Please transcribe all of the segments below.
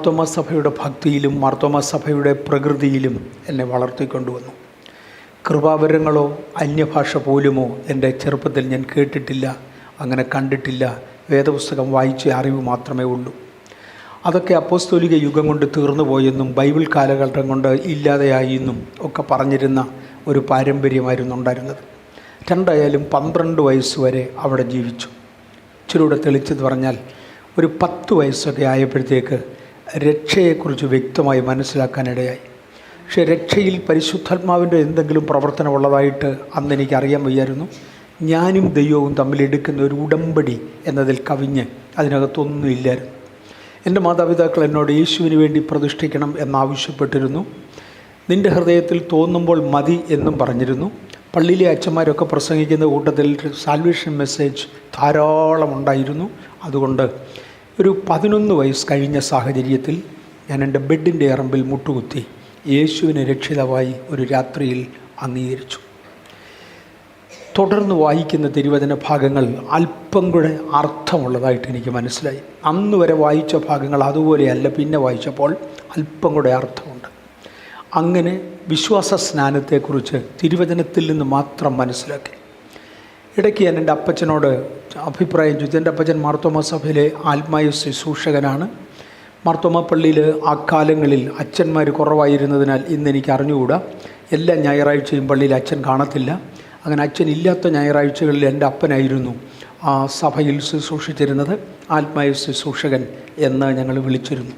മാർത്തോമാ സഭയുടെ ഭക്തിയിലും മാർത്തോമാ സഭയുടെ പ്രകൃതിയിലും എന്നെ വളർത്തിക്കൊണ്ടുവന്നു. കൃപാവരങ്ങളോ അന്യഭാഷ പോലുമോ എൻ്റെ ചെറുപ്പത്തിൽ ഞാൻ കേട്ടിട്ടില്ല, അങ്ങനെ കണ്ടിട്ടില്ല. വേദപുസ്തകം വായിച്ച അറിവ് മാത്രമേ ഉള്ളൂ. അതൊക്കെ അപ്പോസ്തോലിക യുഗം കൊണ്ട് തീർന്നു പോയെന്നും ബൈബിൾ കാലഘട്ടം കൊണ്ട് ഇല്ലാതെയായി എന്നും ഒക്കെ പറഞ്ഞിരുന്ന ഒരു പാരമ്പര്യമായിരുന്നു ഉണ്ടായിരുന്നത്. രണ്ടായാലും 12 വയസ്സ് വരെ അവിടെ ജീവിച്ചു. ഇച്ചിരൂടെ തെളിച്ചത് പറഞ്ഞാൽ ഒരു 10 വയസ്സൊക്കെ ആയപ്പോഴത്തേക്ക് രക്ഷയെക്കുറിച്ച് വ്യക്തമായി മനസ്സിലാക്കാനിടയായി. പക്ഷേ രക്ഷയിൽ പരിശുദ്ധാത്മാവിൻ്റെ എന്തെങ്കിലും പ്രവർത്തനമുള്ളതായിട്ട് അന്ന് എനിക്കറിയാൻ വയ്യായിരുന്നു. ഞാനും ദൈവവും തമ്മിലെടുക്കുന്ന ഒരു ഉടമ്പടി എന്നതിൽ കവിഞ്ഞ് അതിനകത്തൊന്നും ഇല്ലായിരുന്നു. എൻ്റെ മാതാപിതാക്കൾ എന്നോട് യേശുവിന് വേണ്ടി പ്രതിഷ്ഠിക്കണം എന്നാവശ്യപ്പെട്ടിരുന്നു. നിൻ്റെ ഹൃദയത്തിൽ തോന്നുമ്പോൾ മതി എന്നും പറഞ്ഞിരുന്നു. പള്ളിയിലെ അച്ഛന്മാരൊക്കെ പ്രസംഗിക്കുന്ന കൂട്ടത്തിൽ സാൽവേഷൻ മെസ്സേജ് ധാരാളം ഉണ്ടായിരുന്നു. അതുകൊണ്ട് ഒരു 11 വയസ്സ് കഴിഞ്ഞ സാഹചര്യത്തിൽ ഞാൻ എൻ്റെ ബെഡിൻ്റെ ഇറമ്പിൽ മുട്ടുകുത്തി യേശുവിനെ രക്ഷിതാവായി ഒരു രാത്രിയിൽ അംഗീകരിച്ചു. തുടർന്ന് വായിക്കുന്ന തിരുവചന ഭാഗങ്ങൾ അല്പം കൂടെ അർത്ഥമുള്ളതായിട്ട് എനിക്ക് മനസ്സിലായി. അന്ന് വരെ വായിച്ച ഭാഗങ്ങൾ അതുപോലെയല്ല, പിന്നെ വായിച്ചപ്പോൾ അല്പം കൂടെ അർത്ഥമുണ്ട്. അങ്ങനെ വിശ്വാസ സ്നാനത്തെക്കുറിച്ച് തിരുവചനത്തിൽ നിന്ന് മാത്രം മനസ്സിലാക്കി. ഇടയ്ക്ക് ഞാൻ എൻ്റെ അപ്പച്ചനോട് അഭിപ്രായം ചോദിച്ചു. എൻ്റെ അപ്പച്ചൻ മാർത്തോമാ സഭയിലെ ആത്മായ ശുശ്രൂഷകനാണ്. മാർത്തോമാ പള്ളിയിൽ ആ കാലങ്ങളിൽ അച്ഛന്മാർ കുറവായിരുന്നതിനാൽ ഇന്നെനിക്ക് അറിഞ്ഞുകൂടാ. എല്ലാ ഞായറാഴ്ചയും പള്ളിയിൽ അച്ഛൻ കാണത്തില്ല. അങ്ങനെ അച്ഛൻ ഇല്ലാത്ത ഞായറാഴ്ചകളിൽ എൻ്റെ അപ്പനായിരുന്നു ആ സഭയിൽ ശുശ്രൂഷിച്ചിരുന്നത്. ആത്മായ ശുശ്രൂഷകൻ എന്ന് ഞങ്ങൾ വിളിച്ചിരുന്നു.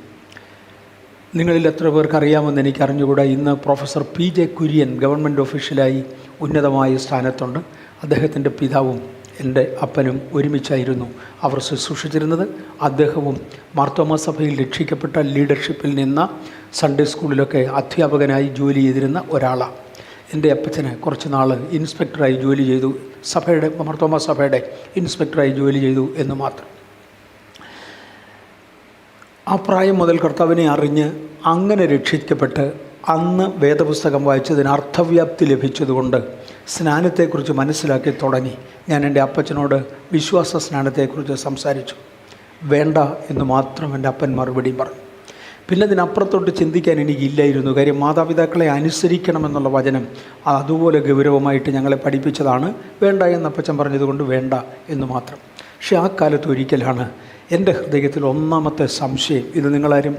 നിങ്ങളിൽ എത്ര പേർക്ക് അറിയാമെന്ന് എനിക്ക് അറിഞ്ഞുകൂടാ. ഇന്ന് പ്രൊഫസർ PJ കുര്യൻ ഗവൺമെൻറ് ഒഫീഷ്യലായി ഉന്നതമായ സ്ഥാനത്തുണ്ട്. അദ്ദേഹത്തിൻ്റെ പിതാവും എൻ്റെ അപ്പനും ഒരുമിച്ചായിരുന്നു അവർ ശുശ്രൂഷിച്ചിരുന്നത്. അദ്ദേഹവും മാർത്തോമാ സഭയിൽ രക്ഷിക്കപ്പെട്ട ലീഡർഷിപ്പിൽ നിന്ന് സൺഡേ സ്കൂളിലൊക്കെ അധ്യാപകനായി ജോലി ചെയ്തിരുന്ന ഒരാളാണ്. എൻ്റെ അപ്പച്ചന് കുറച്ച് നാൾ ഇൻസ്പെക്ടറായി ജോലി ചെയ്തു, സഭയുടെ മാർത്തോമാ സഭയുടെ ഇൻസ്പെക്ടറായി ജോലി ചെയ്തു എന്ന് മാത്രം. ആ പ്രായം മുതൽ കർത്താവിനെ അറിഞ്ഞ് അങ്ങനെ രക്ഷിക്കപ്പെട്ട് അന്ന് വേദപുസ്തകം വായിച്ചതിന് അർത്ഥവ്യാപ്തി ലഭിച്ചതുകൊണ്ട് സ്നാനത്തെക്കുറിച്ച് മനസ്സിലാക്കി തുടങ്ങി. ഞാൻ എൻ്റെ അപ്പച്ചനോട് വിശ്വാസ സ്നാനത്തെക്കുറിച്ച് സംസാരിച്ചു. വേണ്ട എന്ന് മാത്രം എൻ്റെ അപ്പൻ മറുപടി പറഞ്ഞു. പിന്നെ അതിനപ്പുറത്തോട്ട് ചിന്തിക്കാൻ എനിക്കില്ലായിരുന്നു. കാര്യം മാതാപിതാക്കളെ അനുസരിക്കണമെന്നുള്ള വചനം അതുപോലെ ഗൗരവമായിട്ട് ഞങ്ങളെ പഠിപ്പിച്ചതാണ്. വേണ്ട എന്ന് അപ്പച്ചൻ പറഞ്ഞതുകൊണ്ട് വേണ്ട എന്ന് മാത്രം. പക്ഷേ ആ കാലത്ത് ഒരിക്കലാണ് എൻ്റെ ഹൃദയത്തിൽ ഒന്നാമത്തെ സംശയം. ഇത് നിങ്ങളാരും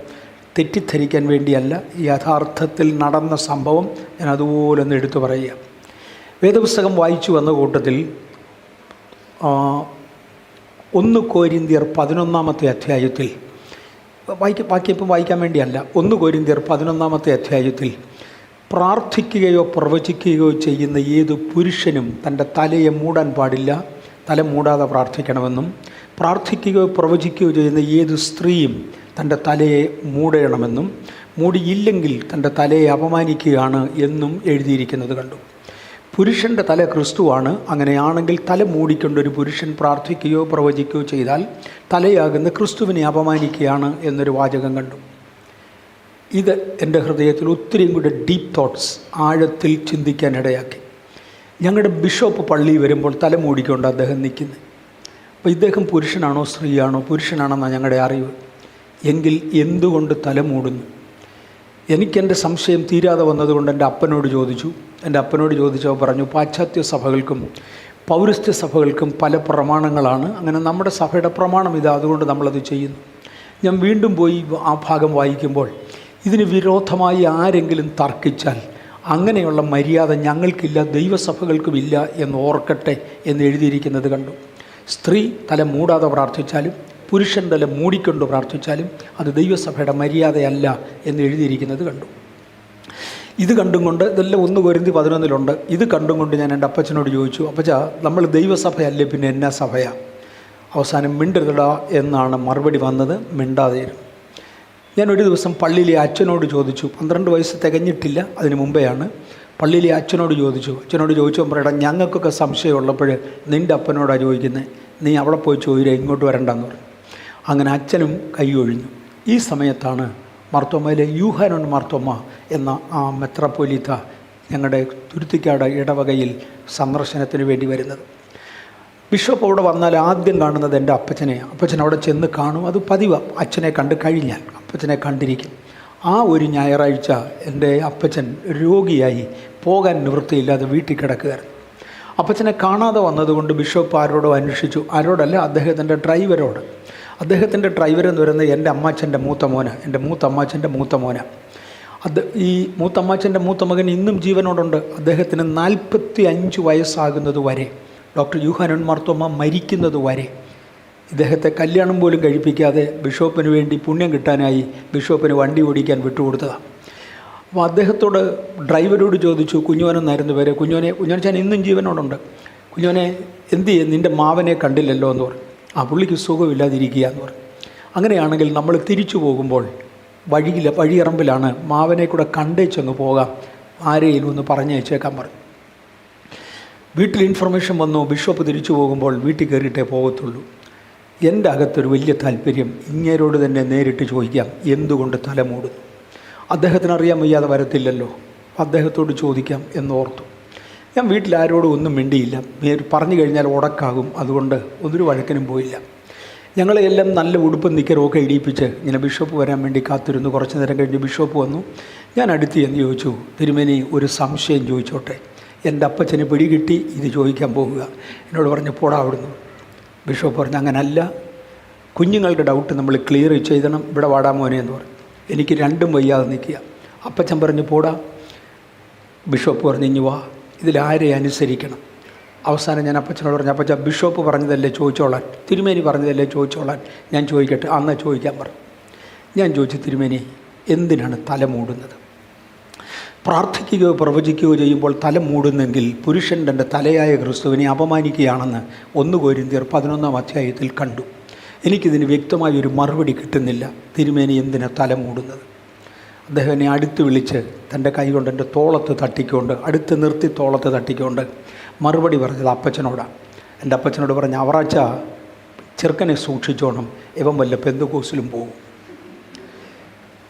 തെറ്റിദ്ധരിക്കാൻ വേണ്ടിയല്ല, യഥാർത്ഥത്തിൽ നടന്ന സംഭവം ഞാൻ അതുപോലെ ഒന്ന് എടുത്തു പറയുക. വേദപുസ്തകം വായിച്ചു വന്ന കൂട്ടത്തിൽ 1 കൊരിന്ത്യർ 11 അധ്യായത്തിൽ ബാക്കിയപ്പം വായിക്കാൻ വേണ്ടിയല്ല, 1 കൊരിന്ത്യർ 11 അധ്യായത്തിൽ പ്രാർത്ഥിക്കുകയോ പ്രവചിക്കുകയോ ചെയ്യുന്ന ഏത് പുരുഷനും തൻ്റെ തലയെ മൂടാൻ പാടില്ല, തല മൂടാതെ പ്രാർത്ഥിക്കണമെന്നും പ്രാർത്ഥിക്കുകയോ പ്രവചിക്കുകയോ ചെയ്യുന്ന ഏത് സ്ത്രീയും തൻ്റെ തലയെ മൂടണമെന്നും മൂടിയില്ലെങ്കിൽ തൻ്റെ തലയെ അപമാനിക്കുകയാണ് എന്നും എഴുതിയിരിക്കുന്നത് കണ്ടു. പുരുഷൻ്റെ തല ക്രിസ്തുവാണ്. അങ്ങനെയാണെങ്കിൽ തല മൂടിക്കൊണ്ടൊരു പുരുഷൻ പ്രാർത്ഥിക്കുകയോ പ്രവചിക്കുകയോ ചെയ്താൽ തലയാകുന്ന ക്രിസ്തുവിനെ അപമാനിക്കുകയാണ് എന്നൊരു വാചകം കണ്ടു. ഇത് എൻ്റെ ഹൃദയത്തിൽ ഒത്തിരിയും കൂടെ ഡീപ്പ് തോട്ട്സ് ആഴത്തിൽ ചിന്തിക്കാനിടയാക്കി. ഞങ്ങളുടെ ബിഷപ്പ് പള്ളി വരുമ്പോൾ തല മൂടിക്കൊണ്ട് അദ്ദേഹം നിൽക്കുന്നത്. അപ്പോൾ ഇദ്ദേഹം പുരുഷനാണോ സ്ത്രീയാണോ? പുരുഷനാണെന്നാണ് ഞങ്ങളുടെ അറിവ്. എങ്കിൽ എന്തുകൊണ്ട് തല മൂടുന്നു? എനിക്കെൻ്റെ സംശയം തീരാതെ വന്നതുകൊണ്ട് എൻ്റെ അപ്പനോട് ചോദിച്ചപ്പോൾ പറഞ്ഞു, പാശ്ചാത്യ സഭകൾക്കും പൗരസ്ത്യ സഭകൾക്കും പല പ്രമാണങ്ങളാണ്. അങ്ങനെ നമ്മുടെ സഭയുടെ പ്രമാണം ഇതാ, അതുകൊണ്ട് നമ്മളത് ചെയ്യുന്നു. ഞാൻ വീണ്ടും പോയി ആ ഭാഗം വായിക്കുമ്പോൾ ഇതിന് വിരോധമായി ആരെങ്കിലും തർക്കിച്ചാൽ അങ്ങനെയുള്ള മര്യാദ ഞങ്ങൾക്കില്ല, ദൈവസഭകൾക്കുമില്ല എന്ന് ഓർക്കട്ടെ എന്ന് എഴുതിയിരിക്കുന്നത് കണ്ടു. സ്ത്രീ തല മൂടാതെ പ്രാർത്ഥിച്ചാലും പുരുഷൻ തല മൂടിക്കൊണ്ട് പ്രാർത്ഥിച്ചാലും അത് ദൈവസഭയുടെ മര്യാദയല്ല എന്ന് എഴുതിയിരിക്കുന്നത് കണ്ടു. ഇത് കണ്ടും കൊണ്ട് ഇതെല്ലാം 1 കൊരിന്ത്യർ 11 ഇത് കണ്ടും കൊണ്ട് ഞാൻ എൻ്റെ അപ്പച്ചനോട് ചോദിച്ചു, അപ്പച്ചാ നമ്മൾ ദൈവസഭയല്ലേ, പിന്നെ എന്നാ സഭയാണ്? അവസാനം മിണ്ടരുതടാ എന്നാണ് മറുപടി വന്നത്. മിണ്ടാതെയിരുന്നു. ഞാൻ ഒരു ദിവസം പള്ളിയിലെ അച്ഛനോട് ചോദിച്ചു, 12 വയസ്സ് തികഞ്ഞിട്ടില്ല, അതിന് മുമ്പെയാണ്. പള്ളിയിലെ അച്ഛനോട് ചോദിച്ചപ്പോൾ പറയടാ, ഞങ്ങൾക്കൊക്കെ സംശയമുള്ളപ്പോൾ നിൻ്റെ അപ്പനോടാണ് ചോദിക്കുന്നത്, നീ അവിടെ പോയി ചോദിക്കുക, ഇങ്ങോട്ട് വരണ്ടെന്ന് പറഞ്ഞു. അങ്ങനെ അച്ഛനും കൈ ഒഴിഞ്ഞു. ഈ സമയത്താണ് മാർത്തോമയിലെ യൂഹാനോൻ മാർത്തോമ എന്ന ആ മെത്രാപ്പൊലീത്ത ഞങ്ങളുടെ തുരുത്തിക്കാട് ഇടവകയിൽ സന്ദർശനത്തിന് വേണ്ടി വരുന്നത്. ബിഷപ്പ് അവിടെ വന്നാൽ ആദ്യം കാണുന്നത് എൻ്റെ അപ്പച്ചനെ. അപ്പച്ചൻ അവിടെ ചെന്ന് കാണും, അത് പതിവാണ്. അച്ഛനെ കണ്ട് കഴിഞ്ഞാൽ അപ്പച്ചനെ കണ്ടിരിക്കും. ആ ഒരു ഞായറാഴ്ച എൻ്റെ അപ്പച്ചൻ രോഗിയായി പോകാൻ നിവൃത്തിയില്ലാതെ വീട്ടിൽ കിടക്കുകയായിരുന്നു. അപ്പച്ചനെ കാണാതെ വന്നതുകൊണ്ട് ബിഷപ്പ് ആരോടോ അന്വേഷിച്ചു. ആരോടല്ല, അദ്ദേഹത്തിൻ്റെ ഡ്രൈവരോട്. അദ്ദേഹത്തിൻ്റെ ഡ്രൈവർ എന്ന് പറയുന്നത് എൻ്റെ അമ്മാച്ചൻ്റെ മൂത്ത മോന്, എൻ്റെ മൂത്തമ്മാച്ചൻ്റെ മൂത്ത മോന്. ഈ മൂത്തമ്മാച്ചൻ്റെ മൂത്ത മകൻ ഇന്നും ജീവനോടുണ്ട്. അദ്ദേഹത്തിന് 45 വയസ്സാകുന്നത് വരെ, ഡോക്ടർ യൂഹാനൻ മാർത്തോമ്മ മരിക്കുന്നത് വരെ ഇദ്ദേഹത്തെ കല്യാണം പോലും കഴിപ്പിക്കാതെ ബിഷപ്പിന് വേണ്ടി പുണ്യം കിട്ടാനായി ബിഷപ്പിന് വണ്ടി ഓടിക്കാൻ വിട്ടുകൊടുത്തതാണ്. അപ്പോൾ അദ്ദേഹത്തോട്, ഡ്രൈവരോട് ചോദിച്ചു, കുഞ്ഞോനെന്നായിരുന്നു പേര്, കുഞ്ഞോനച്ചാൻ ഇന്നും ജീവനോടുണ്ട്, കുഞ്ഞോനെ എന്ത് ചെയ്യും, നിൻ്റെ മാവനെ കണ്ടില്ലല്ലോ എന്ന് പറഞ്ഞു. ആ പുള്ളിക്ക് സുഖമില്ലാതിരിക്കുക എന്ന് പറഞ്ഞു. അങ്ങനെയാണെങ്കിൽ നമ്മൾ തിരിച്ചു പോകുമ്പോൾ വഴിയിറമ്പിലാണ്, മാവനെ കൂടെ കണ്ടേച്ചങ്ങ് പോകാം, ആരെയും ഒന്ന് പറഞ്ഞയച്ചേക്കാൻ പറഞ്ഞു. വീട്ടിൽ ഇൻഫർമേഷൻ വന്നു, ബിഷപ്പ് തിരിച്ചു പോകുമ്പോൾ വീട്ടിൽ കയറിയിട്ടേ പോകത്തുള്ളൂ. എൻ്റെ അകത്തൊരു വലിയ താല്പര്യം ഇങ്ങേരോട് തന്നെ നേരിട്ട് ചോദിക്കാം, എന്തുകൊണ്ട് തലമൂടുന്നു? അദ്ദേഹത്തിന് അറിയാൻ വയ്യാതെ വരത്തില്ലല്ലോ, അദ്ദേഹത്തോട് ചോദിക്കാം എന്നോർത്തു. ഞാൻ വീട്ടിൽ ആരോടും ഒന്നും മിണ്ടിയില്ല. പറഞ്ഞു കഴിഞ്ഞാൽ ഉടക്കാകും, അതുകൊണ്ട് ഒന്നൊരു വഴക്കിനും പോയില്ല. ഞങ്ങളെല്ലാം നല്ല ഉടുപ്പും നിക്കറുമൊക്കെ ഇടിയിപ്പിച്ച് ഇങ്ങനെ ബിഷപ്പ് വരാൻ വേണ്ടി കാത്തിരുന്നു. കുറച്ച് നേരം കഴിഞ്ഞ് ബിഷപ്പ് വന്നു. ഞാൻ അടുത്ത് എന്ന് ചോദിച്ചു, തിരുമേനി ഒരു സംശയം ചോദിച്ചോട്ടെ, എൻ്റെ അപ്പച്ചന് പിടികിട്ടി ഇത് ചോദിക്കാൻ പോകുക. എന്നോട് പറഞ്ഞു, പോടാ അവിടുന്ന്. ബിഷപ്പ് പറഞ്ഞു, അങ്ങനല്ല, കുഞ്ഞുങ്ങളുടെ ഡൗട്ട് നമ്മൾ ക്ലിയർ ചെയ്യണം, ഇവിടെ വാടാ മോനെ എന്ന് പറഞ്ഞു. എനിക്ക് രണ്ടും വയ്യാതെ നിൽക്കുക. അപ്പച്ചൻ പറഞ്ഞു, പോടാ. ബിഷപ്പ് പറഞ്ഞു, ഇനി വാ, ഇതിലാരെ അനുസരിക്കണം? അവസാനം ഞാൻ അപ്പച്ചനോട് പറഞ്ഞു, അപ്പച്ച ബിഷപ്പ് പറഞ്ഞതല്ലേ ചോദിച്ചോളാൻ, തിരുമേനി പറഞ്ഞതല്ലേ ചോദിച്ചോളാൻ, ഞാൻ ചോദിക്കട്ടെ? അന്ന് ചോദിക്കാൻ പറഞ്ഞു. ഞാൻ ചോദിച്ചു, തിരുമേനി എന്തിനാണ് തല മൂടുന്നത്? പ്രാർത്ഥിക്കുകയോ പ്രവചിക്കുകയോ ചെയ്യുമ്പോൾ തല മൂടുന്നെങ്കിൽ പുരുഷൻ തൻ്റെ തലയായ ക്രിസ്തുവിനെ അപമാനിക്കുകയാണെന്ന് 1 കൊരിന്ത്യർ 11-ാം അധ്യായത്തിൽ കണ്ടു. എനിക്കിതിന് വ്യക്തമായൊരു മറുപടി കിട്ടുന്നില്ല. തിരുമേനി എന്തിനാ തല മൂടുന്നത്? അദ്ദേഹം എന്നെ അടുത്ത് വിളിച്ച് തൻ്റെ കൈകൊണ്ട് എൻ്റെ തോളത്ത് തട്ടിക്കൊണ്ട്, അടുത്ത് നിർത്തി തോളത്ത് തട്ടിക്കൊണ്ട് മറുപടി പറഞ്ഞത് അപ്പച്ചനോടാണ്. എൻ്റെ അപ്പച്ചനോട് പറഞ്ഞ, അവറാച്ച ചെറുക്കനെ സൂക്ഷിച്ചോണം, ഇവൻ വല്ല പെന്തക്കോസിലും പോകും.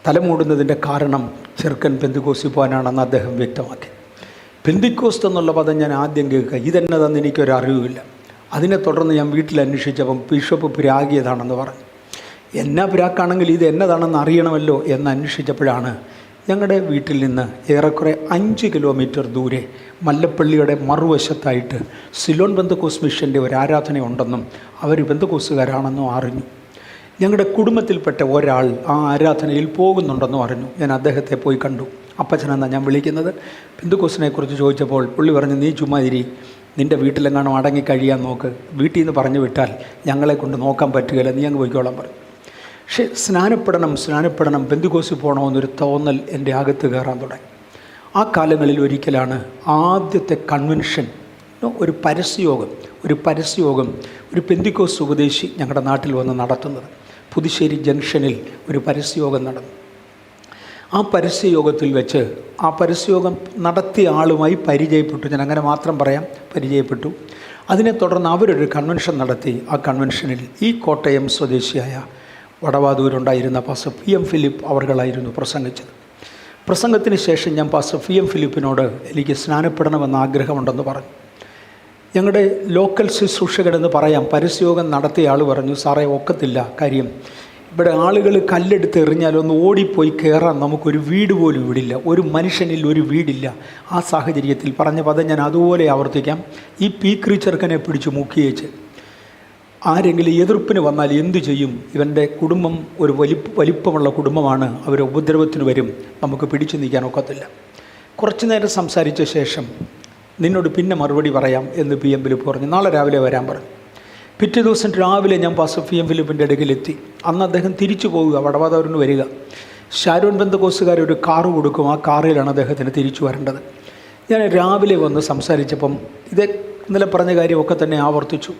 തലമൂടുന്നതിൻ്റെ കാരണം ചെറുക്കൻ പെന്തക്കോസിൽ പോകാനാണെന്ന് അദ്ദേഹം വ്യക്തമാക്കി. പെന്തിക്കോസ്റ്റ് എന്നുള്ള പദം ഞാൻ ആദ്യം കേൾക്കുക, ഇതെന്നതെന്ന് എനിക്കൊരറിവില്ല. അതിനെ തുടർന്ന് ഞാൻ വീട്ടിൽ അന്വേഷിച്ചപ്പം ബിഷപ്പ് പ്രാഗിയതാണെന്ന് പറഞ്ഞു. എന്നാ പ്രാക്കാണെങ്കിൽ ഇത് എന്നതാണെന്ന് അറിയണമല്ലോ എന്ന് അന്വേഷിച്ചപ്പോഴാണ് ഞങ്ങളുടെ വീട്ടിൽ നിന്ന് ഏറെക്കുറെ 5 കിലോമീറ്റർ ദൂരെ മല്ലപ്പള്ളിയുടെ മറുവശത്തായിട്ട് സിലോൺ പെന്തക്കോസ് മിഷൻ്റെ ഒരു ആരാധനയുണ്ടെന്നും അവർ പെന്തക്കോസുകാരാണെന്നും അറിഞ്ഞു. ഞങ്ങളുടെ കുടുംബത്തിൽപ്പെട്ട ഒരാൾ ആ ആരാധനയിൽ പോകുന്നുണ്ടെന്നും അറിഞ്ഞു. ഞാൻ അദ്ദേഹത്തെ പോയി കണ്ടു. അപ്പച്ചനെന്നാണ് ഞാൻ വിളിക്കുന്നത്. പെന്തക്കോസിനെക്കുറിച്ച് ചോദിച്ചപ്പോൾ പുള്ളി പറഞ്ഞു, നീ ചുമ്മാ ഇരി, നിൻ്റെ വീട്ടിലെങ്ങാനും അടങ്ങിക്കഴിയാൻ നോക്ക്, വീട്ടിൽ നിന്ന് പറഞ്ഞു വിട്ടാൽ ഞങ്ങളെ കൊണ്ട് നോക്കാൻ പറ്റുകയില്ല, നീ അങ്ങ് പോയിക്കോളാൻ പറഞ്ഞു. പക്ഷേ സ്നാനപ്പെടണം പെന്തക്കോസിൽ പോകണമെന്നൊരു തോന്നൽ എൻ്റെ അകത്ത് കയറാൻ തുടങ്ങി. ആ കാലങ്ങളിൽ ഒരിക്കലാണ് ആദ്യത്തെ കൺവെൻഷൻ, ഒരു പരസ്യയോഗം ഒരു പെന്തക്കോസ് ഉപദേശി ഞങ്ങളുടെ നാട്ടിൽ വന്ന് നടത്തുന്നത്. പുതുശ്ശേരി ജംഗ്ഷനിൽ ഒരു പരസ്യയോഗം നടന്നു. ആ പരസ്യയോഗത്തിൽ വെച്ച് ആ പരസ്യയോഗം നടത്തിയ ആളുമായി പരിചയപ്പെട്ടു. ഞാൻ അങ്ങനെ മാത്രം പറയാം, പരിചയപ്പെട്ടു. അതിനെ തുടർന്ന് അവരൊരു കൺവെൻഷൻ നടത്തി. ആ കൺവെൻഷനിൽ ഈ കോട്ടയം സ്വദേശിയായ വടവാതൂരുണ്ടായിരുന്ന പാസ്റ്റർ PM ഫിലിപ്പ് അവർകളായിരുന്നു പ്രസംഗിച്ചത്. പ്രസംഗത്തിന് ശേഷം ഞാൻ പാസ്റ്റർ PM ഫിലിപ്പിനോട് എനിക്ക് സ്നാനപ്പെടണമെന്ന് ആഗ്രഹമുണ്ടെന്ന് പറഞ്ഞു. ഞങ്ങളുടെ ലോക്കൽ ശുശ്രൂഷകരെന്ന് പറയാം, പരസ്യയോഗം നടത്തിയ ആൾ പറഞ്ഞു, സാറേ ഒക്കത്തില്ല, കാര്യം ഇവിടെ ആളുകൾ കല്ലെടുത്ത് എറിഞ്ഞാലൊന്ന് ഓടിപ്പോയി കയറാൻ നമുക്കൊരു വീട് പോലും ഇവിടില്ല, ഒരു മനുഷ്യനിൽ ഒരു വീടില്ല. ആ സാഹചര്യത്തിൽ പറഞ്ഞ പദം ഞാൻ അതുപോലെ ആവർത്തിക്കാം, ഈ പീക്രി ചെറുക്കനെ പിടിച്ച് മുക്കിയേച്ച് ആരെങ്കിലും എതിർപ്പിന് വന്നാൽ എന്തു ചെയ്യും? ഇവൻ്റെ കുടുംബം ഒരു വലിപ്പമുള്ള കുടുംബമാണ്, അവർ ഉപദ്രവത്തിന് വരും, നമുക്ക് പിടിച്ചു നിൽക്കാൻ ഒക്കത്തില്ല. കുറച്ചു നേരം സംസാരിച്ച ശേഷം നിന്നോട് പിന്നെ മറുപടി പറയാം എന്ന് PM ഫിലിപ്പ് പറഞ്ഞു. നാളെ രാവിലെ വരാൻ പറഞ്ഞു. പിറ്റേ ദിവസം രാവിലെ ഞാൻ പാസ്റ്റർ PM ഫിലിപ്പിൻ്റെ അടുക്കിലെത്തി. അന്ന് അദ്ദേഹം തിരിച്ചു പോവുക, വടവാതൂരിന് വരിക. ഷാരോൺ പെന്തക്കോസുകാർ ഒരു കാറ് കൊടുക്കും, ആ കാറിലാണ് അദ്ദേഹത്തിന് തിരിച്ചു വരേണ്ടത്. ഞാൻ രാവിലെ വന്ന് സംസാരിച്ചപ്പം ഇന്നലെ പറഞ്ഞ കാര്യമൊക്കെ തന്നെ ആവർത്തിച്ചു.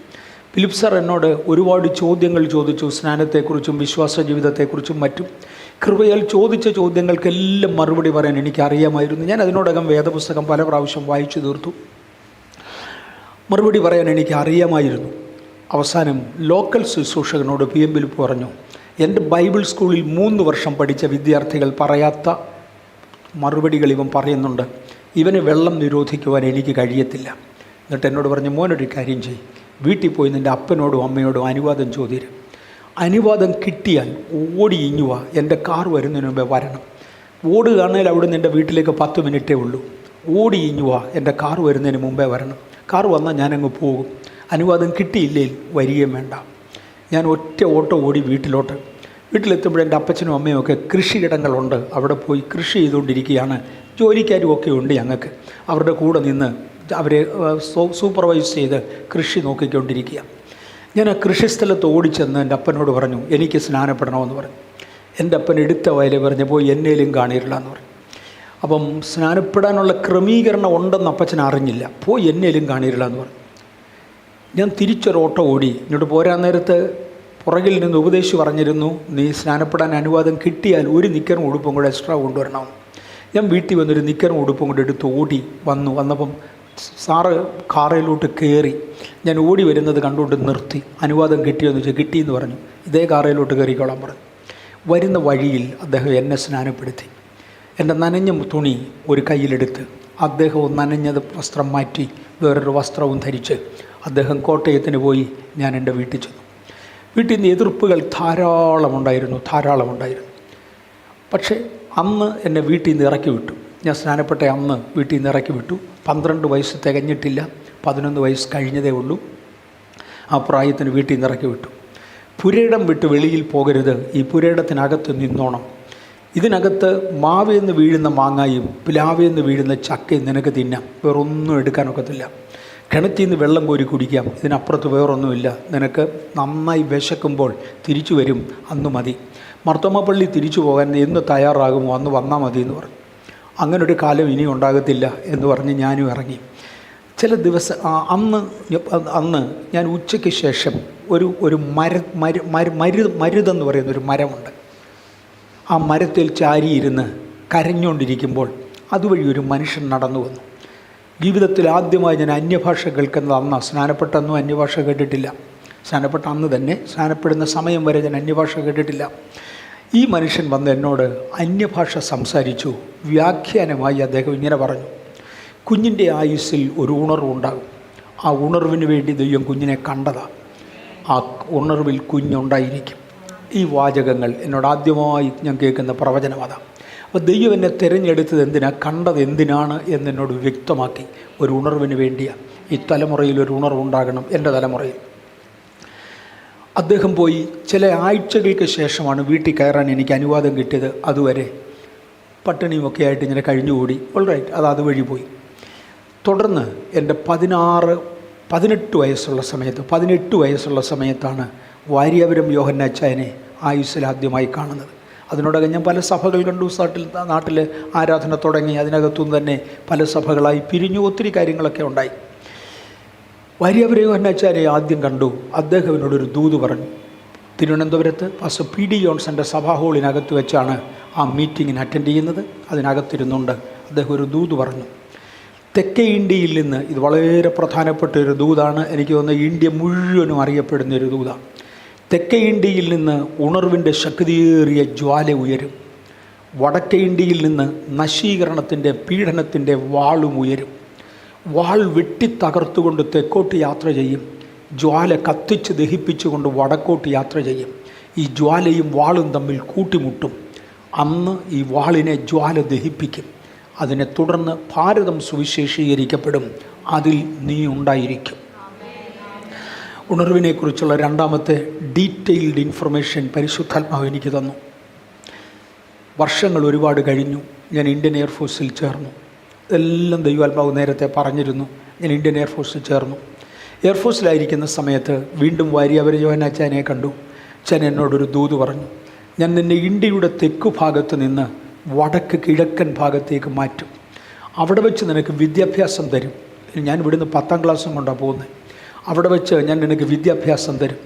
ഫിലിപ്പ് സാർ എന്നോട് ഒരുപാട് ചോദ്യങ്ങൾ ചോദിച്ചു, സ്നാനത്തെക്കുറിച്ചും വിശ്വാസ ജീവിതത്തെക്കുറിച്ചും മറ്റും. കൃപയാൽ ചോദിച്ച ചോദ്യങ്ങൾക്കെല്ലാം മറുപടി പറയാൻ എനിക്കറിയാമായിരുന്നു. ഞാൻ അതിനോടകം വേദപുസ്തകം പല പ്രാവശ്യം വായിച്ചു തീർത്തു. മറുപടി പറയാൻ എനിക്ക് അറിയാമായിരുന്നു. അവസാനം ലോക്കൽ ശുശ്രൂഷകനോട് PM ഫിലിപ്പ് പറഞ്ഞു, എൻ്റെ ബൈബിൾ സ്കൂളിൽ 3 വർഷം പഠിച്ച വിദ്യാർത്ഥികൾ പറയാത്ത മറുപടികൾ ഇവൻ പറയുന്നുണ്ട്, ഇവന് വെള്ളം നിരോധിക്കുവാൻ എനിക്ക് കഴിയത്തില്ല. എന്നിട്ട് എന്നോട് പറഞ്ഞു, മോനൊരു കാര്യം ചെയ്യും, വീട്ടിൽ പോയി നിൻ്റെ അപ്പനോടും അമ്മയോടും അനുവാദം ചോദിരും. അനുവാദം കിട്ടിയാൽ ഓടി ഇങ്ങുക, എൻ്റെ കാർ വരുന്നതിന് മുമ്പേ വരണം. ഓടുകയാണെങ്കിൽ അവിടെ നിന്ന് എൻ്റെ വീട്ടിലേക്ക് 10 മിനിറ്റേ ഉള്ളൂ. ഓടി ഇങ്ങുക, എൻ്റെ കാർ വരുന്നതിന് മുമ്പേ വരണം. കാർ വന്നാൽ ഞാനങ്ങ് പോകും. അനുവാദം കിട്ടിയില്ലേ വരികയും വേണ്ട. ഞാൻ ഒറ്റ ഓട്ടം ഓടി വീട്ടിലെത്തുമ്പോൾ എൻ്റെ അപ്പച്ചനും അമ്മയും ഒക്കെ കൃഷിയിടങ്ങളുണ്ട്, അവിടെ പോയി കൃഷി ചെയ്തുകൊണ്ടിരിക്കുകയാണ്. ജോലിക്കാരും ഒക്കെ ഉണ്ട് ഞങ്ങൾക്ക്. അവരുടെ കൂടെ നിന്ന് അവരെ സൂപ്പർവൈസ് ചെയ്ത് കൃഷി നോക്കിക്കൊണ്ടിരിക്കുക. ഞാൻ ആ കൃഷിസ്ഥലത്ത് ഓടിച്ചെന്ന് എൻ്റെ അപ്പനോട് പറഞ്ഞു, എനിക്ക് സ്നാനപ്പെടണമെന്ന് പറഞ്ഞു. എൻ്റെ അപ്പൻ എടുത്ത വയലെ പറഞ്ഞപ്പോൾ എന്നേലും കാണില്ല എന്ന് പറഞ്ഞു. അപ്പം സ്നാനപ്പെടാനുള്ള ക്രമീകരണം ഉണ്ടെന്ന് അപ്പച്ചൻ അറിഞ്ഞില്ല. പോയി എന്നേലും കാണില്ല എന്ന് പറഞ്ഞു. ഞാൻ തിരിച്ചൊരോട്ടം ഓടി. ഇങ്ങോട്ട് പോരാൻ നേരത്ത് പുറകിൽ നിന്ന് ഉപദേശിച്ച് പറഞ്ഞിരുന്നു, നീ സ്നാനപ്പെടാൻ അനുവാദം കിട്ടിയാൽ ഒരു നിക്കറും ഉടുപ്പും കൂടെ എക്സ്ട്രാ കൊണ്ടുവരണം. ഞാൻ വീട്ടിൽ വന്നൊരു നിക്കറും ഉടുപ്പും കൂടെ എടുത്ത് ഓടി വന്നപ്പം സാറ് കാറയിലോട്ട് കയറി. ഞാൻ ഓടി വരുന്നത് കണ്ടുകൊണ്ട് നിർത്തി. അനുവാദം കിട്ടിയെന്ന് വെച്ചാൽ കിട്ടിയെന്ന് പറഞ്ഞു. ഇതേ കാറയിലോട്ട് കയറിക്കോളാൻ പറഞ്ഞു. വരുന്ന വഴിയിൽ അദ്ദേഹം എന്നെ സ്നാനപ്പെടുത്തി. എൻ്റെ നനഞ്ഞ തുണി ഒരു കയ്യിലെടുത്ത് അദ്ദേഹവും നനഞ്ഞത് വസ്ത്രം മാറ്റി വേറൊരു വസ്ത്രവും ധരിച്ച് അദ്ദേഹം കോട്ടയത്തിന് പോയി. ഞാൻ എൻ്റെ വീട്ടിൽ ചെന്നു. വീട്ടിൽ നിന്ന് എതിർപ്പുകൾ ധാരാളമുണ്ടായിരുന്നു. പക്ഷേ അന്ന് എന്നെ വീട്ടിൽ നിന്ന് ഇറക്കി വിട്ടു. ഞാൻ സ്നാനപ്പെട്ട അന്ന് വീട്ടിൽ നിന്ന് ഇറക്കി വിട്ടു. 12 വയസ്സ് തികഞ്ഞിട്ടില്ല, 11 വയസ്സ് കഴിഞ്ഞതേ ഉള്ളൂ. ആ പ്രായത്തിന് വീട്ടിൽ നിന്ന് ഇറക്കി വിട്ടു. പുരയിടം വിട്ട് വെളിയിൽ പോകരുത്, ഈ പുരയിടത്തിനകത്ത് നിന്നോണം. ഇതിനകത്ത് മാവേന്ന് വീഴുന്ന മാങ്ങായും പ്ലാവേന്ന് വീഴുന്ന ചക്കയും നിനക്ക് തിന്നാം, വേറൊന്നും എടുക്കാനൊക്കത്തില്ല. കിണറ്റിൽ നിന്ന് വെള്ളം കോരി കുടിക്കാം, ഇതിനപ്പുറത്ത് വേറൊന്നുമില്ല. നിനക്ക് നന്നായി വിശക്കുമ്പോൾ തിരിച്ചു വരും, അന്ന് മതി. മർത്തോമ പള്ളി തിരിച്ചു പോകാൻ എന്ന് തയ്യാറാകുമോ അന്ന് വന്നാൽ മതി എന്ന് പറഞ്ഞു. അങ്ങനൊരു കാലം ഇനി ഉണ്ടാകത്തില്ല എന്ന് പറഞ്ഞ് ഞാനും ഇറങ്ങി. ചില ദിവസം അന്ന് ഞാൻ ഉച്ചയ്ക്ക് ശേഷം ഒരു മരുതെന്ന് പറയുന്നൊരു മരമുണ്ട്. ആ മരത്തിൽ ചാരിയിരുന്ന് കരഞ്ഞുകൊണ്ടിരിക്കുമ്പോൾ അതുവഴി ഒരു മനുഷ്യൻ നടന്നു വന്നു. ജീവിതത്തിൽ ആദ്യമായി ഞാൻ അന്യഭാഷ കേൾക്കുന്നത് അന്ന്. സ്നാനപ്പെട്ടൊന്നും അന്യഭാഷ കേട്ടിട്ടില്ല. സ്നാനപ്പെട്ട അന്ന് തന്നെ, സ്നാനപ്പെടുന്ന സമയം വരെ ഞാൻ അന്യഭാഷ കേട്ടിട്ടില്ല. ഈ മനുഷ്യൻ വന്ന് എന്നോട് അന്യഭാഷ സംസാരിച്ചു. വ്യാഖ്യാനമായി അദ്ദേഹം ഇങ്ങനെ പറഞ്ഞു, കുഞ്ഞിൻ്റെ ആയുസ്സിൽ ഒരു ഉണർവുണ്ടാകും. ആ ഉണർവിന് വേണ്ടി ദൈവം കുഞ്ഞിനെ കണ്ടതാണ്. ആ ഉണർവിൽ കുഞ്ഞുണ്ടായിരിക്കും. ഈ വാചകങ്ങൾ എന്നോട് ആദ്യമായി ഞാൻ കേൾക്കുന്ന പ്രവചനം അതാണ്. അപ്പോൾ ദൈവം എന്നെ തിരഞ്ഞെടുത്തത് എന്തിനാണ്, കണ്ടത് എന്തിനാണ് എന്നോട് വ്യക്തമാക്കി. ഒരു ഉണർവിന് വേണ്ടിയാണ്. ഈ തലമുറയിൽ ഒരു ഉണർവുണ്ടാകണം, എൻ്റെ തലമുറയിൽ. അദ്ദേഹം പോയി. ചില ആഴ്ചകൾക്ക് ശേഷമാണ് വീട്ടിൽ കയറാൻ എനിക്ക് അനുവാദം കിട്ടിയത്. അതുവരെ പട്ടിണിയുമൊക്കെ ആയിട്ട് ഇങ്ങനെ കഴിഞ്ഞുകൂടി. ഓൾറൈറ്റ്, അത് അതുവഴി പോയി. തുടർന്ന് എൻ്റെ 18 വയസ്സുള്ള സമയത്താണ് വാര്യാപുരം യോഹന്നാച്ചായനെ ആയുസ്സിലാദ്യമായി കാണുന്നത്. അതിനോടകം ഞാൻ പല സഭകൾ കണ്ടു. നാട്ടിൽ ആരാധന തുടങ്ങി. അതിനകത്തുനിന്ന് തന്നെ പല സഭകളായി പിരിഞ്ഞു. ഒത്തിരി കാര്യങ്ങളൊക്കെ ഉണ്ടായി. വാര്യാപുരം യോഹന്നാച്ചാനെ ആദ്യം കണ്ടു. അദ്ദേഹം എന്നോടൊരു ദൂത് പറഞ്ഞു. തിരുവനന്തപുരത്ത് പാസ്റ്റർ PD ജോൺസൻ്റെ സഭാ ഹാളിനകത്ത് വെച്ചാണ് ആ മീറ്റിങ്ങിന് അറ്റൻഡ് ചെയ്യുന്നത്. അതിനകത്തിരുന്നുകൊണ്ട് അദ്ദേഹം ഒരു ദൂത് പറഞ്ഞു. തെക്കേ ഇന്ത്യയിൽ നിന്ന്, ഇത് വളരെ പ്രധാനപ്പെട്ട ഒരു ദൂതാണ്, എനിക്ക് തോന്നുന്നത് ഇന്ത്യ മുഴുവനും അറിയപ്പെടുന്നൊരു ദൂതാണ്. തെക്കേ ഇന്ത്യയിൽ നിന്ന് ഉണർവിൻ്റെ ശക്തിയേറിയ ജ്വാല ഉയരും. വടക്കേ ഇന്ത്യയിൽ നിന്ന് നശീകരണത്തിൻ്റെ, പീഡനത്തിൻ്റെ വാളും ഉയരും. വാൾ വെട്ടിത്തകർത്തുകൊണ്ട് തെക്കോട്ട് യാത്ര ചെയ്യും. ജ്വാല കത്തിച്ച് ദഹിപ്പിച്ചുകൊണ്ട് വടക്കോട്ട് യാത്ര ചെയ്യും. ഈ ജ്വാലയും വാളും തമ്മിൽ കൂട്ടിമുട്ടും. അന്ന് ഈ വാളിനെ ജ്വാല ദഹിപ്പിക്കും. അതിനെ തുടർന്ന് ഭാരതം സുവിശേഷീകരിക്കപ്പെടും. അതിൽ നീ ഉണ്ടായിരിക്കും. ഉണർവിനെക്കുറിച്ചുള്ള രണ്ടാമത്തെ ഡീറ്റെയിൽഡ് ഇൻഫർമേഷൻ പരിശുദ്ധാത്മാവ് എനിക്ക് തന്നു. വർഷങ്ങൾ ഒരുപാട് കഴിഞ്ഞു. ഞാൻ ഇന്ത്യൻ എയർഫോഴ്സിൽ ചേർന്നു. ഇതെല്ലാം ദൈവാത്മാവ് നേരത്തെ പറഞ്ഞിരുന്നു. ഞാൻ ഇന്ത്യൻ എയർഫോഴ്സിൽ ചേർന്നു. എയർഫോഴ്സിലായിരിക്കുന്ന സമയത്ത് വീണ്ടും വാര്യാപുരം യോഹന്നാച്ചാനെ കണ്ടു. അച്ഛൻ എന്നോടൊരു ദൂത് പറഞ്ഞു. ഞാൻ നിന്നെ ഇന്ത്യയുടെ തെക്കു ഭാഗത്ത് നിന്ന് വടക്ക് കിഴക്കൻ ഭാഗത്തേക്ക് മാറ്റും. അവിടെ വെച്ച് നിനക്ക് വിദ്യാഭ്യാസം തരും. ഞാൻ ഇവിടുന്ന് 10ാം ക്ലാസ്സും കൊണ്ടാണ് പോകുന്നത്. അവിടെ വെച്ച് ഞാൻ നിനക്ക് വിദ്യാഭ്യാസം തരും.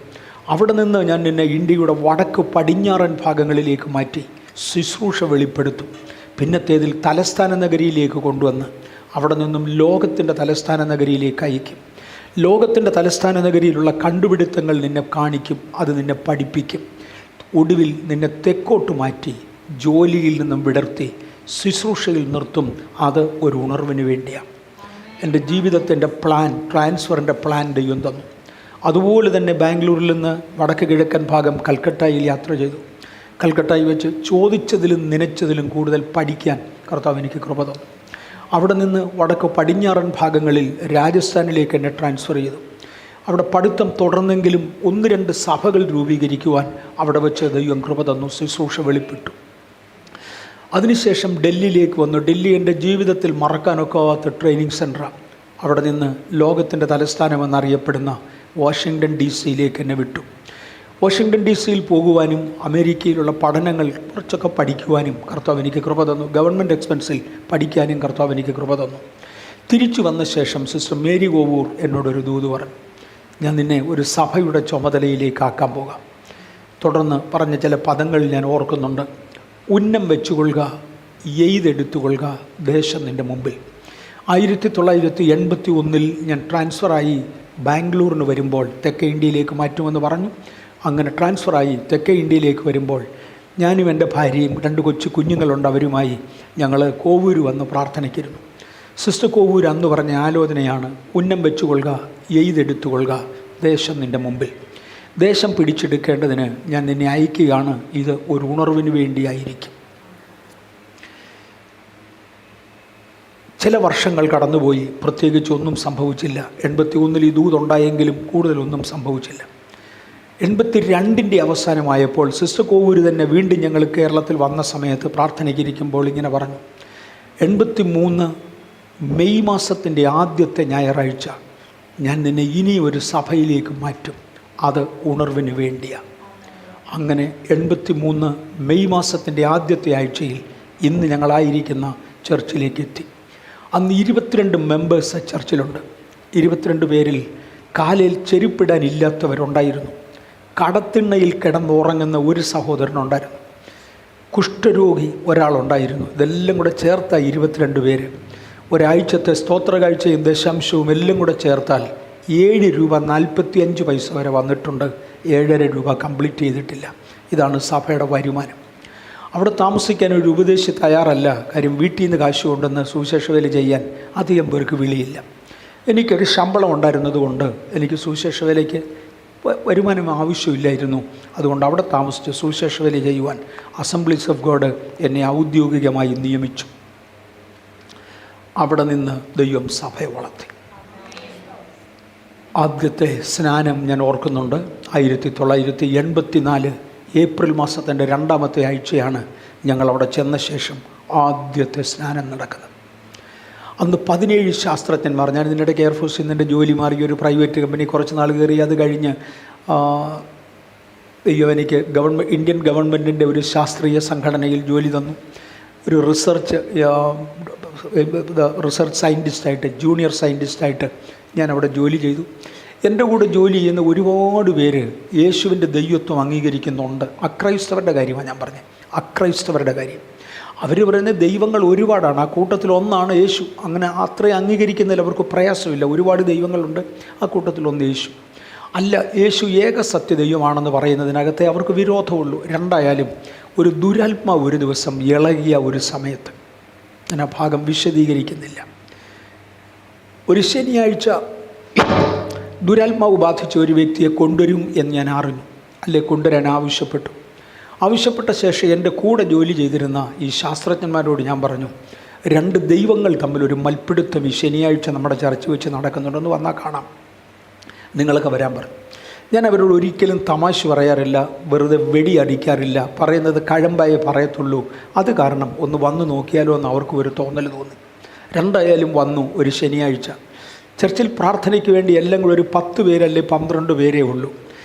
അവിടെ നിന്ന് ഞാൻ നിന്നെ ഇന്ത്യയുടെ വടക്ക് പടിഞ്ഞാറൻ ഭാഗങ്ങളിലേക്ക് മാറ്റി ശുശ്രൂഷ വെളിപ്പെടുത്തും. പിന്നത്തേതിൽ തലസ്ഥാന നഗരിയിലേക്ക് കൊണ്ടുവന്ന് അവിടെ നിന്നും ലോകത്തിൻ്റെ തലസ്ഥാന നഗരിയിലേക്ക് അയക്കും. ലോകത്തിൻ്റെ തലസ്ഥാന നഗരിയിലുള്ള കണ്ടുപിടുത്തങ്ങൾ നിന്നെ കാണിക്കും. അത് നിന്നെ പഠിപ്പിക്കും. ഒടുവിൽ നിന്നെ തെക്കോട്ട് മാറ്റി ജോലിയിൽ നിന്നും വിടർത്തി ശുശ്രൂഷയിൽ നിർത്തും. അത് ഒരു ഉണർവിന് വേണ്ടിയാണ്. എൻ്റെ ജീവിതത്തിൻ്റെ പ്ലാൻ, ട്രാൻസ്ഫറിൻ്റെ പ്ലാൻ ദൈവം തന്നു. അതുപോലെ തന്നെ ബാംഗ്ലൂരിൽ നിന്ന് വടക്ക് കിഴക്കൻ ഭാഗം കൽക്കട്ടയിൽ യാത്ര ചെയ്തു. കൽക്കട്ടയിൽ വെച്ച് ചോദിച്ചതിലും നനച്ചതിലും കൂടുതൽ പഠിക്കാൻ കർത്താവ് എനിക്ക് കൃപ തന്നു. അവിടെ നിന്ന് വടക്ക് പടിഞ്ഞാറൻ ഭാഗങ്ങളിൽ രാജസ്ഥാനിലേക്ക് എന്നെ ട്രാൻസ്ഫർ ചെയ്തു. അവിടെ പഠിത്തം തുടർന്നെങ്കിലും 1-2 സഭകൾ രൂപീകരിക്കുവാൻ അവിടെ വെച്ച് ദൈവം കൃപ തന്നു. ശുശ്രൂഷ വെളിപ്പെട്ടു. അതിനുശേഷം ഡൽഹിയിലേക്ക് വന്നു. ഡൽഹി എൻ്റെ ജീവിതത്തിൽ മറക്കാനൊക്കാത്ത ട്രെയിനിങ് സെൻ്ററാണ്. അവിടെ നിന്ന് ലോകത്തിൻ്റെ തലസ്ഥാനമെന്നറിയപ്പെടുന്ന വാഷിങ്ടൺ DC-യിലേക്ക് എന്നെ വിട്ടു. വാഷിങ്ടൺ DC-യിൽ പോകുവാനും അമേരിക്കയിലുള്ള പഠനങ്ങൾ കുറച്ചൊക്കെ പഠിക്കുവാനും കർത്താവ് എനിക്ക് കൃപ തന്നു. ഗവൺമെൻറ് എക്സ്പെൻസിൽ പഠിക്കാനും കർത്താവ് എനിക്ക് കൃപ തന്നു. തിരിച്ചു വന്ന ശേഷം സിസ്റ്റർ മേരി കോവൂർ എന്നോടൊരു ദൂത് പറഞ്ഞു, ഞാൻ നിന്നെ ഒരു സഭയുടെ ചുമതലയിലേക്ക് ആക്കാൻ പോകാം. തുടർന്ന് പറഞ്ഞ ചില പദങ്ങൾ ഞാൻ ഓർക്കുന്നുണ്ട്. ഉന്നം വെച്ചുകൊള്ളുക, എയ്തെടുത്തുകൊള്ളുക, ദേശം നിൻ്റെ മുമ്പിൽ. 1981 ഞാൻ ട്രാൻസ്ഫറായി ബാംഗ്ലൂരിന് വരുമ്പോൾ തെക്കേ ഇന്ത്യയിലേക്ക് മാറ്റുമെന്ന് പറഞ്ഞു. അങ്ങനെ ട്രാൻസ്ഫറായി തെക്കേ ഇന്ത്യയിലേക്ക് വരുമ്പോൾ ഞാനും എൻ്റെ ഭാര്യയും 2 കൊച്ചു കുഞ്ഞുങ്ങളുണ്ട്, അവരുമായി ഞങ്ങൾ കോവൂര് വന്ന് പ്രാർത്ഥനയ്ക്കിരുന്നു. സിസ്റ്റർ കോവൂര് അന്ന് പറഞ്ഞ ആലോചനയാണ്, ഉന്നം വെച്ചുകൊള്ളുക, എയ്തെടുത്തുകൊള്ളുക, ദേശം നിൻ്റെ മുമ്പിൽ. ദേശം പിടിച്ചെടുക്കേണ്ടതിന് ഞാൻ നിന്നെ അയക്കുകയാണ്. ഇത് ഒരു ഉണർവിന് വേണ്ടിയായിരിക്കും. ചില വർഷങ്ങൾ കടന്നുപോയി, പ്രത്യേകിച്ച് ഒന്നും സംഭവിച്ചില്ല. 81 ഈ ദൂതുണ്ടായെങ്കിലും കൂടുതലൊന്നും സംഭവിച്ചില്ല. 82 അവസാനമായപ്പോൾ സിസ്റ്റർ കോവൂര് തന്നെ വീണ്ടും ഞങ്ങൾ കേരളത്തിൽ വന്ന സമയത്ത് പ്രാർത്ഥനയ്ക്കിരിക്കുമ്പോൾ ഇങ്ങനെ പറഞ്ഞു, 83 മെയ് മാസത്തിൻ്റെ ആദ്യത്തെ ഞായറാഴ്ച ഞാൻ നിന്നെ ഇനി ഒരു സഭയിലേക്ക് മാറ്റും, അത് ഉണർവിന് വേണ്ടിയാണ്. അങ്ങനെ 83 മെയ് മാസത്തിൻ്റെ ആദ്യത്തെ ആഴ്ചയിൽ ഇന്ന് ഞങ്ങളായിരിക്കുന്ന ചർച്ചിലേക്ക് എത്തി. അന്ന് 22 മെമ്പേഴ്സ് ചർച്ചിലുണ്ട്. 22 പേരിൽ കാലിൽ ചെരുപ്പിടാനില്ലാത്തവരുണ്ടായിരുന്നു. കടത്തിണ്ണയിൽ കിടന്നുറങ്ങുന്ന ഒരു സഹോദരനുണ്ടായിരുന്നു. കുഷ്ഠരോഗി ഒരാളുണ്ടായിരുന്നു. ഇതെല്ലാം കൂടെ ചേർത്ത 22 പേര്. ഒരാഴ്ചത്തെ സ്തോത്ര കാഴ്ചയും ദശാംശവും എല്ലാം കൂടെ ചേർത്താൽ 7 രൂപ 45 പൈസ വരെ വന്നിട്ടുണ്ട്. 7.5 രൂപ കംപ്ലീറ്റ് ചെയ്തിട്ടില്ല. ഇതാണ് സഭയുടെ വരുമാനം. അവിടെ താമസിക്കാൻ ഒരു ഉപദേശി തയ്യാറല്ല. കാര്യം വീട്ടിൽ നിന്ന് കാശ് കൊണ്ടുവന്ന് സുവിശേഷ വേല ചെയ്യാൻ അധികം പേർക്ക് വിളിയില്ല. എനിക്കൊരു ശമ്പളം ഉണ്ടായിരുന്നതുകൊണ്ട് എനിക്ക് സുവിശേഷ വേലയ്ക്ക് വരുമാനം ആവശ്യമില്ലായിരുന്നു. അതുകൊണ്ട് അവിടെ താമസിച്ച് സുവിശേഷ വേല ചെയ്യുവാൻ അസംബ്ലീസ് ഓഫ് ഗോഡ് എന്നെ ഔദ്യോഗികമായി നിയമിച്ചു. അവിടെ നിന്ന് ദൈവം സഭയെ വളർത്തി. ആദ്യത്തെ സ്നാനം ഞാൻ ഓർക്കുന്നുണ്ട്. 1984 ഏപ്രിൽ മാസത്തിൻ്റെ 2ാമത്തെ ആഴ്ചയാണ് ഞങ്ങളവിടെ ചെന്ന ശേഷം ആദ്യത്തെ സ്നാനം നടക്കുന്നത്. അന്ന് 17 ശാസ്ത്രജ്ഞന്മാർ, ഞാൻ ഇതിനിടയ്ക്ക് എയർഫോഴ്സിൽ നിൻ്റെ ജോലി മാറി ഒരു പ്രൈവറ്റ് കമ്പനി കുറച്ച് നാൾ കയറി. അത് കഴിഞ്ഞ് എനിക്ക് ഇന്ത്യൻ ഗവൺമെൻറ്റിൻ്റെ ഒരു ശാസ്ത്രീയ സംഘടനയിൽ ജോലി തന്നു. ഒരു റിസർച്ച് സയൻറ്റിസ്റ്റായിട്ട്, ജൂനിയർ സയൻറ്റിസ്റ്റായിട്ട് ഞാൻ അവിടെ ജോലി ചെയ്തു. എൻ്റെ കൂടെ ജോലി ചെയ്യുന്ന ഒരുപാട് പേര് യേശുവിൻ്റെ ദൈവത്വം അംഗീകരിക്കുന്നുണ്ട്. അക്രൈസ്തവരുടെ കാര്യമാണ് ഞാൻ പറഞ്ഞത്. അക്രൈസ്തവരുടെ കാര്യം അവർ പറയുന്ന ദൈവങ്ങൾ ഒരുപാടാണ്, ആ കൂട്ടത്തിലൊന്നാണ് യേശു. അങ്ങനെ അത്രയും അംഗീകരിക്കുന്നതിൽ അവർക്ക് പ്രയാസമില്ല. ഒരുപാട് ദൈവങ്ങളുണ്ട്, ആ കൂട്ടത്തിലൊന്ന് യേശു അല്ല. യേശു ഏക സത്യ ദൈവമാണെന്ന് പറയുന്നതിനകത്തെ അവർക്ക് വിരോധമുള്ളൂ. രണ്ടായാലും ഒരു ദുരാത്മാവ് ഒരു ദിവസം ഇളകിയ ഒരു സമയത്ത്, ഞാൻ ആ ഭാഗം വിശദീകരിക്കുന്നില്ല, ഒരു ശനിയാഴ്ച ദുരാത്മാവ് ബാധിച്ച ഒരു വ്യക്തിയെ കൊണ്ടുവരും എന്ന് ഞാൻ അറിഞ്ഞു, അല്ലെ കൊണ്ടുവരാൻ ആവശ്യപ്പെട്ട ശേഷം എൻ്റെ കൂടെ ജോലി ചെയ്തിരുന്ന ഈ ശാസ്ത്രജ്ഞന്മാരോട് ഞാൻ പറഞ്ഞു, 2 ദൈവങ്ങൾ തമ്മിലൊരു മൽപ്പിടുത്തം ഈ ശനിയാഴ്ച നമ്മുടെ ചർച്ച വെച്ച് നടക്കുന്നുണ്ടെന്ന് വന്നാൽ കാണാം, നിങ്ങളൊക്കെ വരാൻ പറഞ്ഞു. ഞാൻ അവരോട് ഒരിക്കലും തമാശ പറയാറില്ല, വെറുതെ വെടി അടിക്കാറില്ല, പറയുന്നത് കഴമ്പായേ പറയത്തുള്ളൂ. അത് കാരണം ഒന്ന് വന്നു നോക്കിയാലോ എന്ന് അവർക്ക് ഒരു തോന്നൽ തോന്നി. 2 വന്നു. ഒരു ശനിയാഴ്ച ചർച്ചിൽ പ്രാർത്ഥനയ്ക്ക് വേണ്ടി എല്ലാം കൂടെ ഒരു 10 പേരല്ലേ 12 പേരേ ഉള്ളൂ.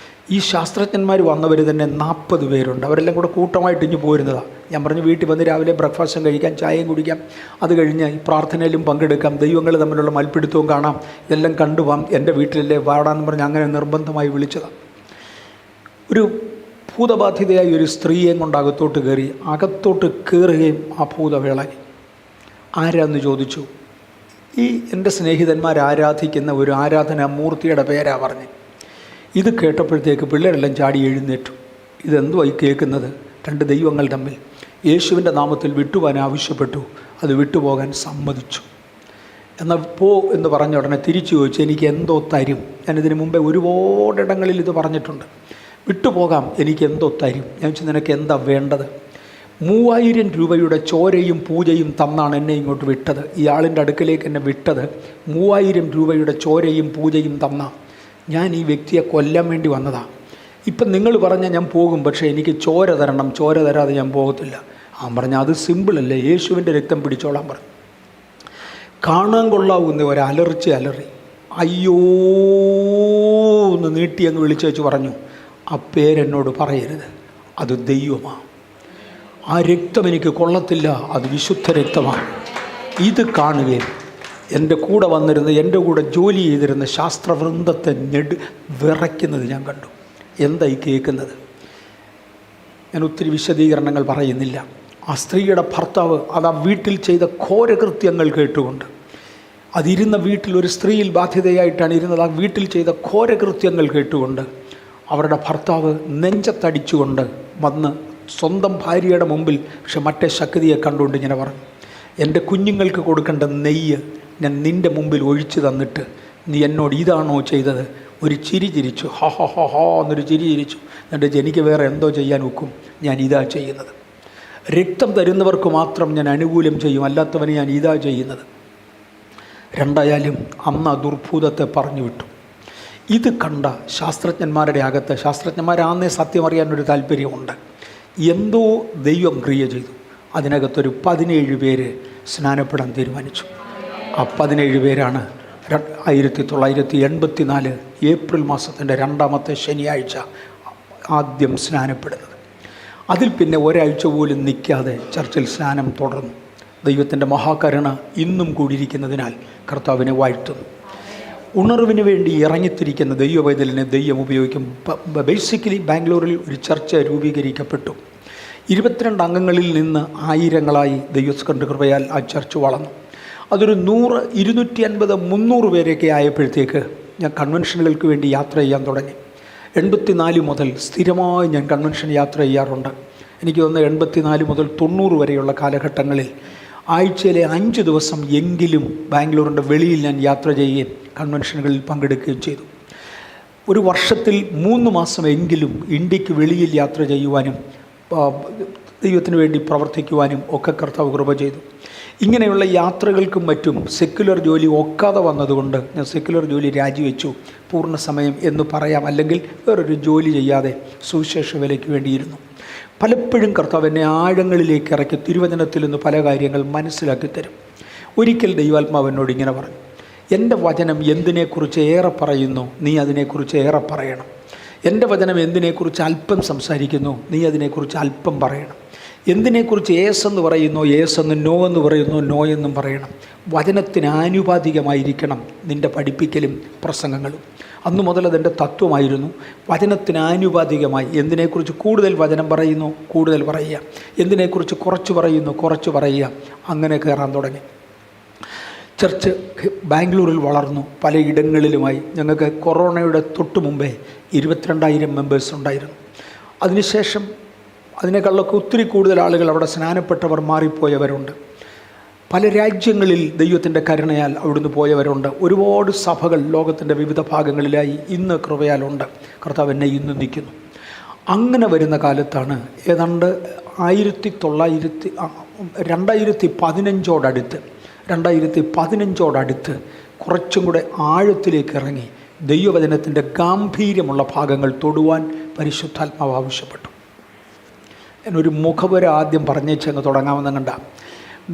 ഈ ശാസ്ത്രജ്ഞന്മാർ വന്നവർ തന്നെ 40 പേരുണ്ട്. അവരെല്ലാം കൂടെ കൂട്ടമായിട്ട് ഇഞ്ഞ് പോരുന്നതാണ്. ഞാൻ പറഞ്ഞു, വീട്ടിൽ വന്ന് രാവിലെ ബ്രേക്ക്ഫാസ്റ്റും കഴിക്കാം, ചായയും കുടിക്കാം, അത് കഴിഞ്ഞ് ഈ പ്രാർത്ഥനയിലും പങ്കെടുക്കാം, ദൈവങ്ങൾ തമ്മിലുള്ള മൽപ്പിടുത്തവും കാണാം, ഇതെല്ലാം കണ്ടുപോകാം, എൻ്റെ വീട്ടിലല്ലേ വാടാന്ന് പറഞ്ഞ് അങ്ങനെ നിർബന്ധമായി വിളിച്ചതാണ്. ഒരു ഭൂതബാധിതയായ ഒരു സ്ത്രീയെ കൊണ്ട് അകത്തോട്ട് കയറുകയും ആ ഭൂതവേളകി. ആരാന്ന് ചോദിച്ചു. ഈ എൻ്റെ സ്നേഹിതന്മാർ ആരാധിക്കുന്ന ഒരു ആരാധനാ മൂർത്തിയുടെ പേരാ പറഞ്ഞ്. ഇത് കേട്ടപ്പോഴത്തേക്ക് പിള്ളേരെല്ലാം ചാടി എഴുന്നേറ്റു. ഇതെന്തുവായി കേൾക്കുന്നത്? 2 ദൈവങ്ങൾ തമ്മിൽ യേശുവിൻ്റെ നാമത്തിൽ വിട്ടുപോകാൻ ആവശ്യപ്പെട്ടു. അത് വിട്ടുപോകാൻ സമ്മതിച്ചു. എന്നാൽ പോ എന്ന് പറഞ്ഞ ഉടനെ തിരിച്ചു ചോദിച്ചു, എനിക്ക് എന്തോ തരും? ഞാനിതിന് മുമ്പേ ഒരുപാടിടങ്ങളിൽ ഇത് പറഞ്ഞിട്ടുണ്ട്. വിട്ടുപോകാം, എനിക്ക് എന്തോ തരും? ഞാൻ ചോദിച്ചു, നിനക്ക് എന്താ വേണ്ടത്? 3000 രൂപയുടെ ചോരയും പൂജയും തന്നാണ് എന്നെ ഇങ്ങോട്ട് വിട്ടത്. ഈ ആളിൻ്റെ അടുക്കലേക്ക് എന്നെ വിട്ടത് 3000 രൂപയുടെ ചോരയും പൂജയും തന്ന. ഞാൻ ഈ വ്യക്തിയെ കൊല്ലാൻ വേണ്ടി വന്നതാണ്. ഇപ്പം നിങ്ങൾ പറഞ്ഞാൽ ഞാൻ പോകും, പക്ഷേ എനിക്ക് ചോര തരണം, ചോര തരാതെ ഞാൻ പോകത്തില്ല. അവൻ പറഞ്ഞു, അത് സിമ്പിളല്ലേ, യേശുവിൻ്റെ രക്തം പിടിച്ചോളാൻ പറഞ്ഞു. കാണാൻ കൊള്ളാവുന്ന ഒരു അലറി, അയ്യോ എന്ന് നീട്ടി അങ്ങ് വിളിച്ചു വെച്ച് പറഞ്ഞു, ആ പേരെന്നോട് പറയരുത്, അത് ദൈവമാണ്. ആ രക്തം എനിക്ക് കൊള്ളത്തില്ല, അത് വിശുദ്ധ രക്തമാണ്. ഇത് കാണുകയും എൻ്റെ കൂടെ വന്നിരുന്ന, എൻ്റെ കൂടെ ജോലി ചെയ്തിരുന്ന ശാസ്ത്രവൃന്ദത്തെ വിറയ്ക്കുന്നത് ഞാൻ കണ്ടു. എന്തായി കേൾക്കുന്നത്? ഞാൻ ഒത്തിരി വിശദീകരണങ്ങൾ പറയുന്നില്ല. ആ സ്ത്രീയുടെ ഭർത്താവ് അത് ആ വീട്ടിൽ ചെയ്ത ഘോരകൃത്യങ്ങൾ കേട്ടുകൊണ്ട്, അതിരുന്ന വീട്ടിൽ ഒരു സ്ത്രീയിൽ ബാധ്യതയായിട്ടാണ് ഇരുന്നത്, ആ വീട്ടിൽ ചെയ്ത ഘോരകൃത്യങ്ങൾ കേട്ടുകൊണ്ട് അവരുടെ ഭർത്താവ് നെഞ്ചത്തടിച്ചുകൊണ്ട് വന്ന് സ്വന്തം ഭാര്യയുടെ മുമ്പിൽ, പക്ഷെ മറ്റേ ശക്തിയെ കണ്ടുകൊണ്ട് ഇങ്ങനെ പറഞ്ഞു, എൻ്റെ കുഞ്ഞുങ്ങൾക്ക് കൊടുക്കേണ്ട നെയ്യ് ഞാൻ നിൻ്റെ മുമ്പിൽ ഒഴിച്ചു തന്നിട്ട് നീ എന്നോട് ഇതാണോ ചെയ്തത്? ഒരു ചിരി ചിരിച്ചു, ഹോ ഹോ ഹോ ഹോ എന്നൊരു ചിരി ചിരിച്ചു. എന്നിട്ട് എനിക്ക് വേറെ എന്തോ ചെയ്യാൻ ഒക്കും, ഞാൻ ഇതാ ചെയ്യുന്നത്. രക്തം തരുന്നവർക്ക് മാത്രം ഞാൻ അനുകൂലം ചെയ്യും, അല്ലാത്തവന് ഞാൻ ഇതാ ചെയ്യുന്നത്. രണ്ടായാലും അന്ന് ആ ദുർഭൂതത്തെ പറഞ്ഞു വിട്ടു. ഇത് കണ്ട ശാസ്ത്രജ്ഞന്മാരുടെ അകത്ത്, ശാസ്ത്രജ്ഞന്മാരാന്നേ സത്യം അറിയാനൊരു താല്പര്യമുണ്ട്, എന്തോ ദൈവം ക്രിയ ചെയ്തു. അതിനകത്തൊരു 17 പേര് സ്നാനപ്പെടാൻ തീരുമാനിച്ചു. ആ 17 പേരാണ് 1984 ഏപ്രിൽ മാസത്തിൻ്റെ 2ാമത്തെ ശനിയാഴ്ച ആദ്യം സ്നാനപ്പെടുന്നത്. അതിൽ പിന്നെ ഒരാഴ്ച പോലും നിൽക്കാതെ ചർച്ചിൽ സ്നാനം തുടർന്നു. ദൈവത്തിൻ്റെ മഹാകരുണ ഇന്നും കൂടിയിരിക്കുന്നതിനാൽ കർത്താവിനെ വാഴ്ത്തുന്നു. ഉണർവിന് വേണ്ടി ഇറങ്ങിത്തിരിക്കുന്ന ദൈവവൈതലിനെ ദൈവം ഉപയോഗിക്കും. ബേസിക്കലി ബാംഗ്ലൂരിൽ ഒരു ചർച്ച രൂപീകരിക്കപ്പെട്ടു. 22 അംഗങ്ങളിൽ നിന്ന് ആയിരങ്ങളായി ദൈവത്തിൻ്റെ കൃപയാൽ ആ ചർച്ച് വളർന്നു. അതൊരു 100, 250, 300 പേരൊക്കെ ആയപ്പോഴത്തേക്ക് ഞാൻ കൺവെൻഷനുകൾക്ക് വേണ്ടി യാത്ര ചെയ്യാൻ തുടങ്ങി. 84 മുതൽ സ്ഥിരമായി ഞാൻ കൺവെൻഷൻ യാത്ര ചെയ്യാറുണ്ട്. എനിക്ക് തോന്നുന്നു 84 മുതൽ 90 വരെയുള്ള കാലഘട്ടങ്ങളിൽ ആഴ്ചയിലെ 5 ദിവസം എങ്കിലും ബാംഗ്ലൂരിൻ്റെ വെളിയിൽ ഞാൻ യാത്ര ചെയ്യുകയും കൺവെൻഷനുകളിൽ പങ്കെടുക്കുകയും ചെയ്തു. ഒരു വർഷത്തിൽ 3 മാസമെങ്കിലും ഇന്ത്യക്ക് വെളിയിൽ യാത്ര ചെയ്യുവാനും ദൈവത്തിന് വേണ്ടി പ്രവർത്തിക്കുവാനും ഒക്കെ കർത്താവ് കൃപ ചെയ്തു. ഇങ്ങനെയുള്ള യാത്രകൾക്കും മറ്റും സെക്യുലർ ജോലി ഒക്കാതെ വന്നതുകൊണ്ട് ഞാൻ സെക്യുലർ ജോലി രാജിവെച്ചു. പൂർണ്ണസമയം എന്ന് പറയാം, അല്ലെങ്കിൽ വേറൊരു ജോലി ചെയ്യാതെ സുവിശേഷ വേലയ്ക്ക് വേണ്ടിയിരുന്നു. പലപ്പോഴും കർത്താവ് എന്നെ ആഴങ്ങളിലേക്ക് ഇറക്കി തിരുവചനത്തിൽ നിന്ന് പല കാര്യങ്ങൾ മനസ്സിലാക്കി തരും. ഒരിക്കൽ ദൈവാത്മാവ് എന്നോട് ഇങ്ങനെ പറഞ്ഞു, എൻ്റെ വചനം എന്തിനെക്കുറിച്ച് ഏറെ പറയുന്നു, നീ അതിനെക്കുറിച്ച് ഏറെ പറയണം. എൻ്റെ വചനം എന്തിനെക്കുറിച്ച് അല്പം സംസാരിക്കുന്നു, നീ അതിനെക്കുറിച്ച് അല്പം പറയണം. എന്തിനെക്കുറിച്ച് യേസ് എന്ന് പറയുന്നു, യേസ് എന്ന് നോ എന്ന് പറയുന്നു, നോ എന്നും പറയണം. വചനത്തിന് ആനുപാതികമായിരിക്കണം നിൻ്റെ പഠിപ്പിക്കലും പ്രസംഗങ്ങളും. അന്നു മുതൽ അതെൻ്റെ തത്വമായിരുന്നു. വചനത്തിന് ആനുപാതികമായി എന്തിനെക്കുറിച്ച് കൂടുതൽ വചനം പറയുന്നു, കൂടുതൽ പറയുക. എന്തിനെക്കുറിച്ച് കുറച്ച് പറയുന്നു, കുറച്ച് പറയുക. അങ്ങനെ കയറാൻ തുടങ്ങി. ചർച്ച് ബാംഗ്ലൂരിൽ വളർന്നു. പലയിടങ്ങളിലുമായി. ഞങ്ങൾക്ക് കൊറോണയുടെ തൊട്ട് മുമ്പേ 22,000 മെമ്പേഴ്സ് ഉണ്ടായിരുന്നു. അതിനുശേഷം അതിനേക്കാളൊക്കെ ഒത്തിരി കൂടുതൽ ആളുകൾ അവിടെ സ്നാനപ്പെട്ടവർ മാറിപ്പോയവരുണ്ട്. പല രാജ്യങ്ങളിൽ ദൈവത്തിൻ്റെ കരുണയാൽ അവിടുന്ന് പോയവരുണ്ട്. ഒരുപാട് സഭകൾ ലോകത്തിൻ്റെ വിവിധ ഭാഗങ്ങളിലായി ഇന്ന് കൃപയാലുണ്ട്. കർത്താവ് എന്നെ ഇന്ന് നിൽക്കുന്നു. അങ്ങനെ വരുന്ന കാലത്താണ് ഏതാണ്ട് 2015 കുറച്ചും കൂടെ ആഴത്തിലേക്ക് ഇറങ്ങി ദൈവവചനത്തിൻ്റെ ഗാംഭീര്യമുള്ള ഭാഗങ്ങൾ തൊടുവാൻ പരിശുദ്ധാത്മാവ് ആവശ്യപ്പെട്ടു. എന്നൊരു മുഖവര ആദ്യം പറഞ്ഞേച്ചങ്ങ് തുടങ്ങാമെന്ന് കണ്ട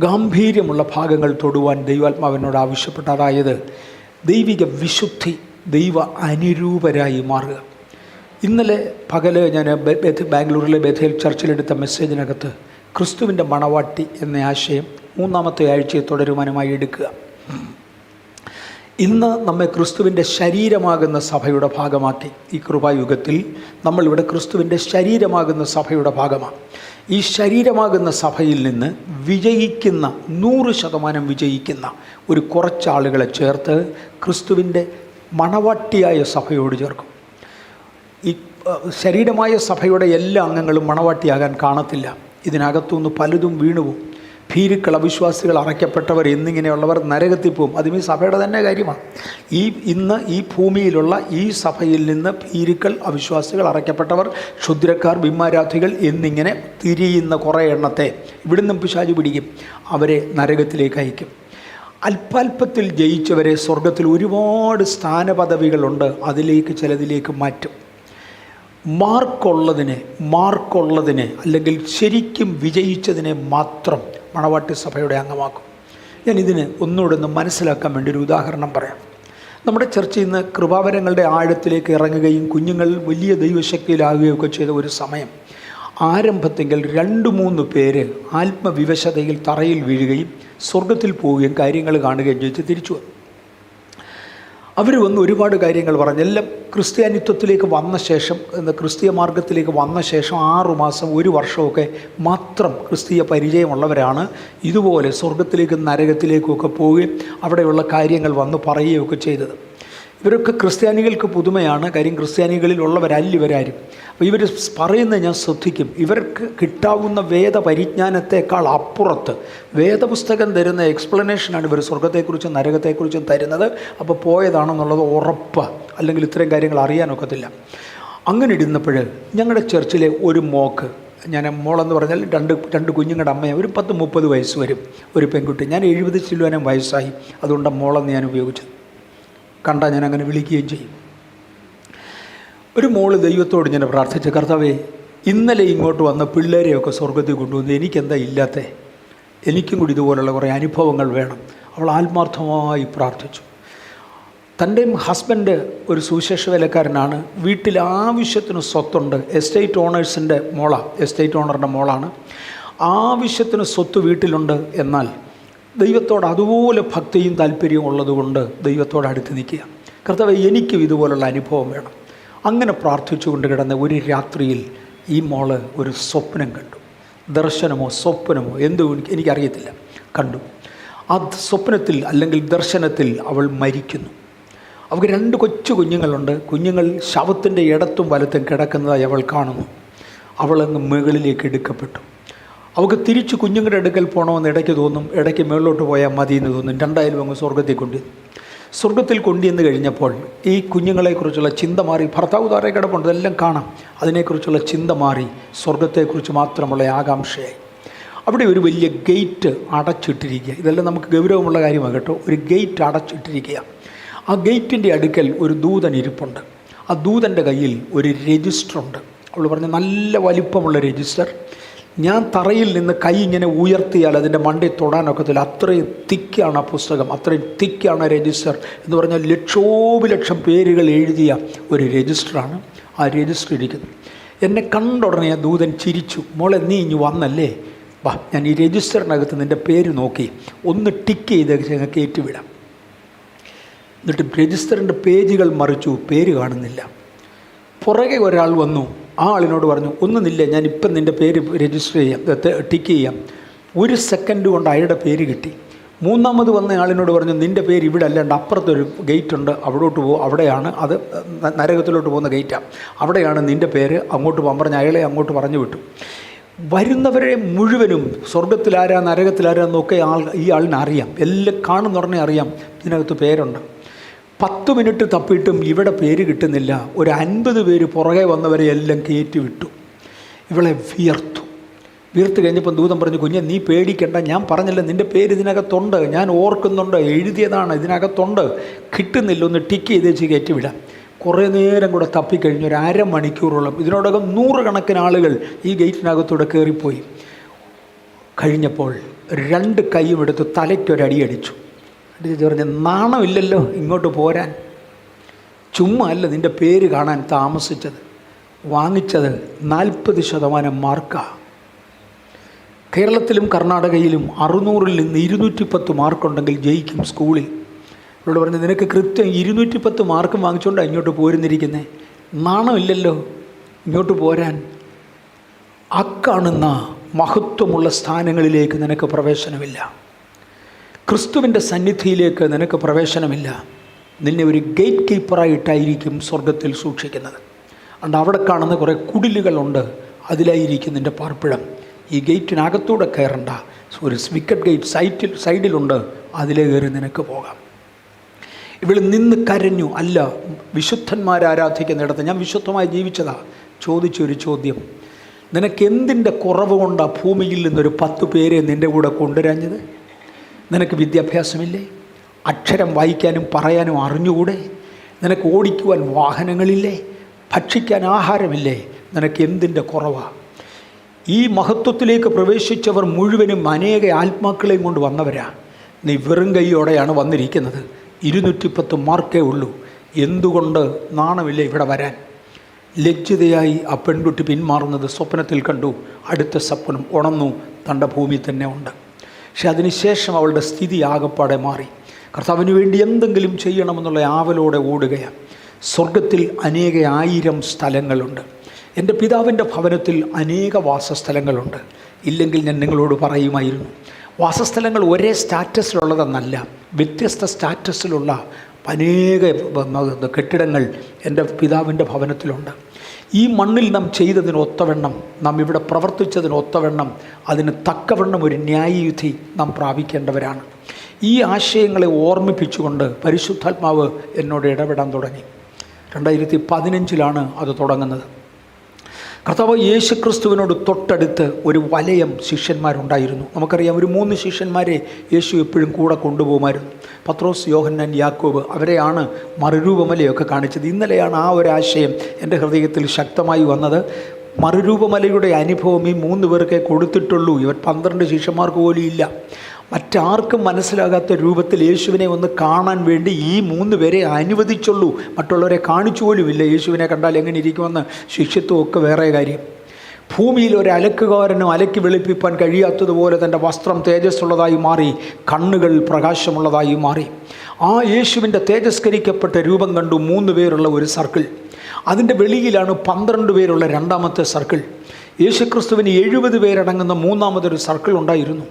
ഗാംഭീര്യമുള്ള ഭാഗങ്ങൾ തൊടുവാൻ ദൈവാത്മാവിനോട് ആവശ്യപ്പെട്ടു. അതായത് ദൈവിക വിശുദ്ധി, ദൈവ അനുരൂപരായി മാറുക. ഇന്നലെ പകല് ഞാൻ ബാംഗ്ലൂരിലെ ബഥേൽ ചർച്ചിലെടുത്ത മെസ്സേജിനകത്ത് ക്രിസ്തുവിൻ്റെ മണവാട്ടി എന്ന ആശയം 3ാമത്തെ ആഴ്ചയെ തുടരുവാനുമായി എടുക്കുക. ഇന്ന് നമ്മെ ക്രിസ്തുവിൻ്റെ ശരീരമാകുന്ന സഭയുടെ ഭാഗമാക്കി. ഈ കൃപായുഗത്തിൽ നമ്മളിവിടെ ക്രിസ്തുവിൻ്റെ ശരീരമാകുന്ന സഭയുടെ ഭാഗമാണ്. ഈ ശരീരമാകുന്ന സഭയിൽ നിന്ന് വിജയിക്കുന്ന 100% വിജയിക്കുന്ന ഒരു കുറച്ചാളുകളെ ചേർത്ത് ക്രിസ്തുവിൻ്റെ മണവാട്ടിയായ സഭയോട് ചേർക്കും. ഈ ശരീരമായ സഭയുടെ എല്ലാ അംഗങ്ങളും മണവാട്ടിയാകാൻ കാണത്തില്ല. ഇതിനകത്തുനിന്ന് പലതും വീണുപോകും. ഭീരുക്കൾ, അവിശ്വാസികൾ, അറയ്ക്കപ്പെട്ടവർ എന്നിങ്ങനെയുള്ളവർ നരകത്തിൽ പോകും. അതും ഈ സഭയുടെ തന്നെ കാര്യമാണ്. ഇന്ന് ഈ ഭൂമിയിലുള്ള ഈ സഭയിൽ നിന്ന് ഭീരുക്കൾ, അവിശ്വാസികൾ, അറയ്ക്കപ്പെട്ടവർ, ക്ഷുദ്രക്കാർ, ബിംബാരാധികൾ എന്നിങ്ങനെ തിരിയുന്ന കുറേ എണ്ണത്തെ ഇവിടുന്ന് പിശാച് പിടിക്കും, അവരെ നരകത്തിലേക്ക് അയക്കും. അല്പാൽപ്പത്തിൽ ജയിച്ചവരെ സ്വർഗത്തിൽ ഒരുപാട് സ്ഥാനപദവികളുണ്ട്, അതിലേക്ക് ചിലതിലേക്ക് മാറ്റും. മാർക്കുള്ളതിനെ അല്ലെങ്കിൽ ശരിക്കും വിജയിച്ചതിനെ മാത്രം മണവാട്ടി സഭയുടെ അംഗമാക്കും. ഞാനിതിന് ഒന്നുകൂടെ മനസ്സിലാക്കാൻ വേണ്ടി ഒരു ഉദാഹരണം പറയാം. നമ്മുടെ ചർച്ചയിൽ നിന്ന് കൃപാവരങ്ങളുടെ ആഴത്തിലേക്ക് ഇറങ്ങുകയും കുഞ്ഞുങ്ങൾ വലിയ ദൈവശക്തിയിലാകുകയും ഒക്കെ ചെയ്ത ഒരു സമയം, ആരംഭത്തെങ്കിൽ 2-3 പേര് ആത്മവിവശതയിൽ തറയിൽ വീഴുകയും സ്വർഗത്തിൽ പോവുകയും കാര്യങ്ങൾ കാണുകയും ചെയ്ത് തിരിച്ചു വന്നു. അവർ വന്ന് ഒരുപാട് കാര്യങ്ങൾ പറഞ്ഞു. എല്ലാം ക്രിസ്ത്യാനിത്വത്തിലേക്ക് വന്ന ശേഷം, ക്രിസ്തീയ മാർഗത്തിലേക്ക് വന്ന ശേഷം 6 മാസം 1 വർഷമൊക്കെ മാത്രം ക്രിസ്തീയ പരിചയമുള്ളവരാണ് ഇതുപോലെ സ്വർഗത്തിലേക്കും നരകത്തിലേക്കുമൊക്കെ പോവുകയും അവിടെയുള്ള കാര്യങ്ങൾ വന്ന് പറയുകയൊക്കെ ചെയ്തത്. ഇവരൊക്കെ ക്രിസ്ത്യാനികൾക്ക് പുതുമയാണ്. കാര്യം ക്രിസ്ത്യാനികളിലുള്ളവരല്ല ഇവരാരും. അപ്പോൾ ഇവർ പറയുന്നത് ഞാൻ ശ്രദ്ധിക്കും. ഇവർക്ക് കിട്ടാവുന്ന വേദപരിജ്ഞാനത്തെക്കാൾ അപ്പുറത്ത് വേദപുസ്തകം തരുന്ന എക്സ്പ്ലനേഷനാണ് ഇവർ സ്വർഗത്തെക്കുറിച്ചും നരകത്തെക്കുറിച്ചും തരുന്നത്. അപ്പോൾ പോയതാണെന്നുള്ളത് ഉറപ്പ്, അല്ലെങ്കിൽ ഇത്രയും കാര്യങ്ങൾ അറിയാനൊക്കത്തില്ല. അങ്ങനെ ഇരുന്നപ്പോൾ ഞങ്ങളുടെ ചർച്ചിലെ ഒരു മോക്ക്, ഞാൻ മോളെന്ന് പറഞ്ഞാൽ രണ്ട് കുഞ്ഞുങ്ങളുടെ അമ്മയാണ്, ഒരു 10-30 വയസ്സ് വരും ഒരു പെൺകുട്ടി. ഞാൻ 70 ചില്ലുവാനും വയസ്സായി, അതുകൊണ്ട് മോളെന്ന് ഞാൻ ഉപയോഗിച്ചത്. കണ്ടാൽ ഞാൻ അങ്ങനെ വിളിക്കുകയും ചെയ്യും. ഒരു മോള് ദൈവത്തോട് ഞാൻ പ്രാർത്ഥിച്ച, കർത്താവേ, ഇന്നലെ ഇങ്ങോട്ട് വന്ന പിള്ളേരെയൊക്കെ സ്വർഗത്തിൽ കൊണ്ടുവന്ന് എനിക്കെന്താ ഇല്ലാത്തേ, എനിക്കും കൂടി ഇതുപോലുള്ള കുറേ അനുഭവങ്ങൾ വേണം. അവൾ ആത്മാർത്ഥമായി പ്രാർത്ഥിച്ചു. തൻ്റെ ഹസ്ബൻഡ് ഒരു സുവിശേഷ വേലക്കാരനാണ്. വീട്ടിൽ ആവശ്യത്തിന് സ്വത്തുണ്ട്. എസ്റ്റേറ്റ് ഓണറുടെ മോളാണ്. ആവശ്യത്തിന് സ്വത്ത് വീട്ടിലുണ്ട്. എന്നാൽ ദൈവത്തോട് അതുപോലെ ഭക്തിയും താല്പര്യവും ഉള്ളതുകൊണ്ട് ദൈവത്തോട് അടുത്ത് നിൽക്കുക. കർത്താവേ, എനിക്കും ഇതുപോലുള്ള അനുഭവം വേണം. അങ്ങനെ പ്രാർത്ഥിച്ചുകൊണ്ട് കിടന്ന ഒരു രാത്രിയിൽ ഈ മോള് ഒരു സ്വപ്നം കണ്ടു. ദർശനമോ സ്വപ്നമോ എന്തോ എനിക്കറിയത്തില്ല, കണ്ടു. ആ സ്വപ്നത്തിൽ അല്ലെങ്കിൽ ദർശനത്തിൽ അവൾ മരിക്കുന്നു. അവൾക്ക് 2 കൊച്ചു കുഞ്ഞുങ്ങളുണ്ട്. കുഞ്ഞുങ്ങൾ ശവത്തിൻ്റെ ഇടത്തും വലത്തും കിടക്കുന്നതായി അവൾ കാണുന്നു. അവളങ്ങ് മുകളിലേക്ക് എടുക്കപ്പെട്ടു. അവൾക്ക് തിരിച്ച് കുഞ്ഞുങ്ങളുടെ അടുക്കൽ പോകണമെന്ന് ഇടയ്ക്ക് തോന്നും, ഇടയ്ക്ക് മുകളിലോട്ട് പോയാൽ മതി എന്ന് തോന്നും. രണ്ടായാലും അങ്ങ് സ്വർഗത്തിൽ കൊണ്ടുവന്ന് കഴിഞ്ഞപ്പോൾ ഈ കുഞ്ഞുങ്ങളെക്കുറിച്ചുള്ള ചിന്ത മാറി. ഭർത്താവ് താരെ കിടപ്പുണ്ട്, ഇതെല്ലാം കാണാം. അതിനെക്കുറിച്ചുള്ള ചിന്ത മാറി, സ്വർഗത്തെക്കുറിച്ച് മാത്രമുള്ള ആകാംക്ഷയായി. അവിടെ ഒരു വലിയ ഗേറ്റ് അടച്ചിട്ടിരിക്കുക. ഇതെല്ലാം നമുക്ക് ഗൗരവമുള്ള കാര്യമാണ് കേട്ടോ. ഒരു ഗേറ്റ് അടച്ചിട്ടിരിക്കുക. ആ ഗേറ്റിൻ്റെ അടുക്കൽ ഒരു ദൂതൻ ഇരിപ്പുണ്ട്. ആ ദൂതൻ്റെ കയ്യിൽ ഒരു രജിസ്റ്ററുണ്ട്. അവൾ പറഞ്ഞ നല്ല വലിപ്പമുള്ള രജിസ്റ്റർ. ഞാൻ തറയിൽ നിന്ന് കൈ ഇങ്ങനെ ഉയർത്തിയാൽ അതിൻ്റെ മണ്ടയിൽ തൊടാനൊക്കത്തില്ല, അത്രയും തിക്കാണ് ആ പുസ്തകം, അത്രയും തിക്കാണ് രജിസ്റ്റർ. എന്ന് പറഞ്ഞാൽ ലക്ഷോപലക്ഷം പേരുകൾ എഴുതിയ ഒരു രജിസ്റ്ററാണ് ആ രജിസ്റ്റർ ഇരിക്കുന്നത്. എന്നെ കണ്ടുടനെ ആ ദൂതൻ ചിരിച്ചു. മോളെ, നീ ഇനി വന്നല്ലേ, വാ, ഞാൻ ഈ രജിസ്റ്ററിനകത്ത് നിൻ്റെ പേര് നോക്കി ഒന്ന് ടിക്ക് ചെയ്ത് ഞങ്ങൾക്ക് ഏറ്റുവിടാം. എന്നിട്ട് രജിസ്റ്ററിൻ്റെ പേജുകൾ മറിച്ചു, പേര് കാണുന്നില്ല. പുറകെ ഒരാൾ വന്നു. ആ ആളിനോട് പറഞ്ഞു, ഒന്നുമില്ല, ഞാനിപ്പം നിൻ്റെ പേര് രജിസ്റ്റർ ചെയ്യാം, ടിക്ക് ചെയ്യാം. 1 സെക്കൻഡ് കൊണ്ട് അയാളുടെ പേര് കിട്ടി. മൂന്നാമത് വന്ന ആളിനോട് പറഞ്ഞു, നിൻ്റെ പേര് ഇവിടെ അല്ലാണ്ട് അപ്പുറത്തൊരു ഗേറ്റ് ഉണ്ട്, അവിടോട്ട് പോകും, അവിടെയാണ്, അത് നരകത്തിലോട്ട് പോകുന്ന ഗേറ്റാണ്, അവിടെയാണ് നിൻ്റെ പേര്, അങ്ങോട്ട് പോകാൻ പറഞ്ഞ് അയാളെ അങ്ങോട്ട് പറഞ്ഞു വിട്ടു. വരുന്നവരെ മുഴുവനും സ്വർഗത്തിലാരാ നരകത്തിലാരാന്നൊക്കെ ഈ ആളിനെ അറിയാം. എല്ലാം കാണുന്നുടനെ അറിയാം ഇതിനകത്ത് പേരുണ്ട്. 10 മിനിറ്റ് തപ്പിയിട്ടും ഇവിടെ പേര് കിട്ടുന്നില്ല. ഒരു 50 പേര് പുറകെ വന്നവരെ എല്ലാം കയറ്റി വിട്ടു. ഇവളെ വീർത്ത് കഴിഞ്ഞപ്പോൾ ദൂതൻ പറഞ്ഞു, കുഞ്ഞെ, നീ പേടിക്കണ്ട, ഞാൻ പറഞ്ഞില്ല നിൻ്റെ പേര് ഇതിനകത്തുണ്ട്, ഞാൻ ഓർക്കുന്നുണ്ട്, എഴുതിയതാണ്, ഇതിനകത്തുണ്ട്, കിട്ടുന്നില്ല, ഒന്ന് ടിക്ക് ചെയ്തേച്ച് കയറ്റിവിടാം. കുറേ നേരം കൂടെ തപ്പിക്കഴിഞ്ഞ് ഒരു അരമണിക്കൂറോളം ഇതിനോടകം 100 കണക്കിന് ആളുകൾ ഈ ഗേറ്റിനകത്തൂടെ കയറിപ്പോയി. കഴിഞ്ഞപ്പോൾ 2 കൈയും എടുത്ത് തലയ്ക്കൊരടി അടിച്ചു. അടിച്ച് പറഞ്ഞ്, നാണമില്ലല്ലോ ഇങ്ങോട്ട് പോരാൻ, ചുമ്മാ അല്ല നിൻ്റെ പേര് കാണാൻ താമസിച്ചത്, വാങ്ങിച്ചത് 40% മാർക്കാണ്. കേരളത്തിലും കർണാടകയിലും 600-ൽ നിന്ന് 210 മാർക്കുണ്ടെങ്കിൽ ജയിക്കും സ്കൂളിൽ. അവരോട് പറഞ്ഞു, നിനക്ക് കൃത്യം 210 മാർക്കും വാങ്ങിച്ചുകൊണ്ടാണ് ഇങ്ങോട്ട് പോരുന്നിരിക്കുന്നത്, നാണമില്ലല്ലോ ഇങ്ങോട്ട് പോരാൻ. അക്കാണുന്ന മഹത്വമുള്ള സ്ഥാനങ്ങളിലേക്ക് നിനക്ക് പ്രവേശനമില്ല, ക്രിസ്തുവിൻ്റെ സന്നിധിയിലേക്ക് നിനക്ക് പ്രവേശനമില്ല. നിന്നെ ഒരു ഗേറ്റ് കീപ്പറായിട്ടായിരിക്കും സ്വർഗത്തിൽ സൂക്ഷിക്കുന്നത്. അതുകൊണ്ട് അവിടെ കാണുന്ന കുറേ കുടിലുകളുണ്ട്, അതിലായിരിക്കും നിൻ്റെ പാർപ്പിടം. ഈ ഗേറ്റിനകത്തൂടെ കയറണ്ട, ഒരു വിക്കറ്റ് ഗേറ്റ് സൈഡിലുണ്ട്, അതിലേ കയറി നിനക്ക് പോകാം. ഇവൾ നിന്ന് കരഞ്ഞു. അല്ല, വിശുദ്ധന്മാരെ ആരാധിക്കുന്നിടത്ത് ഞാൻ വിശുദ്ധമായി ജീവിച്ചതാ. ചോദിച്ചൊരു ചോദ്യം, നിനക്കെന്തിൻ്റെ കുറവ് കൊണ്ടാണ് ഭൂമിയിൽ നിന്നൊരു 10 പേരെ നിൻ്റെ കൂടെ കൊണ്ടുവരാഞ്ഞത്? നിനക്ക് വിദ്യാഭ്യാസമില്ലേ? അക്ഷരം വായിക്കാനും പറയാനും അറിഞ്ഞുകൂടെ? നിനക്ക് ഓടിക്കുവാൻ വാഹനങ്ങളില്ലേ? ഭക്ഷിക്കാൻ ആഹാരമില്ലേ? നിനക്ക് എന്തിൻ്റെ കുറവാണ്? ഈ മഹത്വത്തിലേക്ക് പ്രവേശിച്ചവർ മുഴുവനും അനേക ആത്മാക്കളെയും കൊണ്ട് വന്നവരാ. നീ വെറും കൈയോടെയാണ് വന്നിരിക്കുന്നത്. 210 മാർക്കേ ഉള്ളൂ. എന്തുകൊണ്ട് നാണമില്ല ഇവിടെ വരാൻ? ലജ്ജിതയായി ആ പെൺകുട്ടി പിന്മാറുന്നത് സ്വപ്നത്തിൽ കണ്ടു. അടുത്ത സ്വപ്നം ഉണർന്നു, തൻ്റെ ഭൂമി തന്നെ ഉണ്ട്. പക്ഷെ അതിനുശേഷം അവളുടെ സ്ഥിതി ആകപ്പാടെ മാറി. കർത്താവിന് വേണ്ടി എന്തെങ്കിലും ചെയ്യണമെന്നുള്ള ആവലോടെ ഓടുകയാണ്. സ്വർഗത്തിൽ അനേക 1000 സ്ഥലങ്ങളുണ്ട്. എൻ്റെ പിതാവിൻ്റെ ഭവനത്തിൽ അനേക വാസസ്ഥലങ്ങളുണ്ട്. ഇല്ലെങ്കിൽ ഞാൻ നിങ്ങളോട് പറയുമായിരുന്നു. വാസസ്ഥലങ്ങൾ ഒരേ സ്റ്റാറ്റസിലുള്ളതെന്നല്ല, വ്യത്യസ്ത സ്റ്റാറ്റസിലുള്ള അനേക കെട്ടിടങ്ങൾ എൻ്റെ പിതാവിൻ്റെ ഭവനത്തിലുണ്ട്. ഈ മണ്ണിൽ നാം ചെയ്തതിന് ഒത്തവണ്ണം, നാം ഇവിടെ പ്രവർത്തിച്ചതിന് ഒത്തവണ്ണം, അതിന് തക്കവണ്ണം ഒരു ന്യായവിധി നാം പ്രാപിക്കേണ്ടവരാണ്. ഈ ആശയങ്ങളെ ഓർമ്മിപ്പിച്ചുകൊണ്ട് പരിശുദ്ധാത്മാവ് എന്നോട് ഇടപെടാൻ തുടങ്ങി. 2015 അത് തുടങ്ങുന്നത്. കർത്താവ് യേശു ക്രിസ്തുവിനോട് തൊട്ടടുത്ത് ഒരു വലയം ശിഷ്യന്മാരുണ്ടായിരുന്നു. നമുക്കറിയാം, ഒരു 3 ശിഷ്യന്മാരെ യേശു എപ്പോഴും കൂടെ കൊണ്ടുപോകുമായിരുന്നു. പത്രോസ്, യോഹന്നാൻ, യാക്കോബ്. അവരെയാണ് മറുരൂപമലയൊക്കെ കാണിച്ചത്. ഇന്നലെയാണ് ആ ഒരു ആശയം എൻ്റെ ഹൃദയത്തിൽ ശക്തമായി വന്നത്. മറുരൂപമലയുടെ അനുഭവം ഈ 3 പേർക്കേ കൊടുത്തിട്ടുള്ളൂ. ഇവർ 12 ശിഷ്യന്മാർക്ക് പോലും ഇല്ല. മറ്റാർക്കും മനസ്സിലാകാത്ത രൂപത്തിൽ യേശുവിനെ ഒന്ന് കാണാൻ വേണ്ടി ഈ 3 പേരെ അനുവദിച്ചുള്ളൂ. മറ്റുള്ളവരെ കാണിച്ചു പോലുമില്ല. യേശുവിനെ കണ്ടാൽ എങ്ങനെ ഇരിക്കുമെന്ന് ശിഷ്യത്വമൊക്കെ വേറെ കാര്യം. ഭൂമിയിൽ ഒരു അലക്കുകാരനും അലക്കി വെളുപ്പിപ്പാൻ കഴിയാത്തതുപോലെ തൻ്റെ വസ്ത്രം തേജസ്സുള്ളതായി മാറി, കണ്ണുകൾ പ്രകാശമുള്ളതായി മാറി. ആ യേശുവിൻ്റെ തേജസ്കരിക്കപ്പെട്ട രൂപം കണ്ടു 3 പേരുള്ള ഒരു സർക്കിൾ. അതിൻ്റെ വെളിയിലാണ് 12 പേരുള്ള രണ്ടാമത്തെ സർക്കിൾ. യേശുക്രിസ്തുവിന് 70 പേരടങ്ങുന്ന മൂന്നാമതൊരു സർക്കിൾ ഉണ്ടായിരുന്നു.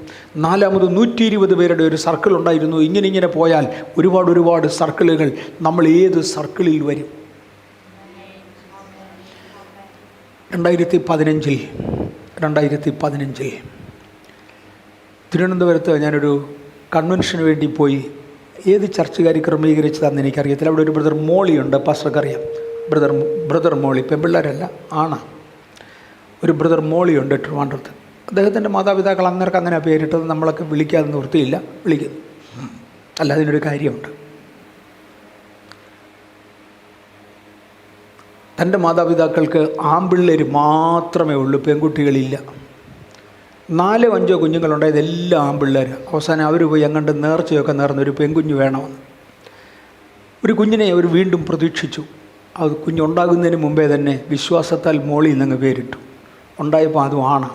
4ാമത് 120 പേരുടെ ഒരു സർക്കിൾ ഉണ്ടായിരുന്നു. ഇങ്ങനെ പോയാൽ ഒരുപാട് സർക്കിളുകൾ. നമ്മൾ ഏത് സർക്കിളിൽ വരും? 2015 തിരുവനന്തപുരത്ത് ഞാനൊരു കൺവെൻഷന് വേണ്ടി പോയി. ഏത് ചർച്ചുകാർ ക്രമീകരിച്ചതാണെന്ന് എനിക്കറിയത്തില്ല. അവിടെ ഒരു ബ്രദർ മോളിയുണ്ട്, പാസ്റ്റർക്കറിയാം. ബ്രദർ മോളി, പെൺപിള്ളേരല്ല, ആണ്. ഒരു ബ്രദർ മോളിയുണ്ട് ട്രിവാൻഡ്രത്ത്. അദ്ദേഹത്തിൻ്റെ മാതാപിതാക്കൾ അങ്ങനെ പേരിട്ടത്. നമ്മളൊക്കെ വിളിക്കാതെ നിവൃത്തിയില്ല, വിളിക്കുന്നു. അല്ല, അതിനൊരു കാര്യമുണ്ട്. തൻ്റെ മാതാപിതാക്കൾക്ക് ആൺപിള്ളേർ മാത്രമേ ഉള്ളൂ, പെൺകുട്ടികളില്ല. 4-5 കുഞ്ഞുങ്ങളുണ്ടായത് എല്ലാം ആൺപിള്ളേർ. അവസാനം അവർ പോയി അങ്ങോട്ട് നേർച്ചയൊക്കെ നേർന്ന് ഒരു പെൺകുഞ്ഞ് വേണമെന്ന്. ഒരു കുഞ്ഞിനെ അവർ വീണ്ടും പ്രതീക്ഷിച്ചു. അത് കുഞ്ഞുണ്ടാകുന്നതിന് മുമ്പേ തന്നെ വിശ്വാസത്താൽ മോളിൽ നിന്ന് പേരിട്ടു. ഉണ്ടായപ്പോൾ അതും ആണ്.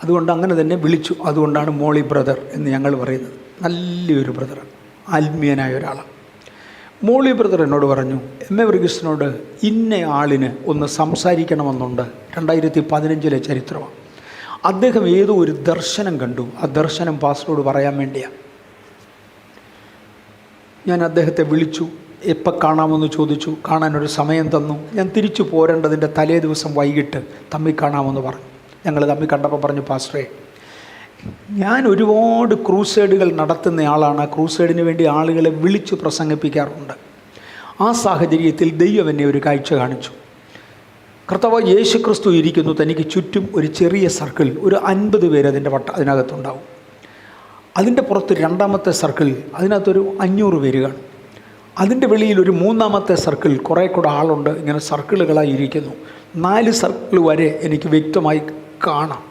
അതുകൊണ്ട് അങ്ങനെ തന്നെ വിളിച്ചു. അതുകൊണ്ടാണ് മോളി ബ്രദർ എന്ന് ഞങ്ങൾ പറയുന്നത്. നല്ലൊരു ബ്രദറാണ്, ആത്മീയനായ ഒരാളാണ്. മോളി ബ്രദർ എന്നോട് പറഞ്ഞു, എം എ വർഗീസിനോട് ഇന്ന ആളിന് ഒന്ന് സംസാരിക്കണമെന്നുണ്ട്. 2015 ചരിത്രമാണ്. അദ്ദേഹം ഏതോ ഒരു ദർശനം കണ്ടു. ആ ദർശനം പാസ്റ്ററോട് പറയാൻ വേണ്ടിയാണ്. ഞാൻ അദ്ദേഹത്തെ വിളിച്ചു. എപ്പോൾ കാണാമെന്ന് ചോദിച്ചു. കാണാനൊരു സമയം തന്നു. ഞാൻ തിരിച്ചു പോരേണ്ടതിൻ്റെ തലേ ദിവസം വൈകിട്ട് തമ്മിൽ കാണാമെന്ന് പറഞ്ഞു. ഞങ്ങൾ തമ്മിൽ കണ്ടപ്പോൾ പറഞ്ഞു, പാസ്റ്ററേ, ഞാൻ ഒരുപാട് ക്രൂസൈഡുകൾ നടത്തുന്നയാളാണ്. ആ ക്രൂസൈഡിന് വേണ്ടി ആളുകളെ വിളിച്ച് പ്രസംഗിപ്പിക്കാറുണ്ട്. ആ സാഹചര്യത്തിൽ ദൈവം എന്നെ ഒരു കാഴ്ച കാണിച്ചു. കർത്താവ് യേശു ക്രിസ്തു ഇരിക്കുന്നു. തനിക്ക് ചുറ്റും ഒരു ചെറിയ സർക്കിൾ, ഒരു 50 പേര് അതിനകത്തുണ്ടാവും. അതിൻ്റെ പുറത്ത് 2ാമത്തെ സർക്കിൾ, അതിനകത്തൊരു 500 പേര് കാണും. അതിൻ്റെ വെളിയിൽ ഒരു 3ാമത്തെ സർക്കിൾ, കുറേ കൂടെ ആളുണ്ട്. ഇങ്ങനെ സർക്കിളുകളായി ഇരിക്കുന്നു. 4 സർക്കിൾ വരെ എനിക്ക് വ്യക്തമായി കാണാം.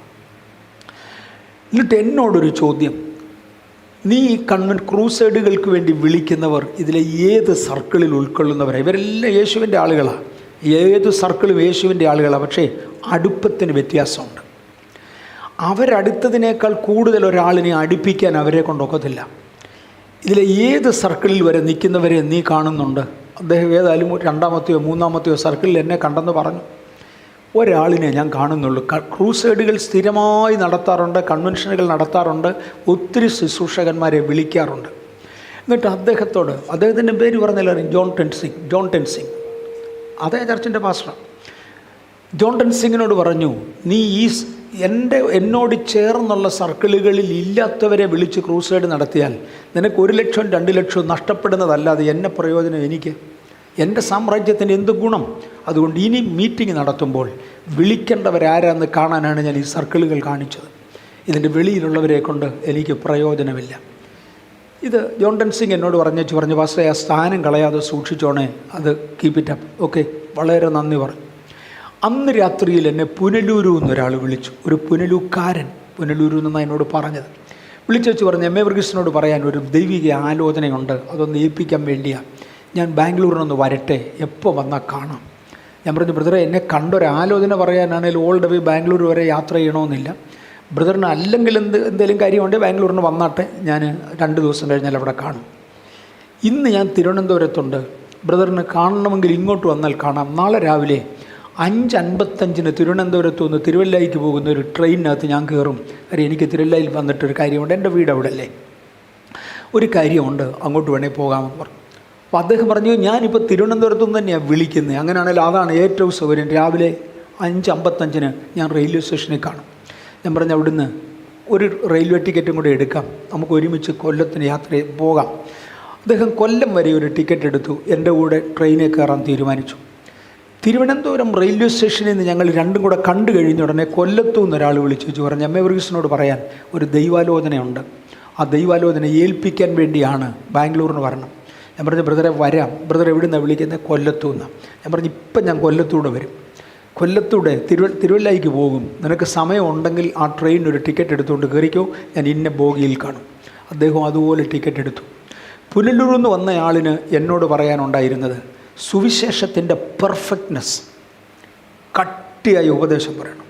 എന്നിട്ട് എന്നോടൊരു ചോദ്യം, നീ ക്രൂസൈഡുകൾക്ക് വേണ്ടി വിളിക്കുന്നവർ ഇതിലെ ഏത് സർക്കിളിൽ ഉൾക്കൊള്ളുന്നവരാണ്? ഇവരെല്ലാം യേശുവിൻ്റെ ആളുകളാണ്. ഏത് സർക്കിളും യേശുവിൻ്റെ ആളുകളാണ്. പക്ഷേ അടുപ്പത്തിന് വ്യത്യാസമുണ്ട്. അവരടുത്തതിനേക്കാൾ കൂടുതൽ ഒരാളിനെ അടുപ്പിക്കാൻ അവരെ കൊണ്ടൊക്കത്തില്ല. ഇതിലെ ഏത് സർക്കിളിൽ വരെ നിൽക്കുന്നവരെ നീ കാണുന്നുണ്ട്? അദ്ദേഹം ഏതായാലും 2ാമത്തെയോ 3ാമത്തെയോ സർക്കിളിൽ എന്നെ കണ്ടെന്ന് പറഞ്ഞു. ഒരാളിനെ ഞാൻ കാണുന്നുള്ളൂ. ക്രൂസൈഡുകൾ സ്ഥിരമായി നടത്താറുണ്ട്, കൺവെൻഷനുകൾ നടത്താറുണ്ട്, ഒത്തിരി ശുശ്രൂഷകന്മാരെ വിളിക്കാറുണ്ട്. എന്നിട്ട് അദ്ദേഹത്തിൻ്റെ പേര് പറഞ്ഞാലും ജോൺ ടെൻസിങ്, അതേ ചർച്ചിൻ്റെ പാസ്റ്റർ. ജോൺ ടെൻസിങ്ങിനോട് പറഞ്ഞു, നീ എന്നോട് ചേർന്നുള്ള സർക്കിളുകളിൽ ഇല്ലാത്തവരെ വിളിച്ച് ക്രൂസൈഡ് നടത്തിയാൽ നിനക്ക് 1 ലക്ഷം 2 ലക്ഷം നഷ്ടപ്പെടുന്നതല്ലാതെ എന്നെ പ്രയോജനം എനിക്ക്, എൻ്റെ സാമ്രാജ്യത്തിന് എന്ത് ഗുണം? അതുകൊണ്ട് ഇനി മീറ്റിംഗ് നടത്തുമ്പോൾ വിളിക്കേണ്ടവരാരാന്ന് കാണാനാണ് ഞാൻ ഈ സർക്കിളുകൾ കാണിച്ചത്. ഇതിൻ്റെ വെളിയിലുള്ളവരെ കൊണ്ട് എനിക്ക് പ്രയോജനമില്ല. ഇത് ജോൺ ഡൻസിങ് എന്നോട് പറഞ്ഞു പാസ്റ്ററെ, ആ സ്ഥാനം കളയാതെ സൂക്ഷിച്ചോണേ, അത് കീപ്പ് ഇറ്റ് അപ്പ്. ഓക്കെ, വളരെ നന്ദി പറഞ്ഞു. അന്ന് രാത്രിയിൽ എന്നെ പുനലൂരു എന്നൊരാൾ വിളിച്ചു, ഒരു പുനലൂക്കാരൻ, പുനലൂരു എന്നാണ് എന്നോട് പറഞ്ഞത്. വിളിച്ചു വെച്ച് പറഞ്ഞു, എം എ വർഗീസിനോട് പറയാൻ ഒരു ദൈവിക ആലോചനയുണ്ട്, അതൊന്ന് ഏൽപ്പിക്കാൻ വേണ്ടിയാണ്. ഞാൻ ബാംഗ്ലൂരിൽ നിന്ന് വരട്ടെ, എപ്പോൾ വന്നാൽ കാണാം. ഞാൻ പറഞ്ഞു, ബ്രദറെ, എന്നെ കണ്ടൊരാലോചന പറയാനാണെങ്കിൽ ഓൾ ദ വേ ബാംഗ്ലൂർ വരെ യാത്ര ചെയ്യണമെന്നില്ല. ബ്രദറിന് അല്ലെങ്കിൽ എന്തെങ്കിലും കാര്യമുണ്ടെങ്കിൽ ബാംഗ്ലൂരിന് വന്നാട്ടെ, ഞാൻ 2 ദിവസം കഴിഞ്ഞാൽ അവിടെ കാണും. ഇന്ന് ഞാൻ തിരുവനന്തപുരത്തുണ്ട്, ബ്രദറിന് കാണണമെങ്കിൽ ഇങ്ങോട്ട് വന്നാൽ കാണാം. നാളെ രാവിലെ 5:55 തിരുവനന്തപുരത്ത് നിന്ന് തിരുവല്ലയ്ക്ക് പോകുന്ന ഒരു ട്രെയിനിനകത്ത് ഞാൻ കയറും. കാര്യം എനിക്ക് തിരുവല്ലയിൽ വന്നിട്ടൊരു കാര്യമുണ്ട്, എൻ്റെ വീട് അവിടെ അല്ലേ, ഒരു കാര്യമുണ്ട്, അങ്ങോട്ട് വേണേൽ പോകാമെന്ന് പറഞ്ഞു. അപ്പോൾ അദ്ദേഹം പറഞ്ഞു, ഞാനിപ്പോൾ തിരുവനന്തപുരത്തു നിന്ന് തന്നെയാണ് വിളിക്കുന്നത്, അങ്ങനെയാണെങ്കിൽ അതാണ് ഏറ്റവും സൗകര്യം. രാവിലെ 5:55 ഞാൻ റെയിൽവേ സ്റ്റേഷനിൽ കാണും. ഞാൻ പറഞ്ഞു, അവിടുന്ന് ഒരു റെയിൽവേ ടിക്കറ്റും കൂടെ എടുക്കാം, നമുക്ക് ഒരുമിച്ച് കൊല്ലത്തിന് യാത്ര പോകാം. അദ്ദേഹം കൊല്ലം വരെ ഒരു ടിക്കറ്റ് എടുത്തു, എൻ്റെ കൂടെ ട്രെയിനിൽ കയറാൻ തീരുമാനിച്ചു. തിരുവനന്തപുരം റെയിൽവേ സ്റ്റേഷനിൽ നിന്ന് ഞങ്ങൾ രണ്ടും കൂടെ കണ്ടു കഴിഞ്ഞ ഉടനെ കൊല്ലത്തു നിന്ന് ഒരാൾ വിളിച്ചു വെച്ച് പറഞ്ഞു, എം എ വർഗീസിനോട് പറയാൻ ഒരു ദൈവാലോചനയുണ്ട്, ആ ദൈവാലോചന ഏൽപ്പിക്കാൻ വേണ്ടിയാണ് ബാംഗ്ലൂരിന് വരണം. ഞാൻ പറഞ്ഞു, ബ്രദറെ വരാം. ബ്രദർ എവിടെ നിന്നാണ് വിളിക്കുന്നത്? കൊല്ലത്തു നിന്നാണ്. ഞാൻ പറഞ്ഞു, ഇപ്പം ഞാൻ കൊല്ലത്തൂടെ വരും, കൊല്ലത്തൂടെ തിരുവല്ലയ്ക്ക് പോകും, നിനക്ക് സമയമുണ്ടെങ്കിൽ ആ ട്രെയിനിനൊരു ടിക്കറ്റ് എടുത്തുകൊണ്ട് കയറിക്കോ, ഞാൻ ഇന്ന ബോഗിയിൽ കാണും. അദ്ദേഹം അതുപോലെ ടിക്കറ്റ് എടുത്തു. പുനലൂരിൽ നിന്ന് വന്ന ആളിന് എന്നോട് പറയാനുണ്ടായിരുന്നത് സുവിശേഷത്തിൻ്റെ പെർഫെക്റ്റ്നെസ്, കട്ടിയായ ഉപദേശം പറയണം.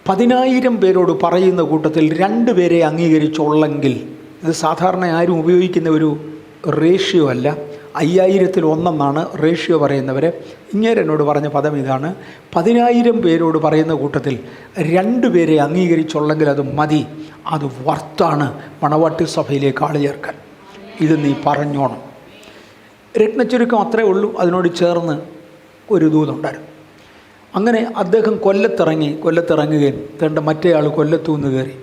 10,000 പേരോട് പറയുന്ന കൂട്ടത്തിൽ 2 പേരെ അംഗീകരിച്ചുള്ളെങ്കിൽ, ഇത് സാധാരണ ആരും ഉപയോഗിക്കുന്ന ഒരു റേഷ്യോ അല്ല, 5000-ൽ 1 റേഷ്യോ പറയുന്നവർ. ഇങ്ങനെ എന്നോട് പറഞ്ഞ പദം ഇതാണ്, 10,000 പേരോട് പറയുന്ന കൂട്ടത്തിൽ 2 പേരെ അംഗീകരിച്ചുള്ളെങ്കിൽ അത് മതി, അത് വർത്താണ് മണവാട്ടി സഭയിലേക്ക് ആൾ ചേർക്കാൻ. ഇത് നീ പറഞ്ഞോണം. രത്നച്ചുരുക്കം അത്രേ ഉള്ളൂ. അതിനോട് ചേർന്ന് ഒരു ദൂതുണ്ടായിരുന്നു. അങ്ങനെ അദ്ദേഹം കൊല്ലത്തിറങ്ങുകയും തൻ്റെ മറ്റേ ആൾ കൊല്ലത്തു നിന്ന് കയറി.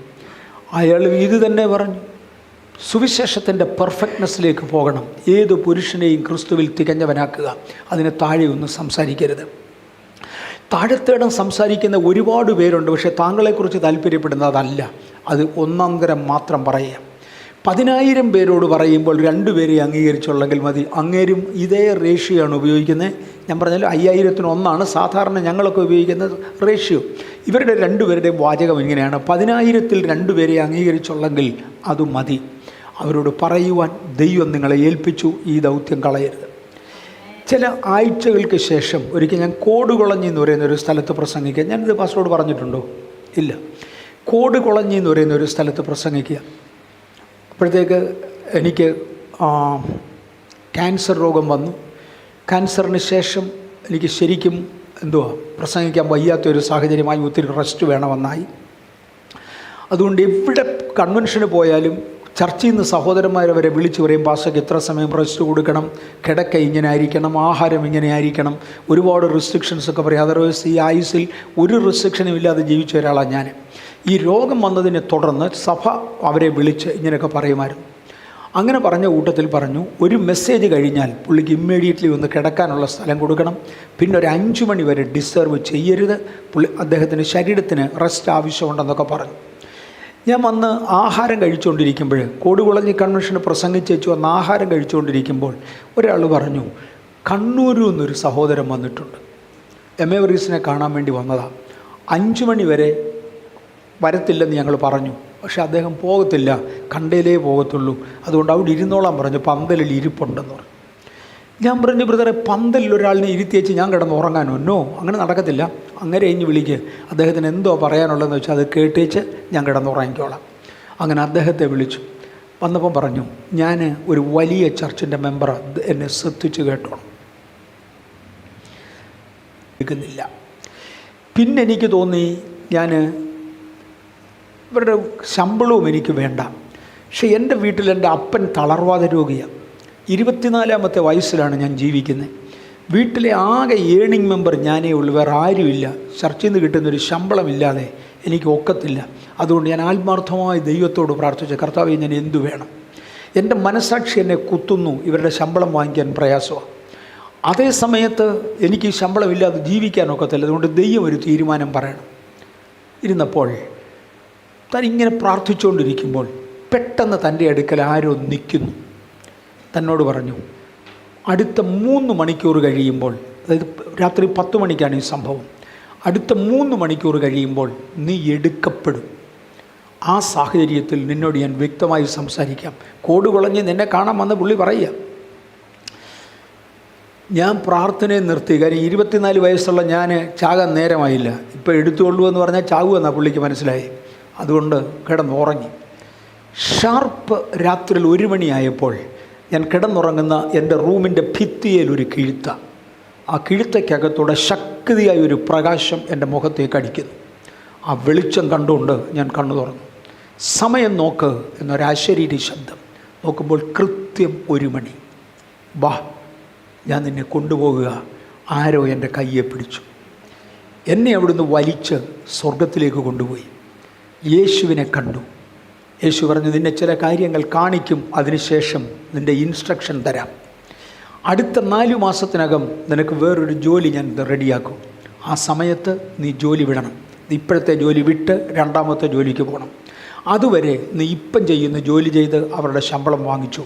അയാൾ ഇത് തന്നെ പറഞ്ഞു, സുവിശേഷത്തിൻ്റെ പെർഫെക്റ്റ്നെസ്സിലേക്ക് പോകണം, ഏത് പുരുഷനെയും ക്രിസ്തുവിൽ തികഞ്ഞവനാക്കുക, അതിന് താഴെയൊന്നും സംസാരിക്കരുത്. താഴത്തേടം സംസാരിക്കുന്ന ഒരുപാട് പേരുണ്ട്, പക്ഷേ താങ്കളെക്കുറിച്ച് താല്പര്യപ്പെടുന്നത് അതല്ല, അത് 1 തരം മാത്രം പറയുക. 10,000 പേരോട് പറയുമ്പോൾ 2 പേരെ അംഗീകരിച്ചുള്ളെങ്കിൽ മതി. അങ്ങേരും ഇതേ റേഷ്യോ ആണ് ഉപയോഗിക്കുന്നത്. ഞാൻ പറഞ്ഞാൽ 5000-ൽ 1 സാധാരണ ഞങ്ങളൊക്കെ ഉപയോഗിക്കുന്ന റേഷ്യോ. ഇവരുടെ 2 പേരുടെയും വാചകം ഇങ്ങനെയാണ്, 10,000-ൽ 2 പേരെ അംഗീകരിച്ചുള്ളെങ്കിൽ അത് മതി. അവരോട് പറയുവാൻ ദൈവം നിങ്ങളെ ഏൽപ്പിച്ചു, ഈ ദൗത്യം കളയരുത്. ചില ആഴ്ചകൾക്ക് ശേഷം ഒരിക്കൽ ഞാൻ കോടുകുളഞ്ഞി എന്ന് പറയുന്നൊരു സ്ഥലത്ത് പ്രസംഗിക്കുക. ഞാനിത് പാസ്റ്ററോട് പറഞ്ഞിട്ടുണ്ടോ? ഇല്ല. കോടുകുളഞ്ഞി എന്ന് പറയുന്നൊരു സ്ഥലത്ത് പ്രസംഗിക്കുക. അപ്പോഴത്തേക്ക് എനിക്ക് ക്യാൻസർ രോഗം വന്നു. ക്യാൻസറിന് ശേഷം എനിക്ക് ശരിക്കും പ്രസംഗിക്കാൻ വയ്യാത്തൊരു സാഹചര്യമായി, ഒത്തിരി റെസ്റ്റ് വേണമെന്നായി. അതുകൊണ്ട് എവിടെ കൺവെൻഷന് പോയാലും ചർച്ചയിൽ നിന്ന് സഹോദരന്മാരവരെ വിളിച്ചു പറയും, പാസ്റ്റർക്ക് ഇത്ര സമയം റെസ്റ്റ് കൊടുക്കണം, കിടക്ക ഇങ്ങനെ ആയിരിക്കണം, ആഹാരം ഇങ്ങനെ ആയിരിക്കണം, ഒരുപാട് റെസ്ട്രിക്ഷൻസൊക്കെ പറയും. അതർവൈസ് ഈ ആയുസിൽ ഒരു റെസ്ട്രിക്ഷനും ഇല്ലാതെ ജീവിച്ച ഒരാളാണ് ഞാൻ. ഈ രോഗം വന്നതിനെ തുടർന്ന് സഭ അവരെ വിളിച്ച് ഇങ്ങനെയൊക്കെ പറയുമായിരുന്നു. അങ്ങനെ പറഞ്ഞ കൂട്ടത്തിൽ പറഞ്ഞു, ഒരു മെസ്സേജ് കഴിഞ്ഞാൽ പുള്ളിക്ക് ഇമ്മീഡിയറ്റ്ലി ഒന്ന് കിടക്കാനുള്ള സ്ഥലം കൊടുക്കണം, പിന്നെ ഒരു 5 മണി വരെ ഡിസ്റ്റർബ് ചെയ്യരുത്, അദ്ദേഹത്തിൻ്റെ ശരീരത്തിന് റെസ്റ്റ് ആവശ്യമുണ്ടെന്നൊക്കെ പറഞ്ഞു. ഞാൻ വന്ന് ആഹാരം കഴിച്ചുകൊണ്ടിരിക്കുമ്പോൾ, കോടുകുളഞ്ഞി കൺവെൻഷന് പ്രസംഗിച്ചു വന്ന് ആഹാരം കഴിച്ചുകൊണ്ടിരിക്കുമ്പോൾ ഒരാൾ പറഞ്ഞു, കണ്ണൂരിൽ നിന്നൊരു സഹോദരൻ വന്നിട്ടുണ്ട്, എം എ വർഗീസിനെ കാണാൻ വേണ്ടി വന്നതാണ്, 5 മണി വരെ വരത്തില്ലെന്ന് ഞങ്ങൾ പറഞ്ഞു, പക്ഷെ അദ്ദേഹം പോകത്തില്ല, കണ്ടയിലേ പോകത്തുള്ളൂ, അതുകൊണ്ട് അവിടെ ഇരുന്നോളാൻ പറഞ്ഞു, പന്തലിൽ ഇരിപ്പുണ്ടെന്ന് പറഞ്ഞു. ഞാൻ പറഞ്ഞു, ബ്രദറെ, പന്തലിൽ ഒരാളിനെ ഇരുത്തി വെച്ച് ഞാൻ കിടന്ന് ഉറങ്ങാനോ? നോ, അങ്ങനെ നടക്കത്തില്ല. അങ്ങനെ കഴിഞ്ഞ് വിളിക്ക്, അദ്ദേഹത്തിന് എന്തോ പറയാനുള്ളതെന്ന് വെച്ചാൽ അത് കേട്ടേച്ച് ഞാൻ കിടന്നുറങ്ങിക്കോളാം. അങ്ങനെ അദ്ദേഹത്തെ വിളിച്ചു. വന്നപ്പം പറഞ്ഞു, ഞാൻ ഒരു വലിയ ചർച്ചിൻ്റെ മെമ്പറാണ്, എന്നെ ശ്രദ്ധിച്ച് കേട്ടോണം. എടുക്കുന്നില്ല. പിന്നെ എനിക്ക് തോന്നി, ഞാൻ ഇവരുടെ ശമ്പളവും എനിക്ക് വേണ്ട, പക്ഷേ എൻ്റെ വീട്ടിൽ എൻ്റെ അപ്പൻ തളർവാദ രോഗിയാണ്. 24-ാമത്തെ വയസ്സിലാണ് ഞാൻ ജീവിക്കുന്നത്. വീട്ടിലെ ആകെ ഏണിംഗ് മെമ്പർ ഞാനേ ഉള്ളൂ, വേറെ ആരുമില്ല. ചർച്ചയിൽ നിന്ന് കിട്ടുന്നൊരു ശമ്പളമില്ലാതെ എനിക്ക് ഒക്കത്തില്ല. അതുകൊണ്ട് ഞാൻ ആത്മാർത്ഥമായി ദൈവത്തോട് പ്രാർത്ഥിച്ചു, കർത്താവേ ഞാൻ എന്തു വേണം? എൻ്റെ മനസ്സാക്ഷി എന്നെ കുത്തുന്നു, ഇവരുടെ ശമ്പളം വാങ്ങിക്കാൻ പ്രയാസമാണ്. അതേ സമയത്ത് എനിക്ക് ഈ ശമ്പളമില്ലാതെ ജീവിക്കാനൊക്കത്തില്ല. അതുകൊണ്ട് ദൈവം ഒരു തീരുമാനം പറയണം. ഇരുന്നപ്പോൾ താൻ ഇങ്ങനെ പ്രാർത്ഥിച്ചുകൊണ്ടിരിക്കുമ്പോൾ പെട്ടെന്ന് തൻ്റെ അടുക്കൽ ആരോ നിൽക്കുന്നു. തന്നോട് പറഞ്ഞു, അടുത്ത 3 മണിക്കൂർ കഴിയുമ്പോൾ, അതായത് രാത്രി 10 മണിക്കാണ് ഈ സംഭവം, അടുത്ത 3 മണിക്കൂർ കഴിയുമ്പോൾ നീ എടുക്കപ്പെടും. ആ സാഹചര്യത്തിൽ നിന്നോട് ഞാൻ വ്യക്തമായി സംസാരിക്കാം. കോഡ് കുളഞ്ഞ് നിന്നെ കാണാൻ വന്ന പുള്ളി പറയുക. ഞാൻ പ്രാർത്ഥനയെ നിർത്തി. കാര്യം 24 വയസ്സുള്ള ഞാൻ ചാകാൻ നേരമായില്ല. ഇപ്പോൾ എടുത്തുകൊള്ളൂ എന്ന് പറഞ്ഞാൽ ചാകുമെന്നാണ് പുള്ളിക്ക് മനസ്സിലായി. അതുകൊണ്ട് കിടന്നുറങ്ങി. ഷാർപ്പ് രാത്രിയിൽ 1 മണിയായപ്പോൾ ഞാൻ കിടന്നുറങ്ങുന്ന എൻ്റെ റൂമിൻ്റെ ഭിത്തിയിൽ ഒരു കിഴുത്ത. ആ കിഴുത്തക്കകത്തൂടെ ശക്തിയായ ഒരു പ്രകാശം എൻ്റെ മുഖത്തേക്ക് അടിക്കുന്നു. ആ വെളിച്ചം കണ്ടുകൊണ്ട് ഞാൻ കണ്ണു തുറന്നു. സമയം നോക്ക് എന്നൊരശരീരി ശബ്ദം. നോക്കുമ്പോൾ കൃത്യം 1 മണി. വാ, ഞാൻ നിന്നെ കൊണ്ടുപോകുക. ആരോ എൻ്റെ കയ്യെ പിടിച്ചു എന്നെ അവിടുന്ന് വലിച്ച് സ്വർഗത്തിലേക്ക് കൊണ്ടുപോയി. യേശുവിനെ കണ്ടു. യേശു പറഞ്ഞു, നിന്നെ ചില കാര്യങ്ങൾ കാണിക്കും, അതിനുശേഷം നിൻ്റെ ഇൻസ്ട്രക്ഷൻ തരാം. അടുത്ത 4 മാസത്തിനകം നിനക്ക് വേറൊരു ജോലി ഞാൻ റെഡിയാക്കും. ആ സമയത്ത് നീ ജോലി വിടണം. നീ ഇപ്പോഴത്തെ ജോലി വിട്ട് 2ാമത്തെ ജോലിക്ക് പോകണം. അതുവരെ നീ ഇപ്പം ചെയ്യുന്ന ജോലി ചെയ്ത് അവരുടെ ശമ്പളം വാങ്ങിച്ചു.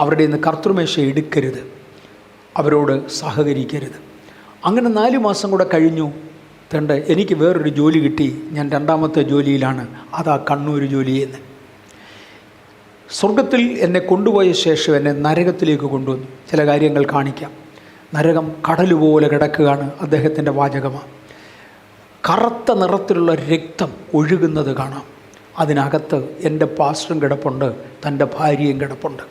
അവരുടെ നിന്ന് കർത്തൃമേശ എടുക്കരുത്, അവരോട് സഹകരിക്കരുത്. അങ്ങനെ 4 മാസം കൂടെ കഴിഞ്ഞു. തണ്ട് എനിക്ക് വേറൊരു ജോലി കിട്ടി. ഞാൻ 2ാമത്തെ ജോലിയിലാണ്. അതാ കണ്ണൂർ ജോലി ചെയ്യുന്നത്. സ്വർഗത്തിൽ എന്നെ കൊണ്ടുപോയ ശേഷം എന്നെ നരകത്തിലേക്ക് കൊണ്ടുവന്നു. ചില കാര്യങ്ങൾ കാണിക്കാം. നരകം കടൽ പോലെ കിടക്കുകയാണ്. അദ്ദേഹത്തിൻ്റെ വാചകമാണ്. കറുത്ത നിറത്തിലുള്ള രക്തം ഒഴുകുന്നത് കാണാം. അതിനകത്ത് എൻ്റെ പാസ്റ്ററും കിടപ്പുണ്ട്, തൻ്റെ ഭാര്യയും കിടപ്പുണ്ട്.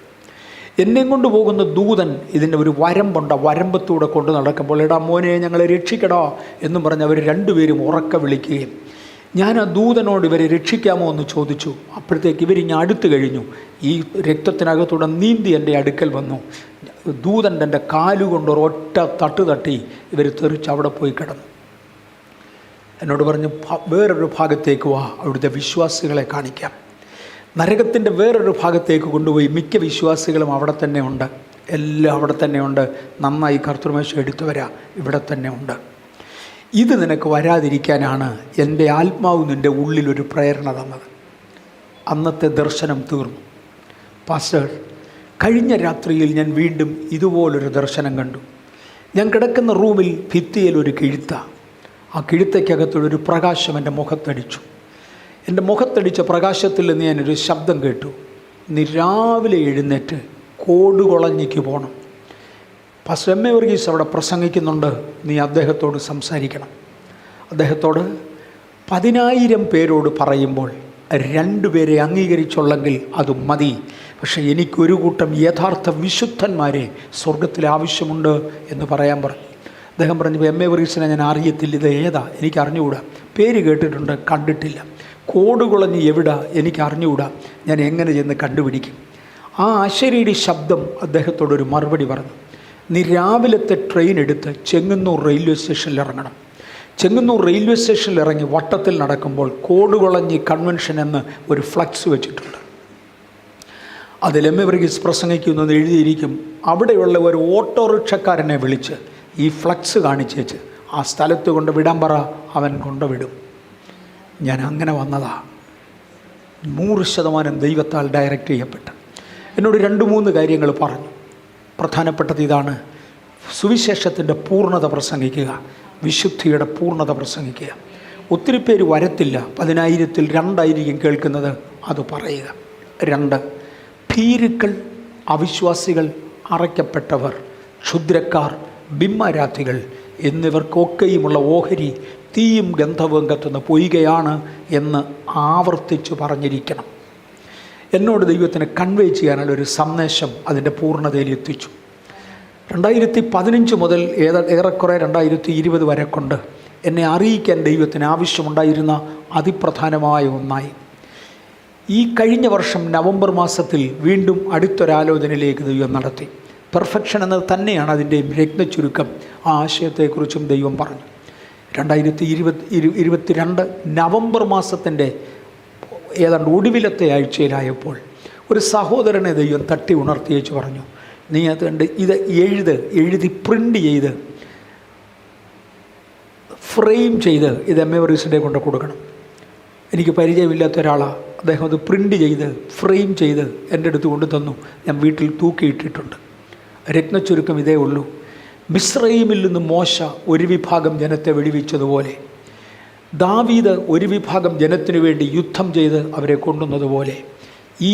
എന്നെ കൊണ്ട് പോകുന്ന ദൂതൻ ഇതിൻ്റെ ഒരു വരമ്പുണ്ട്. വരമ്പത്തൂടെ കൊണ്ട് നടക്കുമ്പോൾ, എടാ മോനെ ഞങ്ങളെ രക്ഷിക്കടാ എന്നും പറഞ്ഞ് അവർ 2 പേരും ഉറക്ക വിളിക്കുകയും, ഞാൻ ആ ദൂതനോട് ഇവരെ രക്ഷിക്കാമോ എന്ന് ചോദിച്ചു. അപ്പോഴത്തേക്ക് ഇവരിങ്ങ് അടുത്ത് കഴിഞ്ഞു. ഈ രക്തത്തിനകത്തൂടെ നീന്തി എൻ്റെ അടുക്കൽ വന്നു. ദൂതൻ എൻ്റെ കാലുകൊണ്ട് ഒരൊറ്റ തട്ട് തട്ടി ഇവർ തെറിച്ച് അവിടെ പോയി കിടന്നു. എന്നോട് പറഞ്ഞു, വേറൊരു ഭാഗത്തേക്ക് വാ, അവിടുത്തെ വിശ്വാസികളെ കാണിക്കാം. നരകത്തിൻ്റെ വേറൊരു ഭാഗത്തേക്ക് കൊണ്ടുപോയി. മിക്ക വിശ്വാസികളും അവിടെ തന്നെ ഉണ്ട്. എല്ലാം അവിടെ തന്നെ ഉണ്ട്. നന്നായി കർത്തൃമേശ എടുത്തുവരാ, ഇവിടെ തന്നെ ഉണ്ട്. ഇത് നിനക്ക് വരാതിരിക്കാനാണ് എൻ്റെ ആത്മാവ് നിൻ്റെ ഉള്ളിലൊരു പ്രേരണ തന്നത്. അന്നത്തെ ദർശനം തീർന്നു. പാസ്റ്റർ, കഴിഞ്ഞ രാത്രിയിൽ ഞാൻ വീണ്ടും ഇതുപോലൊരു ദർശനം കണ്ടു. ഞാൻ കിടക്കുന്ന റൂമിൽ ഭിത്തിയിൽ ഒരു കിഴുത്ത. ആ കിഴുത്തക്കകത്തൊരു പ്രകാശം എൻ്റെ മുഖത്തടിച്ചു. എൻ്റെ മുഖത്തടിച്ച പ്രകാശത്തിൽ നിന്ന് ഞാനൊരു ശബ്ദം കേട്ടു, നീ രാവിലെ എഴുന്നേറ്റ് കോടുകുളഞ്ഞിക്ക് പോകണം. പാസ്റ്റർ എം എ വർഗീസ് അവിടെ പ്രസംഗിക്കുന്നുണ്ട്, നീ അദ്ദേഹത്തോട് സംസാരിക്കണം. അദ്ദേഹത്തോട് 10,000 പേരോട് പറയുമ്പോൾ 2 പേരെ അംഗീകരിച്ചുള്ളെങ്കിൽ അത് മതി. പക്ഷേ എനിക്കൊരു കൂട്ടം യഥാർത്ഥ വിശുദ്ധന്മാരെ സ്വർഗത്തിൽ ആവശ്യമുണ്ട് എന്ന് പറയാൻ പറഞ്ഞു. അദ്ദേഹം പറഞ്ഞു, എം എ വർഗീസിനെ ഞാൻ അറിയത്തില്ല, ഇത് ഏതാ എനിക്ക് അറിഞ്ഞുകൂടാ, പേര് കേട്ടിട്ടുണ്ട്, കണ്ടിട്ടില്ല. കോടുകുളഞ്ഞ് എവിടാ എനിക്ക് അറിഞ്ഞുകൂടാ, ഞാൻ എങ്ങനെ ചെന്ന് കണ്ടുപിടിക്കും? ആ അശരീരി ശബ്ദം അദ്ദേഹത്തോടൊരു മറുപടി പറഞ്ഞു, നീ രാവിലത്തെ ട്രെയിൻ എടുത്ത് ചെങ്ങന്നൂർ റെയിൽവേ സ്റ്റേഷനിൽ ഇറങ്ങണം. ചെങ്ങന്നൂർ റെയിൽവേ സ്റ്റേഷനിൽ ഇറങ്ങി വട്ടത്തിൽ നടക്കുമ്പോൾ കോടുകുളഞ്ഞി കൺവെൻഷൻ എന്ന് ഒരു ഫ്ലക്സ് വെച്ചിട്ടുണ്ട്. അതിൽ എം എ വർഗീസ് പ്രസംഗിക്കുന്നു എന്ന് എഴുതിയിരിക്കും. അവിടെയുള്ള ഒരു ഓട്ടോറിക്ഷക്കാരനെ വിളിച്ച് ഈ ഫ്ലക്സ് കാണിച്ചേച്ച് ആ സ്ഥലത്ത് കൊണ്ട് വിടാൻ പറ, അവൻ കൊണ്ടുവിടും. ഞാൻ അങ്ങനെ വന്നതാ. 100% ദൈവത്താൽ ഡയറക്റ്റ് ചെയ്യപ്പെട്ട. എന്നോട് 2-3 കാര്യങ്ങൾ പറഞ്ഞു. പ്രധാനപ്പെട്ടത് ഇതാണ്, സുവിശേഷത്തിൻ്റെ പൂർണ്ണത പ്രസംഗിക്കുക, വിശുദ്ധിയുടെ പൂർണ്ണത പ്രസംഗിക്കുക. ഒത്തിരി പേര് വരത്തില്ല, 10,000-ൽ 2 കേൾക്കുന്നത്, അത് പറയുക. 2, ഭീരുക്കൾ, അവിശ്വാസികൾ, അറയ്ക്കപ്പെട്ടവർ, ക്ഷുദ്രക്കാർ, ബിംബാരാധികൾ എന്നിവർക്കൊക്കെയുമുള്ള ഓഹരി തീയും ഗന്ധവും കത്തുന്ന പൊയ്കയാണ് എന്ന് ആവർത്തിച്ച് പറഞ്ഞിരിക്കണം. എന്നോട് ദൈവത്തിന് കൺവേ ചെയ്യാനുള്ള ഒരു സന്ദേശം അതിൻ്റെ പൂർണ്ണതയിൽ എത്തിച്ചു. 2015 മുതൽ ഏറെക്കുറെ 2020 വരെ കൊണ്ട് എന്നെ അറിയിക്കാൻ ദൈവത്തിന് ആവശ്യമുണ്ടായിരുന്ന അതിപ്രധാനമായ ഒന്നായി. ഈ കഴിഞ്ഞ വർഷം നവംബർ മാസത്തിൽ വീണ്ടും അടുത്തൊരാലോചനയിലേക്ക് ദൈവം നടത്തി. പെർഫെക്ഷൻ എന്നത് തന്നെയാണ് അതിൻ്റെയും രത്നച്ചുരുക്കം. ആ ആശയത്തെക്കുറിച്ചും ദൈവം പറഞ്ഞു. 2022 നവംബർ മാസത്തിൻ്റെ ഏതാണ്ട് ഒടുവിലത്തെ ആഴ്ചയിലായപ്പോൾ ഒരു സഹോദരനെ ദൈവം തട്ടി ഉണർത്തിയേച്ച് പറഞ്ഞു, നീ അതുകൊണ്ട് ഇത് എഴുതി പ്രിൻ്റ് ചെയ്ത് ഫ്രെയിം ചെയ്ത് ഇത് MA കൊണ്ട് കൊടുക്കണം. എനിക്ക് പരിചയമില്ലാത്ത ഒരാളാണ്. അദ്ദേഹം അത് പ്രിൻ്റ് ചെയ്ത് ഫ്രെയിം ചെയ്ത് എൻ്റെ അടുത്ത് കൊണ്ടു തന്നു. ഞാൻ വീട്ടിൽ തൂക്കിയിട്ടിട്ടുണ്ട്. രത്നച്ചുരുക്കം ഇതേ ഉള്ളൂ. മിസ്രയീമിൽ നിന്ന് മോശ ഒരു വിഭാഗം ജനത്തെ വെടിവെച്ചതുപോലെ, ദാവീദ് ഒരു വിഭാഗം ജനത്തിനു വേണ്ടി യുദ്ധം ചെയ്ത് അവരെ കൊണ്ടുവന്നതുപോലെ, ഈ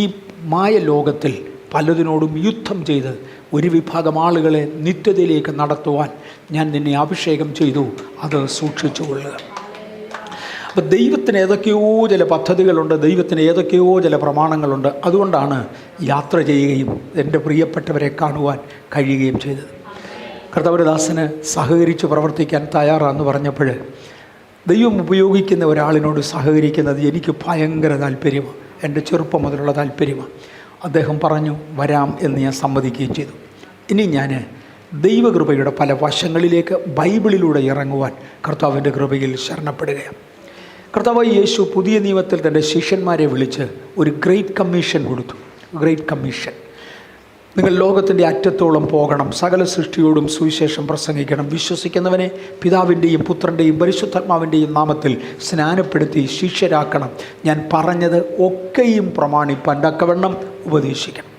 മായ ലോകത്തിൽ പലതിനോടും യുദ്ധം ചെയ്ത് ഒരു വിഭാഗം ആളുകളെ നിത്യതയിലേക്ക് നടത്തുവാൻ ഞാൻ നിന്നെ അഭിഷേകം ചെയ്തു. അത് സൂക്ഷിച്ചുകൊള്ളുക. അപ്പോൾ ദൈവത്തിന് ഏതൊക്കെയോ ചില പദ്ധതികളുണ്ട്, ദൈവത്തിന് ഏതൊക്കെയോ ചില പ്രമാണങ്ങളുണ്ട്. അതുകൊണ്ടാണ് യാത്ര ചെയ്യുകയും എൻ്റെ പ്രിയപ്പെട്ടവരെ കാണുവാൻ കഴിയുകയും ചെയ്തത്. കർത്താവദാസന് സഹകരിച്ച് പ്രവർത്തിക്കാൻ തയ്യാറാണെന്ന് പറഞ്ഞപ്പോൾ ദൈവം ഉപയോഗിക്കുന്ന ഒരാളിനോട് സഹകരിക്കുന്നത് എനിക്ക് ഭയങ്കര താല്പര്യമാണ്. എൻ്റെ ചെറുപ്പം മുതലുള്ള താല്പര്യമാണ്. അദ്ദേഹം പറഞ്ഞു വരാം എന്ന് ഞാൻ സമ്മതിക്കുകയും ചെയ്തു. ഇനി ഞാൻ ദൈവകൃപയുടെ പല വശങ്ങളിലേക്ക് ബൈബിളിലൂടെ ഇറങ്ങുവാൻ കർത്താവിൻ്റെ കൃപയിൽ ശരണപ്പെടുകയാണ്. കർത്താവായ യേശു പുതിയ നിയമത്തിൽ തൻ്റെ ശിഷ്യന്മാരെ വിളിച്ച് ഒരു ഗ്രേറ്റ് കമ്മീഷൻ കൊടുത്തു. ഗ്രേറ്റ് കമ്മീഷൻ: നിങ്ങൾ ലോകത്തിൻ്റെ അറ്റത്തോളം പോകണം, സകല സൃഷ്ടിയോടും സുവിശേഷം പ്രസംഗിക്കണം, വിശ്വസിക്കുന്നവനെ പിതാവിൻ്റെയും പുത്രൻ്റെയും പരിശുദ്ധാത്മാവിൻ്റെയും നാമത്തിൽ സ്നാനപ്പെടുത്തി ശിഷ്യരാക്കണം, ഞാൻ പറഞ്ഞത് ഒക്കെയും പ്രമാണിപ്പാൻ തക്കവണ്ണം ഉപദേശിക്കണം.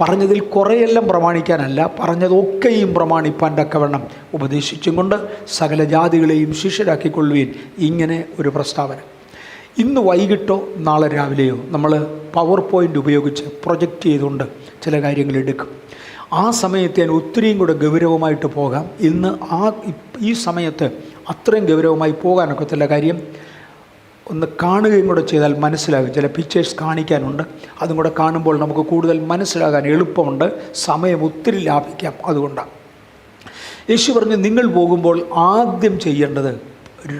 പറഞ്ഞതിൽ കുറേയെല്ലാം പ്രമാണിക്കാനല്ല, പറഞ്ഞതൊക്കെയും പ്രമാണിപ്പാൻ തക്കവണ്ണം ഉപദേശിച്ചും കൊണ്ട് സകല ജാതികളെയും ശിഷ്യരാക്കിക്കൊള്ളുകയും. ഇങ്ങനെ ഒരു പ്രസ്താവന. ഇന്ന് വൈകിട്ടോ നാളെ രാവിലെയോ നമ്മൾ പവർ പോയിൻ്റ് ഉപയോഗിച്ച് പ്രൊജക്റ്റ് ചെയ്തുകൊണ്ട് ചില കാര്യങ്ങൾ എടുക്കും. ആ സമയത്ത് ഞാൻ ഒത്തിരിയും കൂടെ ഗൗരവമായിട്ട് പോകാം. ഇന്ന് ഈ സമയത്ത് അത്രയും ഗൗരവമായി പോകാനൊക്കത്തില്ല. കാര്യം ഒന്ന് കാണുകയും കൂടെ ചെയ്താൽ മനസ്സിലാകും. ചില പിക്ചേഴ്സ് കാണിക്കാനുണ്ട്. അതും കൂടെ കാണുമ്പോൾ നമുക്ക് കൂടുതൽ മനസ്സിലാകാൻ എളുപ്പമുണ്ട്, സമയം ഒത്തിരി ലാഭിക്കാം. അതുകൊണ്ടാണ് യേശു പറഞ്ഞു, നിങ്ങൾ പോകുമ്പോൾ ആദ്യം ചെയ്യേണ്ടത്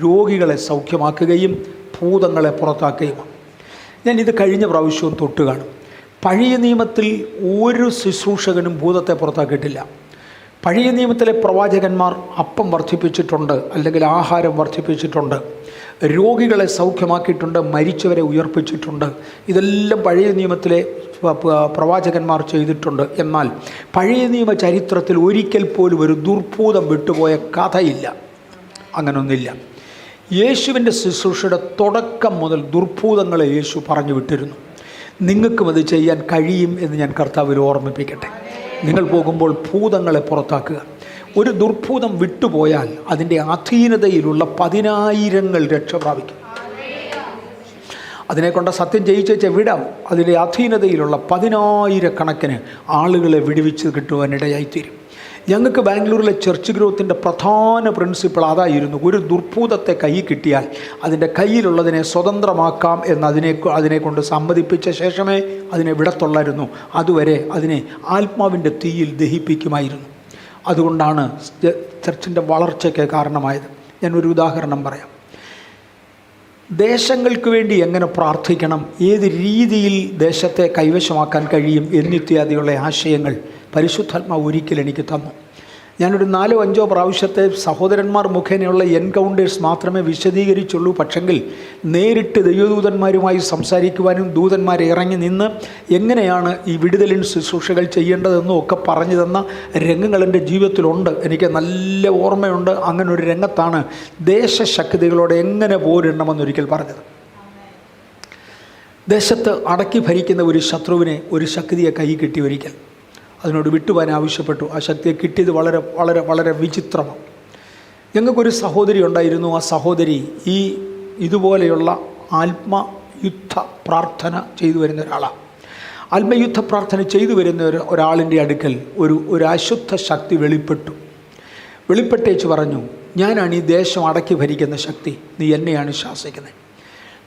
രോഗികളെ സൗഖ്യമാക്കുകയും ഭൂതങ്ങളെ പുറത്താക്കുകയുമാണ്. ഞാനിത് കഴിഞ്ഞ പ്രാവശ്യവും തൊട്ട് കാണും. പഴയ നിയമത്തിൽ ഒരു ശുശ്രൂഷകനും ഭൂതത്തെ പുറത്താക്കിയിട്ടില്ല. പഴയ നിയമത്തിലെ പ്രവാചകന്മാർ അപ്പം വർദ്ധിപ്പിച്ചിട്ടുണ്ട്, അല്ലെങ്കിൽ ആഹാരം വർദ്ധിപ്പിച്ചിട്ടുണ്ട്, രോഗികളെ സൗഖ്യമാക്കിയിട്ടുണ്ട്, മരിച്ചവരെ ഉയർപ്പിച്ചിട്ടുണ്ട്. ഇതെല്ലാം പഴയ നിയമത്തിലെ പ്രവാചകന്മാർ ചെയ്തിട്ടുണ്ട്. എന്നാൽ പഴയ നിയമ ചരിത്രത്തിൽ ഒരിക്കൽ പോലും ഒരു ദുർഭൂതം വിട്ടുപോയ കഥയില്ല. അങ്ങനൊന്നില്ല. യേശുവിൻ്റെ ശുശ്രൂഷയുടെ തുടക്കം മുതൽ ദുർഭൂതങ്ങളെ യേശു പറഞ്ഞു വിട്ടിരുന്നു. നിങ്ങൾക്കും അത് ചെയ്യാൻ കഴിയും എന്ന് ഞാൻ കർത്താവിൽ ഓർമ്മിപ്പിക്കട്ടെ. നിങ്ങൾ പോകുമ്പോൾ ഭൂതങ്ങളെ പുറത്താക്കുക. ഒരു ദുർഭൂതം വിട്ടുപോയാൽ അതിൻ്റെ അധീനതയിലുള്ള 10,000 രക്ഷ പ്രാപിക്കും. അതിനെക്കൊണ്ട് സത്യം ജയിച്ചേച്ച് വിടാം. അതിൻ്റെ അധീനതയിലുള്ള 10,000 കണക്കിന് ആളുകളെ വിടുവിച്ച് കിട്ടുവാനിടയായിത്തീരും. ഞങ്ങൾക്ക് ബാംഗ്ലൂരിലെ ചർച്ച് ഗ്രോത്തിൻ്റെ പ്രധാന പ്രിൻസിപ്പിൾ അതായിരുന്നു. ഒരു ദുർഭൂതത്തെ കൈ കിട്ടിയാൽ അതിൻ്റെ കയ്യിലുള്ളതിനെ സ്വതന്ത്രമാക്കാം എന്ന് അതിനെ കൊണ്ട് സമ്മതിപ്പിച്ച ശേഷമേ അതിനെ വിടത്തുള്ളായിരുന്നു. അതുവരെ അതിനെ ആത്മാവിൻ്റെ തീയിൽ ദഹിപ്പിക്കുമായിരുന്നു. അതുകൊണ്ടാണ് ചർച്ചിൻ്റെ വളർച്ചയ്ക്ക് കാരണമായത്. ഞാനൊരു ഉദാഹരണം പറയാം. ദേശങ്ങൾക്ക് വേണ്ടി എങ്ങനെ പ്രാർത്ഥിക്കണം, ഏത് രീതിയിൽ ദേശത്തെ കൈവശമാക്കാൻ കഴിയും എന്നിത്യാദിയുള്ള ആശയങ്ങൾ പരിശുദ്ധാത്മാവ് ഒരിക്കൽ എനിക്ക് തന്നു. ഞാനൊരു 4-5 പ്രാവശ്യത്തെ സഹോദരന്മാർ മുഖേനയുള്ള എൻകൗണ്ടേഴ്സ് മാത്രമേ വിശദീകരിച്ചുള്ളൂ. പക്ഷെങ്കിൽ നേരിട്ട് ദൈവദൂതന്മാരുമായി സംസാരിക്കുവാനും ദൂതന്മാരെ ഇറങ്ങി നിന്ന് എങ്ങനെയാണ് ഈ വിടുതലിൻ ശുശ്രൂഷകൾ ചെയ്യേണ്ടതെന്നും ഒക്കെ പറഞ്ഞു തന്ന രംഗങ്ങൾ എൻ്റെ ജീവിതത്തിലുണ്ട്. എനിക്ക് നല്ല ഓർമ്മയുണ്ട്. അങ്ങനെ ഒരു രംഗത്താണ് ദേശശക്തികളോട് എങ്ങനെ പോരിടണമെന്നൊരിക്കൽ പറഞ്ഞത്. ദേശത്ത് അടക്കി ഭരിക്കുന്ന ഒരു ശത്രുവിനെ ഒരു ശക്തിയെ കൈ കിട്ടി ഒരിക്കൽ. അതിനോട് വിട്ടുപോകാൻ ആവശ്യപ്പെട്ടു. ആ ശക്തിയെ കിട്ടിയത് വളരെ വളരെ വളരെ വിചിത്രമാണ്. ഞങ്ങൾക്കൊരു സഹോദരി ഉണ്ടായിരുന്നു. ആ സഹോദരി ഇതുപോലെയുള്ള ആത്മയുദ്ധ പ്രാർത്ഥന ചെയ്തു വരുന്ന ഒരാളാണ്. ആത്മയുദ്ധ പ്രാർത്ഥന ചെയ്തു വരുന്ന ഒരാളിൻ്റെ അടുക്കൽ ഒരു അശുദ്ധ ശക്തി വെളിപ്പെട്ടേച്ച് പറഞ്ഞു, ഞാനാണ് ഈ ദേശം അടക്കി ഭരിക്കുന്ന ശക്തി, നീ എന്നെയാണ് ശാസിക്കുന്നത്,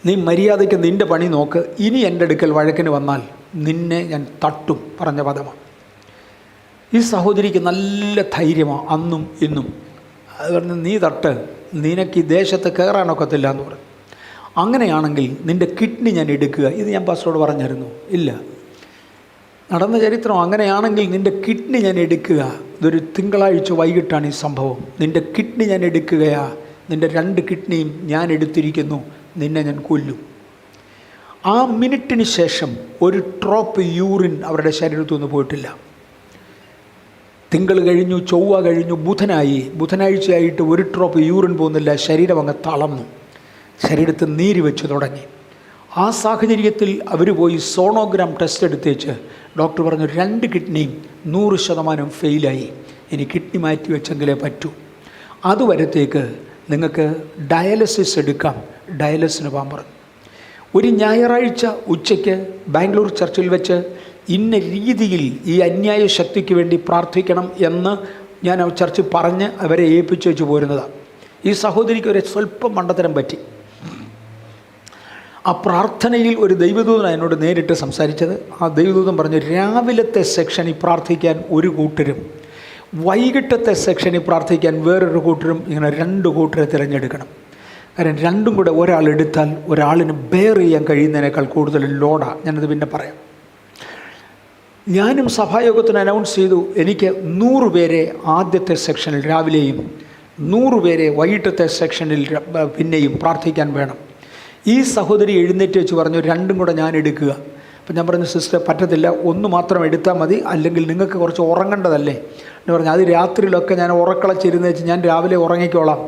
നീ മര്യാദയ്ക്ക് നിൻ്റെ പണി നോക്ക്, ഇനി എൻ്റെ അടുക്കൽ വഴക്കിന് വന്നാൽ നിന്നെ ഞാൻ തട്ടും പറഞ്ഞ പദമാണ്. ഈ സഹോദരിക്ക് നല്ല ധൈര്യമാണ് അന്നും ഇന്നും. അത് പറഞ്ഞ് നീ തട്ട്, നിനക്ക് ഈ ദേശത്ത് കയറാനൊക്കത്തില്ല എന്ന് പറഞ്ഞു. അങ്ങനെയാണെങ്കിൽ നിൻ്റെ കിഡ്നി ഞാൻ എടുക്കുക. ഇത് ഞാൻ പാസ്റ്ററോട് പറഞ്ഞായിരുന്നു. ഇല്ല, നടന്ന ചരിത്രം. അങ്ങനെയാണെങ്കിൽ നിൻ്റെ കിഡ്നി ഞാൻ എടുക്കുക. ഇതൊരു തിങ്കളാഴ്ച വൈകിട്ടാണ് ഈ സംഭവം. നിൻ്റെ കിഡ്നി ഞാൻ എടുക്കുകയാ, നിൻ്റെ 2 കിഡ്നിയും ഞാൻ എടുത്തിരിക്കുന്നു, നിന്നെ ഞാൻ കൊല്ലും. ആ മിനിറ്റിന് ശേഷം ഒരു ഡ്രോപ്പ് യൂറിൻ അവരുടെ ശരീരത്തു നിന്ന് പോയിട്ടില്ല. തിങ്കൾ കഴിഞ്ഞു, ചൊവ്വ കഴിഞ്ഞു, ബുധനാഴ്ചയായിട്ട് ഒരു ഡ്രോപ്പ് യൂറിൻ പോകുന്നില്ല. ശരീരം അങ്ങ് തളർന്നു, ശരീരത്തിൽ നീര് വെച്ച് തുടങ്ങി. ആ സാഹചര്യത്തിൽ അവർ പോയി സോണോഗ്രാം ടെസ്റ്റ് എടുത്തേച്ച് ഡോക്ടർ പറഞ്ഞു 2 കിഡ്നിയും 100% ഫെയിലായി, ഇനി കിഡ്നി മാറ്റി വെച്ചെങ്കിലേ പറ്റൂ. അതുവരത്തേക്ക് നിങ്ങൾക്ക് ഡയാലിസിസ് എടുക്കാം, ഡയാലിസിന് പോകാൻ പറഞ്ഞു. ഒരു ഞായറാഴ്ച ഉച്ചയ്ക്ക് ബാംഗ്ലൂർ ചർച്ചിൽ വെച്ച് ഇന്ന രീതിയിൽ ഈ അന്യായ ശക്തിക്ക് വേണ്ടി പ്രാർത്ഥിക്കണം എന്ന് ഞാൻ ചർച്ചിൽ പറഞ്ഞ് അവരെ ഏൽപ്പിച്ചു വെച്ച് പോരുന്നതാണ്. ഈ സഹോദരിക്ക് ഒരു സ്വല്പം മണ്ടത്തരം പറ്റി. ആ പ്രാർത്ഥനയിൽ ഒരു ദൈവദൂതനാണ് എന്നോട് നേരിട്ട് സംസാരിച്ചത്. ആ ദൈവദൂതൻ പറഞ്ഞു, രാവിലത്തെ സെക്ഷനിൽ പ്രാർത്ഥിക്കാൻ ഒരു കൂട്ടരും വൈകിട്ടത്തെ സെക്ഷനിൽ പ്രാർത്ഥിക്കാൻ വേറൊരു കൂട്ടരും, ഇങ്ങനെ 2 കൂട്ടരെ തിരഞ്ഞെടുക്കണം. കാരണം 2ഉം കൂടെ ഒരാളെടുത്താൽ ഒരാളിന് ബെയർ ചെയ്യാൻ കഴിയുന്നതിനേക്കാൾ കൂടുതൽ ലോഡാണ്. ഞാനത് പിന്നെ പറയാം. ഞാനും സഭായോഗത്തിന് അനൗൺസ് ചെയ്തു, എനിക്ക് 100 പേരെ ആദ്യത്തെ സെക്ഷനിൽ രാവിലെയും 100 പേരെ വൈകിട്ടത്തെ സെക്ഷനിൽ പിന്നെയും പ്രാർത്ഥിക്കാൻ വേണം. ഈ സഹോദരി എഴുന്നേറ്റ് വെച്ച് പറഞ്ഞു, 2ഉം കൂടെ ഞാൻ എടുക്കുക. അപ്പം ഞാൻ പറഞ്ഞു, സിസ്റ്റർ പറ്റത്തില്ല, 1 മാത്രം എടുത്താൽ മതി, അല്ലെങ്കിൽ നിങ്ങൾക്ക് കുറച്ച് ഉറങ്ങേണ്ടതല്ലേ എന്ന് പറഞ്ഞു. അത് രാത്രിയിലൊക്കെ ഞാൻ ഉറക്കളച്ചിരുന്ന് വെച്ച് ഞാൻ രാവിലെ ഉറങ്ങിക്കോളാം.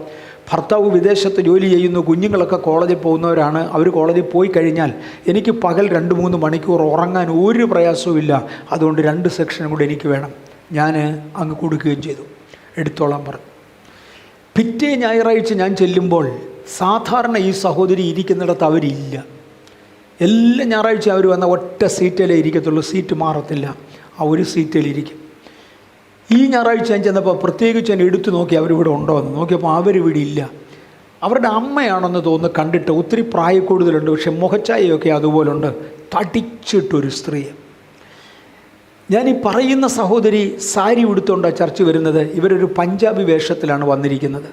ഭർത്താവ് വിദേശത്ത് ജോലി ചെയ്യുന്നു, കുഞ്ഞുങ്ങളൊക്കെ കോളേജിൽ പോകുന്നവരാണ്. അവർ കോളേജിൽ പോയി കഴിഞ്ഞാൽ എനിക്ക് പകൽ 2-3 മണിക്കൂർ ഉറങ്ങാൻ ഒരു പ്രയാസവും ഇല്ല. അതുകൊണ്ട് 2 സെക്ഷനും കൂടെ എനിക്ക് വേണം. ഞാൻ അങ്ങ് കൊടുക്കുകയും ചെയ്തു, എടുത്തോളാൻ പറഞ്ഞു. പിറ്റേ ഞായറാഴ്ച ഞാൻ ചെല്ലുമ്പോൾ സാധാരണ ഈ സഹോദരി ഇരിക്കുന്നിടത്ത് അവരില്ല. എല്ലാ ഞായറാഴ്ച അവർ വന്ന ഒറ്റ സീറ്റിലേ ഇരിക്കത്തുള്ളൂ, സീറ്റ് മാറത്തില്ല, ആ ഒരു സീറ്റിലിരിക്കും. ഈ ഞായറാഴ്ച ഞാൻ ചെന്നപ്പോൾ പ്രത്യേകിച്ച് ഞാൻ എടുത്തു നോക്കി അവരിവിടെ ഉണ്ടോ എന്ന്. നോക്കിയപ്പോൾ അവരിവിടെ ഇല്ല. അവരുടെ അമ്മയാണെന്ന് തോന്നുന്നു, കണ്ടിട്ട് ഒത്തിരി പ്രായക്കൂടുതലുണ്ട്, പക്ഷെ മുഖച്ചായയൊക്കെ അതുപോലുണ്ട്, തടിച്ചിട്ടൊരു സ്ത്രീ. ഞാൻ ഈ പറയുന്ന സഹോദരി സാരി ഉടുത്തുകൊണ്ടാണ് ചർച്ച വരുന്നത്. ഇവരൊരു പഞ്ചാബി വേഷത്തിലാണ് വന്നിരിക്കുന്നത്.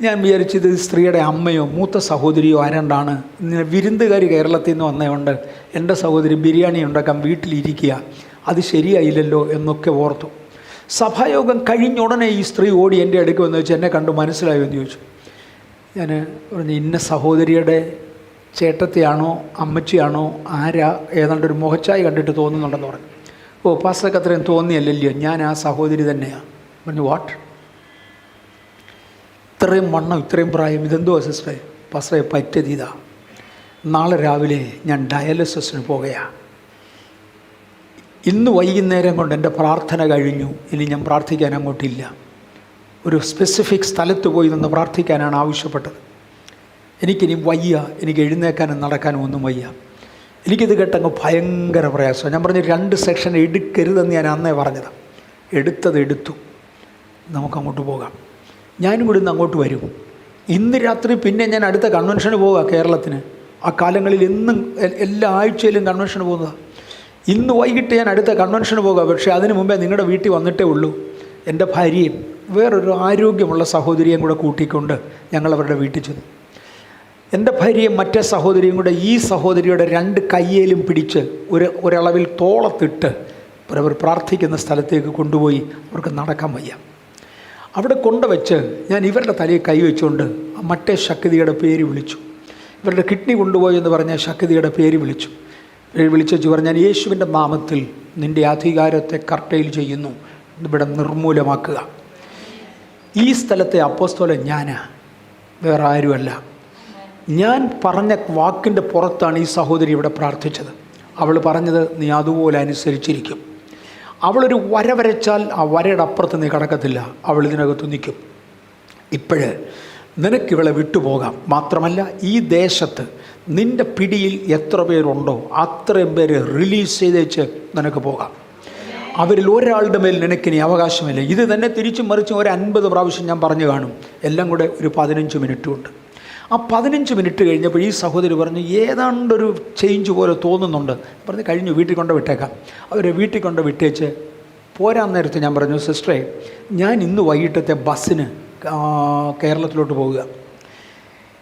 ഞാൻ വിചാരിച്ചത് സ്ത്രീയുടെ അമ്മയോ മൂത്ത സഹോദരിയോ ആരണ്ടാണ്. ഇങ്ങനെ വിരുന്നുകാർ കേരളത്തിൽ നിന്ന് വന്നതുകൊണ്ട് എൻ്റെ സഹോദരി ബിരിയാണി ഉണ്ടാക്കാൻ വീട്ടിലിരിക്കുക, അത് ശരിയായില്ലല്ലോ എന്നൊക്കെ ഓർത്തു. സഭായോഗം കഴിഞ്ഞ ഉടനെ ഈ സ്ത്രീ ഓടി എൻ്റെ അടുക്ക് വന്ന് വെച്ച് എന്നെ കണ്ടു മനസ്സിലായോ എന്ന് ചോദിച്ചു. ഞാൻ പറഞ്ഞു, ഇന്ന സഹോദരിയുടെ ചേട്ടത്തെയാണോ അമ്മച്ചിയാണോ ആരാ, ഏതാണ്ടൊരു മുഖച്ചായ കണ്ടിട്ട് തോന്നുന്നുണ്ടെന്ന് പറഞ്ഞു. ഓ പാസ്റ്റർക്ക് അത്രയും തോന്നിയല്ലല്ലോ, ഞാൻ ആ സഹോദരി തന്നെയാണ്. പറഞ്ഞു, വാട്ട്, ഇത്രയും വണ്ണം ഇത്രയും പ്രായം, ഇതെന്തോ സിസ്റ്ററെ? പാസ്റ്ററെ പറ്റിയത് ഇതാ, നാളെ രാവിലെ ഞാൻ ഡയാലിസിസിന് പോകുകയാണ്. ഇന്ന് വൈകുന്നേരം കൊണ്ട് എൻ്റെ പ്രാർത്ഥന കഴിഞ്ഞു, ഇനി ഞാൻ പ്രാർത്ഥിക്കാൻ അങ്ങോട്ടില്ല. ഒരു സ്പെസിഫിക് സ്ഥലത്ത് പോയി നിന്ന് പ്രാർത്ഥിക്കാനാണ് ആവശ്യപ്പെട്ടത്. എനിക്കിനി വയ്യ, എനിക്ക് എഴുന്നേക്കാനും നടക്കാനും ഒന്നും വയ്യ. എനിക്കിത് കേട്ടങ്ങ് ഭയങ്കര പ്രയാസം. ഞാൻ പറഞ്ഞു, 2 സെക്ഷൻ എടുക്കരുതെന്ന് ഞാൻ അന്നേ പറഞ്ഞതാണ്. എടുത്തു, നമുക്കങ്ങോട്ട് പോകാം. ഞാനും കൂടി ഇന്ന് അങ്ങോട്ട് വരും. ഇന്ന് രാത്രി പിന്നെ ഞാൻ അടുത്ത കൺവെൻഷന് പോവുക കേരളത്തിന്. ആ കാലങ്ങളിൽ എന്നും എല്ലാ ആഴ്ചയിലും കൺവെൻഷന് പോകുന്നതാണ്. ഇന്ന് വൈകിട്ട് ഞാൻ അടുത്ത കൺവെൻഷന് പോകുക. പക്ഷേ അതിന് മുമ്പേ നിങ്ങളുടെ വീട്ടിൽ വന്നിട്ടേ ഉള്ളൂ. എൻ്റെ ഭാര്യയും വേറൊരു ആരോഗ്യമുള്ള സഹോദരിയും കൂടെ കൂട്ടിക്കൊണ്ട് ഞങ്ങൾ അവരുടെ വീട്ടിൽ ചെന്നു. എൻ്റെ ഭാര്യയും മറ്റേ സഹോദരിയും കൂടെ ഈ സഹോദരിയുടെ 2 കയ്യേലും പിടിച്ച് ഒരളവിൽ തോളത്തിട്ട് അവർ പ്രാർത്ഥിക്കുന്ന സ്ഥലത്തേക്ക് കൊണ്ടുപോയി. അവർക്ക് നടക്കാൻ വയ്യ. അവിടെ കൊണ്ടുവച്ച് ഞാൻ ഇവരുടെ തലയിൽ കൈവച്ചുകൊണ്ട് മറ്റേ ശക്തിയുടെ പേര് വിളിച്ചു. ഇവരുടെ കിഡ്നി കൊണ്ടുപോയി എന്ന് പറഞ്ഞ ശക്തിയുടെ പേര് വിളിച്ചു വെച്ച് പറഞ്ഞാൽ, യേശുവിൻ്റെ നാമത്തിൽ നിൻ്റെ അധികാരത്തെ കർട്ടയിൽ ചെയ്യുന്നു, ഇവിടെ നിർമൂലമാക്കുക. ഈ സ്ഥലത്തെ അപ്പോസ്തലൻ ഞാനാ, വേറെ ആരുമല്ല. ഞാൻ പറഞ്ഞ വാക്കിൻ്റെ പുറത്താണ് ഈ സഹോദരി ഇവിടെ പ്രാർത്ഥിച്ചത്. അവൾ പറഞ്ഞത് നീ അതുപോലെ അനുസരിച്ചിരിക്കും. അവളൊരു വര വരച്ചാൽ ആ വരയുടെ അപ്പുറത്ത് നീ കടക്കത്തില്ല, അവൾ ഇതിനകത്ത് നിൽക്കും. ഇപ്പോഴ് നിനക്കിവളെ വിട്ടുപോകാം. മാത്രമല്ല ഈ ദേശത്ത് നിൻ്റെ പിടിയിൽ എത്ര പേരുണ്ടോ അത്രയും പേര് റിലീസ് ചെയ്തേച്ച് നിനക്ക് പോകാം. അവരിൽ ഒരാളുടെ മേൽ നിനക്കിനി അവകാശമില്ല. ഇത് തന്നെ തിരിച്ചും മറിച്ചും ഒരു 50 പ്രാവശ്യം ഞാൻ പറഞ്ഞു കാണും. എല്ലാം കൂടെ ഒരു 15 മിനിറ്റും ഉണ്ട്. ആ 15 മിനിറ്റ് കഴിഞ്ഞപ്പോൾ ഈ സഹോദരി പറഞ്ഞു, ഏതാണ്ടൊരു ചേഞ്ച് പോലെ തോന്നുന്നുണ്ട്. പറഞ്ഞ് കഴിഞ്ഞു, വീട്ടിൽ കൊണ്ട് വിട്ടേക്കാം. അവരെ വീട്ടിൽ കൊണ്ട് വിട്ടേച്ച് പോരാൻ നേരത്ത് ഞാൻ പറഞ്ഞു, സിസ്റ്ററെ ഞാൻ ഇന്ന് വൈകിട്ടത്തെ ബസ്സിന് കേരളത്തിലോട്ട് പോവുക.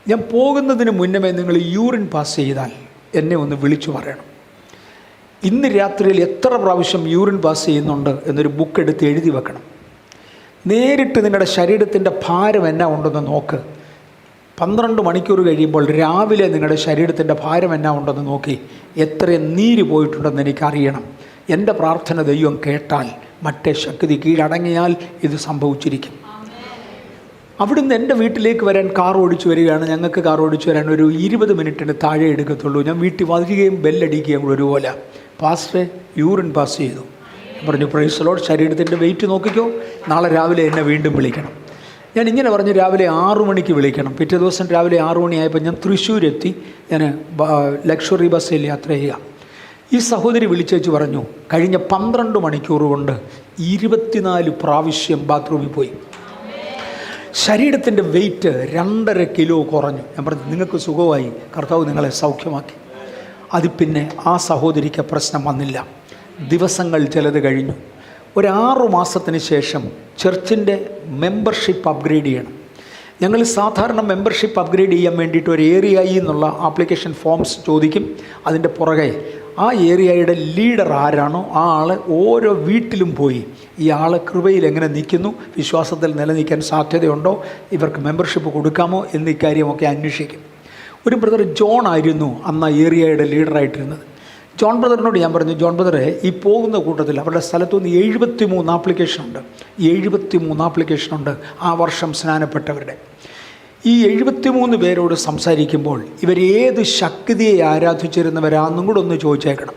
ഞാൻ പോകുന്നതിന് മുന്നമേ നിങ്ങൾ യൂറിൻ പാസ് ചെയ്താൽ എന്നെ ഒന്ന് വിളിച്ചു പറയണം. ഇന്ന് രാത്രിയിൽ എത്ര പ്രാവശ്യം യൂറിൻ പാസ് ചെയ്യുന്നുണ്ട് എന്നൊരു ബുക്ക് എടുത്ത് എഴുതി വെക്കണം. നേരിട്ട് നിങ്ങളുടെ ശരീരത്തിൻ്റെ ഭാരം എന്നാ ഉണ്ടെന്ന് നോക്ക്. 12 മണിക്കൂർ കഴിയുമ്പോൾ രാവിലെ നിങ്ങളുടെ ശരീരത്തിൻ്റെ ഭാരം എന്നാ ഉണ്ടെന്ന് നോക്കി എത്രയും നീര് പോയിട്ടുണ്ടെന്ന് എനിക്കറിയണം. എൻ്റെ പ്രാർത്ഥന ദൈവം കേട്ടാൽ മറ്റേ ശക്തി കീഴടങ്ങിയാൽ ഇത് സംഭവിച്ചിരിക്കും. അവിടുന്ന് എൻ്റെ വീട്ടിലേക്ക് വരാൻ കാർ ഓടിച്ചു വരികയാണ്. ഞങ്ങൾക്ക് കാർ ഓടിച്ചു വരാൻ ഒരു 20 മിനിറ്റിന് താഴെ എടുക്കത്തുള്ളൂ. ഞാൻ വീട്ടിൽ വരികയും ബെല്ലടിക്കുകയും കൂടെ ഒരുപോലെ. പാസ്റ്ററെ യൂറിൻ പാസ് ചെയ്തു. പറഞ്ഞു പ്രൈസ് ലോർഡ്, ശരീരത്തിൻ്റെ വെയിറ്റ് നോക്കിക്കോ, നാളെ രാവിലെ എന്നെ വീണ്ടും വിളിക്കണം. ഞാൻ ഇങ്ങനെ പറഞ്ഞു രാവിലെ 6 മണിക്ക് വിളിക്കണം. പിറ്റേ ദിവസം രാവിലെ 6 മണിയായപ്പോൾ ഞാൻ തൃശ്ശൂരെത്തി. ഞാൻ ലക്ഷറി ബസ്സിൽ യാത്ര ചെയ്യുക. ഈ സഹോദരി വിളിച്ചേച്ച് പറഞ്ഞു കഴിഞ്ഞ 12 മണിക്കൂർ കൊണ്ട് 24 പ്രാവശ്യം ബാത്റൂമിൽ പോയി. ശരീരത്തിൻ്റെ വെയിറ്റ് 2.5 കിലോ കുറഞ്ഞു. ഞാൻ പറഞ്ഞു നിങ്ങൾക്ക് സുഖമായി, കർത്താവ് നിങ്ങളെ സൗഖ്യമാക്കി. അത് പിന്നെ ആ സഹോദരിക്ക് പ്രശ്നം വന്നില്ല. ദിവസങ്ങൾ ചിലത് കഴിഞ്ഞു. ഒരു 6 മാസത്തിന് ശേഷം ചർച്ചിൻ്റെ മെമ്പർഷിപ്പ് അപ്ഗ്രേഡ് ചെയ്യണം. ഞങ്ങൾ സാധാരണ മെമ്പർഷിപ്പ് അപ്ഗ്രേഡ് ചെയ്യാൻ വേണ്ടിയിട്ട് ഒരു ഏരിയയിൽ നിന്നുള്ള ആപ്ലിക്കേഷൻ ഫോംസ് ചോദിക്കും. അതിൻ്റെ പുറകെ ആ ഏരിയയുടെ ലീഡർ ആരാണോ ആ ആൾ ഓരോ വീട്ടിലും പോയി ഈ ആൾ കൃപയിൽ എങ്ങനെ നിൽക്കുന്നു, വിശ്വാസത്തിൽ നിലനിൽക്കാൻ സാധ്യതയുണ്ടോ, ഇവർക്ക് മെമ്പർഷിപ്പ് കൊടുക്കാമോ എന്നീ കാര്യമൊക്കെ അന്വേഷിക്കും. ഒരു ബ്രദർ ജോൺ ആയിരുന്നു അന്ന് ആ ഏരിയയുടെ ലീഡറായിട്ടിരുന്നത്. ജോൺ ബ്രദറിനോട് ഞാൻ പറഞ്ഞു, ജോൺ ബ്രദറെ, ഈ പോകുന്ന കൂട്ടത്തിൽ അവരുടെ സ്ഥലത്തുനിന്ന് 73 ആപ്ലിക്കേഷനുണ്ട്. 73 ആപ്ലിക്കേഷനുണ്ട് ആ വർഷം സ്നാനപ്പെട്ടവരുടെ. ഈ 73 പേരോട് സംസാരിക്കുമ്പോൾ ഇവരേത് ശക്തിയെ ആരാധിച്ചിരുന്നവരാന്നും കൂടെ ഒന്ന് ചോദിച്ചേക്കണം.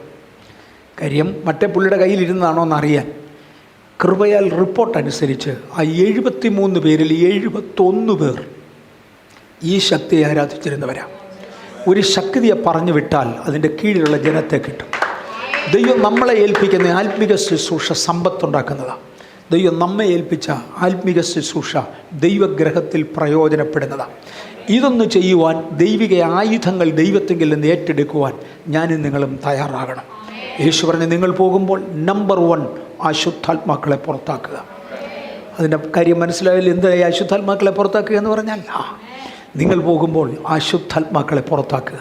കാര്യം മറ്റേ പുള്ളിയുടെ കയ്യിലിരുന്നതാണോ എന്നറിയാൻ. കൃപയാൽ റിപ്പോർട്ട് അനുസരിച്ച് ആ 73 പേരിൽ 71 പേർ ഈ ശക്തിയെ ആരാധിച്ചിരുന്നവരാണ്. ഒരു ശക്തിയെ പറഞ്ഞു വിട്ടാൽ അതിൻ്റെ കീഴിലുള്ള ജനത്തെ കിട്ടും. ദൈവം നമ്മളെ ഏൽപ്പിക്കുന്ന ആത്മിക ശുശ്രൂഷ സമ്പത്തുണ്ടാക്കുന്നതാണ്. ദൈവം നമ്മെ ഏൽപ്പിച്ച ആത്മിക ശുശ്രൂഷ ദൈവഗ്രഹത്തിൽ പ്രയോജനപ്പെടുന്നതാണ്. ഇതൊന്ന് ചെയ്യുവാൻ ദൈവിക ആയുധങ്ങൾ ദൈവത്തെങ്കിൽ നിന്ന് ഏറ്റെടുക്കുവാൻ ഞാനും നിങ്ങളും തയ്യാറാകണം. യേശു പറഞ്ഞ് നിങ്ങൾ പോകുമ്പോൾ നമ്പർ 1 അശുദ്ധാത്മാക്കളെ പുറത്താക്കുക. അതിൻ്റെ കാര്യം മനസ്സിലായാലും എന്തായി അശുദ്ധാത്മാക്കളെ പുറത്താക്കുക എന്ന് പറഞ്ഞാൽ നിങ്ങൾ പോകുമ്പോൾ അശുദ്ധാത്മാക്കളെ പുറത്താക്കുക.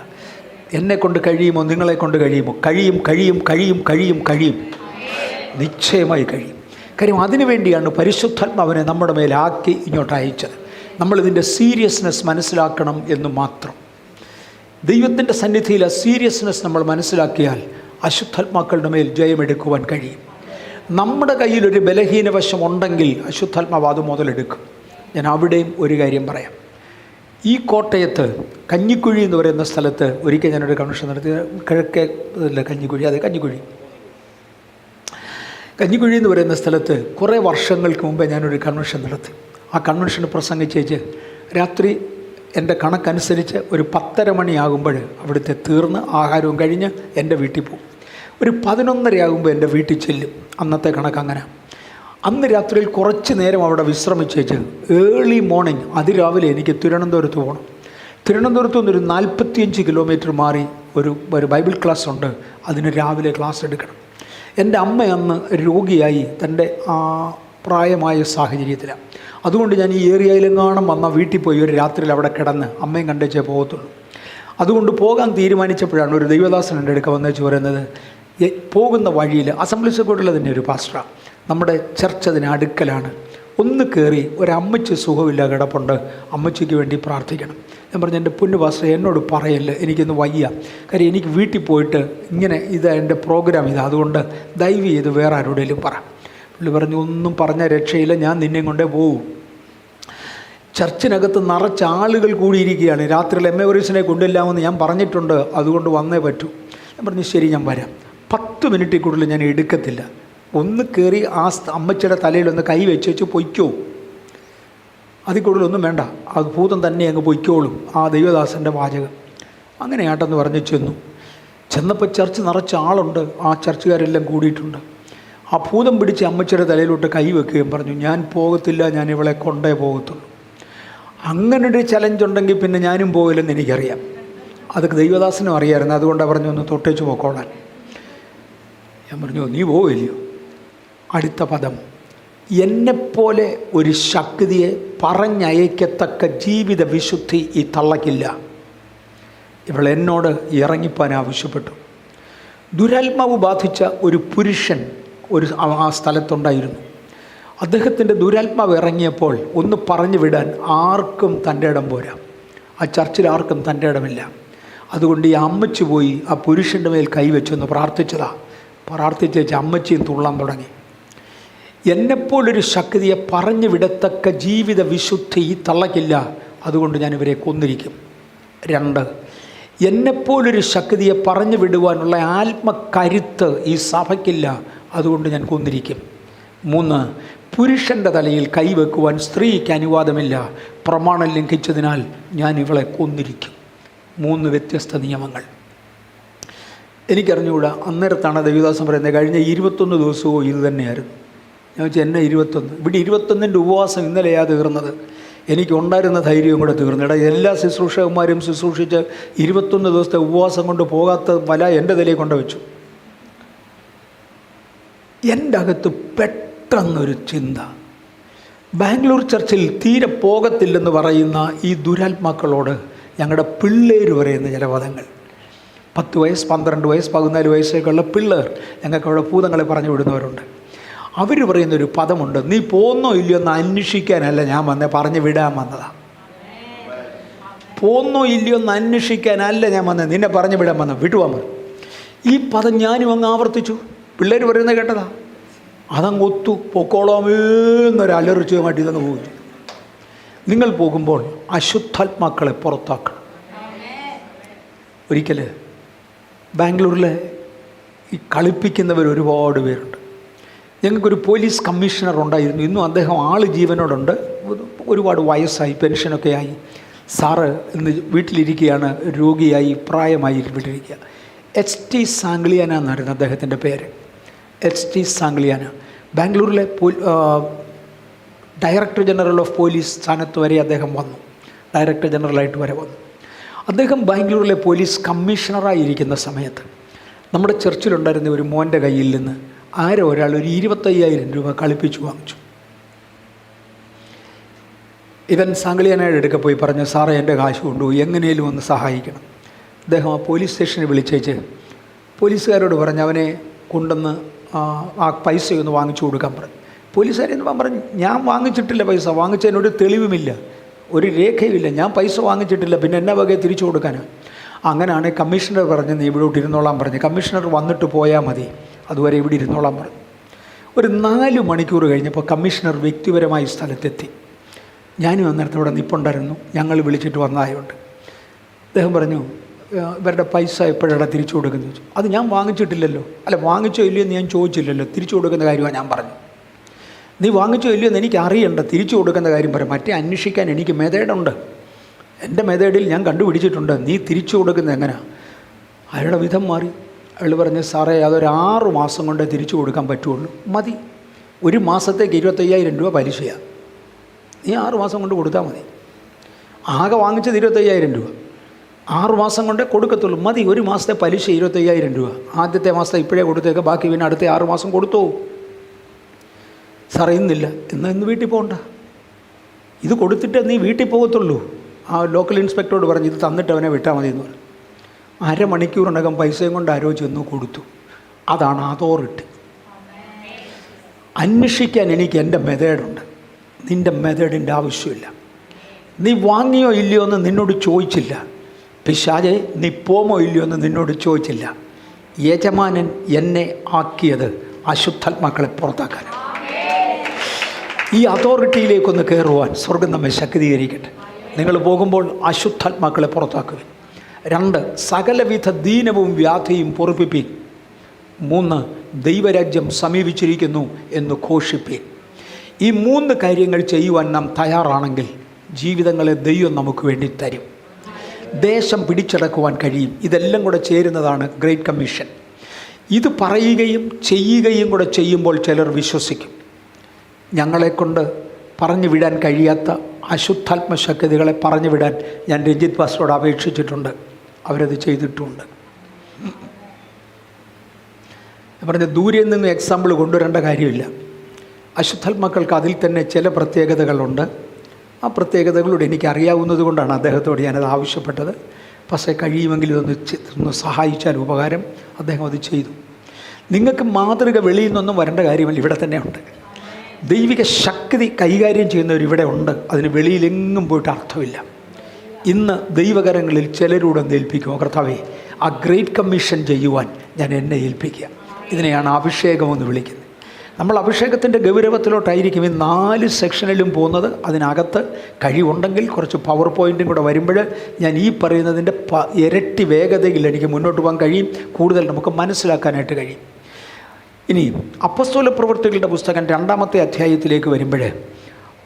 എന്നെക്കൊണ്ട് കഴിയുമോ, നിങ്ങളെ കൊണ്ട് കഴിയുമോ? കഴിയും, കഴിയും, കഴിയും, കഴിയും, കഴിയും, നിശ്ചയമായി കഴിയും. കാര്യം അതിനു വേണ്ടിയാണ് പരിശുദ്ധാത്മാവിനെ നമ്മുടെ മേലാക്കി ഇങ്ങോട്ട് അയച്ചത്. നമ്മളിതിൻ്റെ സീരിയസ്നെസ് മനസ്സിലാക്കണം എന്ന് മാത്രം. ദൈവത്തിൻ്റെ സന്നിധിയിൽ ആ സീരിയസ്നെസ് നമ്മൾ മനസ്സിലാക്കിയാൽ അശുദ്ധാത്മാക്കളുടെ മേൽ ജയമെടുക്കുവാൻ കഴിയും. നമ്മുടെ കയ്യിലൊരു ബലഹീന വശം ഉണ്ടെങ്കിൽ അശുദ്ധാത്മാവ് അത് മുതലെടുക്കും. ഞാൻ അവിടെയും ഒരു കാര്യം പറയാം. ഈ കോട്ടയത്ത് കഞ്ഞിക്കുഴി എന്ന് പറയുന്ന സ്ഥലത്ത് ഒരിക്കൽ ഞാനൊരു കൺവെൻഷൻ നടത്തി. കിഴക്കേ കഞ്ഞിക്കുഴി, അതെ കഞ്ഞിക്കുഴി എന്ന് പറയുന്ന സ്ഥലത്ത് കുറേ വർഷങ്ങൾക്ക് മുമ്പേ ഞാനൊരു കൺവെൻഷൻ നടത്തി. ആ കൺവെൻഷന് പ്രസംഗിച്ചേച്ച് രാത്രി എൻ്റെ കണക്കനുസരിച്ച് ഒരു 10:30 മണിയാകുമ്പോൾ അവിടുത്തെ തീർന്ന് ആഹാരവും കഴിഞ്ഞ് എൻ്റെ വീട്ടിൽ പോകും. ഒരു 11:30 ആകുമ്പോൾ എൻ്റെ വീട്ടിൽ ചെല്ലും. അന്നത്തെ കണക്കങ്ങനെ. അന്ന് രാത്രിയിൽ കുറച്ച് നേരം അവിടെ വിശ്രമിച്ചേച്ച് ഏർലി മോർണിംഗ് അതിരാവിലെ എനിക്ക് തിരുവനന്തപുരത്ത് പോകണം. തിരുവനന്തപുരത്ത് നിന്നൊരു 45 കിലോമീറ്റർ മാറി ഒരു ബൈബിൾ ക്ലാസ് ഉണ്ട്. അതിന് രാവിലെ ക്ലാസ് എടുക്കണം. എൻ്റെ അമ്മ അന്ന് രോഗിയായി, തൻ്റെ പ്രായമായ സാഹചര്യത്തിലാണ്. അതുകൊണ്ട് ഞാൻ ഈ ഏരിയയിലെങ്ങാനും വന്ന വീട്ടിൽ പോയി ഒരു രാത്രിയിൽ അവിടെ കിടന്ന് അമ്മയും കണ്ടേച്ചേ പോകത്തുള്ളൂ. അതുകൊണ്ട് പോകാൻ തീരുമാനിച്ചപ്പോഴാണ് ഒരു ദൈവദാസൻ എൻ്റെ അടുക്ക വന്നേച്ച് പറയുന്നത്, പോകുന്ന വഴിയിൽ അസംബ്ലീസ് കോട്ടിലെ തന്നെ ഒരു പാസ്റ്ററാണ്, നമ്മുടെ ചർച്ച് അതിന് അടുക്കലാണ്, ഒന്ന് കയറി ഒരമ്മച്ചി സുഖമില്ല കിടപ്പുണ്ട്, അമ്മച്ചിക്ക് വേണ്ടി പ്രാർത്ഥിക്കണം. ഞാൻ പറഞ്ഞു എൻ്റെ പൊന്നു പാസ്റ്റർ എന്നോട് പറയല്ല, എനിക്കൊന്ന് വയ്യ, കാര്യം എനിക്ക് വീട്ടിൽ പോയിട്ട് ഇങ്ങനെ എൻ്റെ പ്രോഗ്രാം അതുകൊണ്ട് ദയവ് ചെയ്ത് വേറെ ആരോടെങ്കിലും പറ. പുള്ളി പറഞ്ഞു ഒന്നും പറഞ്ഞ രക്ഷയില്ല, ഞാൻ നിന്നെ കൊണ്ടേ പോവും. ചർച്ചിനകത്ത് നിറച്ച ആളുകൾ കൂടിയിരിക്കുകയാണ്. രാത്രിയിൽ എമ്മേവറീസിനെ കൊണ്ടില്ലാമെന്ന് ഞാൻ പറഞ്ഞിട്ടുണ്ട്, അതുകൊണ്ട് വന്നേ പറ്റൂ. ഞാൻ പറഞ്ഞു ശരി ഞാൻ വരാം. 10 മിനിറ്റിൽ കൂടുതൽ ഞാൻ എടുക്കത്തില്ല. ഒന്ന് കയറി ആ അമ്മച്ചിയുടെ തലയിലൊന്ന് കൈ വെച്ച് പൊയ്ക്കോ, അതിൽ കൂടുതലൊന്നും വേണ്ട, അത് ഭൂതം തന്നെ അങ്ങ് പൊയ്ക്കോളും. ആ ദൈവദാസൻ്റെ വാചകം അങ്ങനെയാട്ടെന്ന് പറഞ്ഞ് ചെന്നപ്പോൾ ചർച്ച് നിറച്ച ആളുണ്ട്. ആ ചർച്ചുകാരെല്ലാം കൂടിയിട്ടുണ്ട്. ആ ഭൂതം പിടിച്ച് അമ്മച്ചിയുടെ തലയിലോട്ട് കൈ വെക്കുകയും പറഞ്ഞു ഞാൻ പോകത്തില്ല, ഞാൻ ഇവളെ കൊണ്ടേ പോകത്തുള്ളൂ. അങ്ങനൊരു ചലഞ്ചുണ്ടെങ്കിൽ പിന്നെ ഞാനും പോകില്ലെന്ന് എനിക്കറിയാം. അതൊക്കെ ദൈവദാസനും അറിയാമായിരുന്നു. അതുകൊണ്ടാണ് പറഞ്ഞു ഒന്ന് തൊട്ടേച്ച് പോക്കോളാൻ. ഞാൻ പറഞ്ഞു നീ പോവില്ലയോ? അടുത്ത പദം, എന്നെപ്പോലെ ഒരു ശക്തിയെ പറഞ്ഞയക്കത്തക്ക ജീവിത വിശുദ്ധി ഈ തള്ളക്കില്ല. ഇവളെന്നോട് ഇറങ്ങിപ്പാൻ ആവശ്യപ്പെട്ടു. ദുരാത്മാവ് ബാധിച്ച ഒരു പുരുഷൻ ആ സ്ഥലത്തുണ്ടായിരുന്നു. അദ്ദേഹത്തിൻ്റെ ദുരാത്മാവ് ഇറങ്ങിയപ്പോൾ ഒന്ന് പറഞ്ഞു വിടാൻ ആർക്കും തൻ്റെ ഇടം പോരാ. ആ ചർച്ചിൽ ആർക്കും തൻ്റെ ഇടമില്ല. അതുകൊണ്ട് ഈ അമ്മച്ചി പോയി ആ പുരുഷൻ്റെ മേൽ കൈവച്ചൊന്ന് പ്രാർത്ഥിച്ചേച്ച് അമ്മച്ചിയും തുള്ളാൻ തുടങ്ങി. എന്നെപ്പോലൊരു ശക്തിയെ പറഞ്ഞു വിടത്തക്ക ജീവിത വിശുദ്ധി ഈ തള്ളയ്ക്കില്ല, അതുകൊണ്ട് ഞാൻ ഇവരെ കൊന്നിരിക്കും. 2, എന്നെപ്പോലൊരു ശക്തിയെ പറഞ്ഞു വിടുവാനുള്ള ആത്മകരുത്ത് ഈ സഭയ്ക്കില്ല, അതുകൊണ്ട് ഞാൻ കൊന്നിരിക്കും. 3, പുരുഷൻ്റെ തലയിൽ കൈവെക്കുവാൻ സ്ത്രീക്ക് അനുവാദമില്ല, പ്രമാണം ലംഘിച്ചതിനാൽ ഞാൻ ഇവളെ കൊന്നിരിക്കും. 3 വ്യത്യസ്ത നിയമങ്ങൾ. എനിക്കറിഞ്ഞുകൂടാ. അന്നേരത്താണ് ദേവദാസൻ പറയുന്നത്, കഴിഞ്ഞ 21 ദിവസവും ഇത് തന്നെയായിരുന്നു. ഞാൻ വെച്ചാൽ എന്നെ 21, ഇവിടെ 21ൻ്റെ ഉപവാസം ഇന്നലെയാണ് തീർന്നത്. എനിക്കുണ്ടായിരുന്ന ധൈര്യവും കൂടെ തീർന്നു. എല്ലാ ശുശ്രൂഷകന്മാരും ശുശ്രൂഷിച്ച് 21 ദിവസത്തെ ഉപവാസം കൊണ്ട് പോകാത്ത വല എൻ്റെ തലയിൽ കൊണ്ടുവച്ചു. എൻ്റെ അകത്ത് പെട്ടെന്നൊരു ചിന്ത, ബാംഗ്ലൂർ ചർച്ചിൽ തീരെ പോകത്തില്ലെന്ന് പറയുന്ന ഈ ദുരാത്മാക്കളോട് ഞങ്ങളുടെ പിള്ളേർ പറയുന്ന ചില പദങ്ങൾ. 10 വയസ്സ്, 12 വയസ്സ്, 14 വയസ്സൊക്കെയുള്ള പിള്ളേർ ഞങ്ങൾക്ക് അവിടെ ഭൂതങ്ങളെ പറഞ്ഞു വിടുന്നവരുണ്ട്. അവർ പറയുന്നൊരു പദമുണ്ട്, നീ പോന്നോ ഇല്ലയോ എന്ന് അന്വേഷിക്കാനല്ല ഞാൻ പറഞ്ഞു വിടാൻ വന്നതാണ്. പോന്നോ ഇല്ലയോ എന്ന് അന്വേഷിക്കാനല്ല ഞാൻ വന്നത്, നിന്നെ പറഞ്ഞു വിടാൻ വന്ന വിട്ടുവാൻ പറഞ്ഞു. ഈ പദം ഞാനും അങ്ങ് ആവർത്തിച്ചു. പിള്ളേർ പറയുന്നത് കേട്ടതാ. അതങ്ങ് ഒത്തു. പൊക്കോളാമേന്നൊരു അലർച്ചയുമായിട്ട് ഇതങ്ങ് പോകുന്നു. നിങ്ങൾ പോകുമ്പോൾ അശുദ്ധാത്മാക്കളെ പുറത്താക്കണം. ഒരിക്കൽ ബാംഗ്ലൂരിലെ ഈ കളിപ്പിക്കുന്നവർ ഒരുപാട് പേരുണ്ട്. ഞങ്ങൾക്കൊരു പോലീസ് കമ്മീഷണർ ഉണ്ടായിരുന്നു. ഇന്നും അദ്ദേഹം ആൾ ജീവനോടുണ്ട്. ഒരുപാട് വയസ്സായി, പെൻഷനൊക്കെ ആയി. സാറ് ഇന്ന് വീട്ടിലിരിക്കുകയാണ്, രോഗിയായി, പ്രായമായി വീട്ടിലിരിക്കുക. HT സാംഗ്ലിയാന എന്നായിരുന്നു അദ്ദേഹത്തിൻ്റെ പേര്. HT സാംഗ്ലിയാന ബാംഗ്ലൂരിലെ ഡയറക്ടർ ജനറൽ ഓഫ് പോലീസ് സ്ഥാനത്ത് വരെ അദ്ദേഹം വന്നു. ഡയറക്ടർ ജനറലായിട്ട് വരെ വന്നു. അദ്ദേഹം ബാംഗ്ലൂരിലെ പോലീസ് കമ്മീഷണറായിരിക്കുന്ന സമയത്ത് നമ്മുടെ ചർച്ചിലുണ്ടായിരുന്ന ഒരു മോൻ്റെ കയ്യിൽ നിന്ന് ഒരാൾ ഒരു 25,000 രൂപ കളിപ്പിച്ചു വാങ്ങിച്ചു. ഇവൻ സാംഗ്ലിയാനയുടെ അടുക്ക പോയി പറഞ്ഞു, സാറേ എൻ്റെ കാശ് കൊണ്ടുപോയി, എങ്ങനെയും ഒന്ന് സഹായിക്കണം. അദ്ദേഹം ആ പോലീസ് സ്റ്റേഷനിൽ വിളിച്ചേച്ച് പോലീസുകാരോട് പറഞ്ഞ് അവനെ കൊണ്ടുവന്ന് ആ പൈസയൊന്ന് വാങ്ങിച്ചു കൊടുക്കാൻ പറഞ്ഞു. പോലീസുകാരെന്ന് പറഞ്ഞു, ഞാൻ വാങ്ങിച്ചിട്ടില്ല പൈസ, വാങ്ങിച്ചതിനൊരു തെളിവുമില്ല, ഒരു രേഖയുമില്ല, ഞാൻ പൈസ വാങ്ങിച്ചിട്ടില്ല, പിന്നെ എന്നാ വകയെ തിരിച്ചു കൊടുക്കാനാണ്. അങ്ങനെയാണ് കമ്മീഷണർ പറഞ്ഞ് നീ ഇവിടോട്ട് ഇരുന്നോളാൻ പറഞ്ഞു. കമ്മീഷണർ വന്നിട്ട് പോയാൽ മതി, അതുവരെ ഇവിടെ ഇരുന്നോളാൻ പറഞ്ഞു. ഒരു 4 മണിക്കൂർ കഴിഞ്ഞപ്പോൾ കമ്മീഷണർ വ്യക്തിപരമായി സ്ഥലത്തെത്തി. ഞാനും അന്നേരത്തെ ഇവിടെ നിൽപ്പുണ്ടായിരുന്നു. ഞങ്ങൾ വിളിച്ചിട്ട് വന്നതായതുകൊണ്ട് അദ്ദേഹം പറഞ്ഞു, ഇവരുടെ പൈസ എപ്പോഴാണ് തിരിച്ചു കൊടുക്കുന്നത് ചോദിച്ചു. അത് ഞാൻ വാങ്ങിച്ചിട്ടില്ലല്ലോ. അല്ല, വാങ്ങിച്ചോ ഇല്ലയോ എന്ന് ഞാൻ ചോദിച്ചില്ലല്ലോ, തിരിച്ചു കൊടുക്കുന്ന കാര്യമാണ് ഞാൻ പറഞ്ഞു. നീ വാങ്ങിച്ചോ ഇല്ലയോ എന്ന് എനിക്ക് അറിയണ്ട, തിരിച്ചു കൊടുക്കുന്ന കാര്യം പറയാം. മറ്റേ അന്വേഷിക്കാൻ എനിക്ക് മെതേഡുണ്ട്, എൻ്റെ മെതേഡിൽ ഞാൻ കണ്ടുപിടിച്ചിട്ടുണ്ട്. നീ തിരിച്ചു കൊടുക്കുന്നത് എങ്ങനെയാണ്? അയാളുടെ വിധം മാറി. അയാൾ പറഞ്ഞ്, സാറേ അതൊരു 6 മാസം കൊണ്ട് തിരിച്ചു കൊടുക്കാൻ പറ്റുള്ളൂ. മതി, 1 മാസത്തേക്ക് 25,000 രൂപ പലിശയാണ്. നീ 6 മാസം കൊണ്ട് കൊടുത്താൽ മതി. ആകെ വാങ്ങിച്ചത് 25,000 രൂപ, 6 മാസം കൊണ്ടേ കൊടുക്കത്തുള്ളൂ. മതി, 1 മാസത്തെ പലിശ 25,000 രൂപ. ആദ്യത്തെ മാസത്തെ ഇപ്പോഴേ കൊടുത്തേക്ക്, ബാക്കി പിന്നെ അടുത്ത 6 മാസം കൊടുത്തോ. സാറേ ഇന്നില്ല, ഇന്ന് വീട്ടിൽ പോകണ്ട, ഇത് കൊടുത്തിട്ട് നീ വീട്ടിൽ പോകത്തുള്ളൂ. ആ ലോക്കൽ ഇൻസ്പെക്ടറോട് പറഞ്ഞ് ഇത് തന്നിട്ട് അവനെ വിട്ടാൽ മതി എന്ന് പറഞ്ഞു. 1/2 മണിക്കൂറിനകം പൈസയും കൊണ്ട് ആരോ ചെന്ന് കൊടുത്തു. അതാണ് അതോറിറ്റി. അന്വേഷിക്കാൻ എനിക്ക് എൻ്റെ മെതേഡുണ്ട്, നിൻ്റെ മെതേഡിൻ്റെ ആവശ്യമില്ല. നീ വാങ്ങിയോ ഇല്ലയോ എന്ന് നിന്നോട് ചോദിച്ചില്ല. പിശാചേ, നീ പോമോ ഇല്ലയോ എന്ന് നിന്നോട് ചോദിച്ചില്ല. യജമാനൻ എന്നെ ആക്കിയത് അശുദ്ധാത്മാക്കളെ പുറത്താക്കാനാണ്. ഈ അതോറിറ്റിയിലേക്കൊന്ന് കയറുവാൻ സ്വർഗം നമ്മെ ശക്തീകരിക്കട്ടെ. നിങ്ങൾ പോകുമ്പോൾ അശുദ്ധാത്മാക്കളെ പുറത്താക്കുക. 2, സകലവിധ ദീനവും വ്യാധിയും പൊറുപ്പിപ്പീൻ. 3, ദൈവരാജ്യം സമീപിച്ചിരിക്കുന്നു എന്ന് ഘോഷിപ്പീൻ. ഈ 3 കാര്യങ്ങൾ ചെയ്യുവാൻ നാം തയ്യാറാണെങ്കിൽ ജീവിതങ്ങളെ ദൈവം നമുക്ക് വേണ്ടി തരും. ദേശം പിടിച്ചടക്കുവാൻ കഴിയും. ഇതെല്ലാം കൂടെ ചേരുന്നതാണ് ഗ്രേറ്റ് കമ്മീഷൻ. ഇത് പറയുകയും ചെയ്യുകയും കൂടെ ചെയ്യുമ്പോൾ ചിലർ വിശ്വസിക്കും. ഞങ്ങളെക്കൊണ്ട് പറഞ്ഞു വിടാൻ കഴിയാത്ത അശുദ്ധാത്മശക്തികളെ പറഞ്ഞു വിടാൻ ഞാൻ രഞ്ജിത്ത് പാസ്റ്ററോട് അപേക്ഷിച്ചിട്ടുണ്ട്. അവരത് ചെയ്തിട്ടുമുണ്ട്. ഞാൻ പറഞ്ഞ ദൂരെ നിന്ന് എക്സാമ്പിൾ കൊണ്ടുവരേണ്ട കാര്യമില്ല. അശുദ്ധാത്മാക്കൾക്ക് അതിൽ തന്നെ ചില പ്രത്യേകതകളുണ്ട്. ആ പ്രത്യേകതകളോട് എനിക്കറിയാവുന്നത് കൊണ്ടാണ് അദ്ദേഹത്തോട് ഞാനത് ആവശ്യപ്പെട്ടത്. പക്ഷേ കഴിയുമെങ്കിൽ ഇതൊന്ന് സഹായിച്ചാൽ ഉപകാരം. അദ്ദേഹം അത് ചെയ്തു. നിങ്ങൾക്ക് മാതൃക വെളിയിൽ നിന്നൊന്നും വരേണ്ട കാര്യമല്ല, ഇവിടെ തന്നെ ഉണ്ട്. ദൈവിക ശക്തി കൈകാര്യം ചെയ്യുന്നവർ ഇവിടെ ഉണ്ട്. അതിന് വെളിയിലെങ്ങും പോയിട്ട് അർത്ഥമില്ല. ഇന്ന് ദൈവകരങ്ങളിൽ ചിലരൂടെ ഏൽപ്പിക്കുമോ? കർത്താവേ, ആ ഗ്രേറ്റ് കമ്മീഷൻ ചെയ്യുവാൻ ഞാൻ എന്നെ ഏൽപ്പിക്കുക. ഇതിനെയാണ് അഭിഷേകമെന്ന് വിളിക്കുന്നത്. നമ്മൾ അഭിഷേകത്തിൻ്റെ ഗൗരവത്തിലോട്ടായിരിക്കും ഈ 4 സെക്ഷനിലും പോകുന്നത്. അതിനകത്ത് കഴിവുണ്ടെങ്കിൽ കുറച്ച് പവർ പോയിൻറ്റും കൂടെ വരുമ്പോൾ ഞാൻ ഈ പറയുന്നതിൻ്റെ ഇരട്ടി വേഗതയിൽ എനിക്ക് മുന്നോട്ട് പോകാൻ കഴിയും. കൂടുതൽ നമുക്ക് മനസ്സിലാക്കാനായിട്ട് കഴിയും. ഇനി അപ്പോസ്തല പ്രവൃത്തികളുടെ പുസ്തകം 2-ാമത്തെ അധ്യായത്തിലേക്ക് വരുമ്പോൾ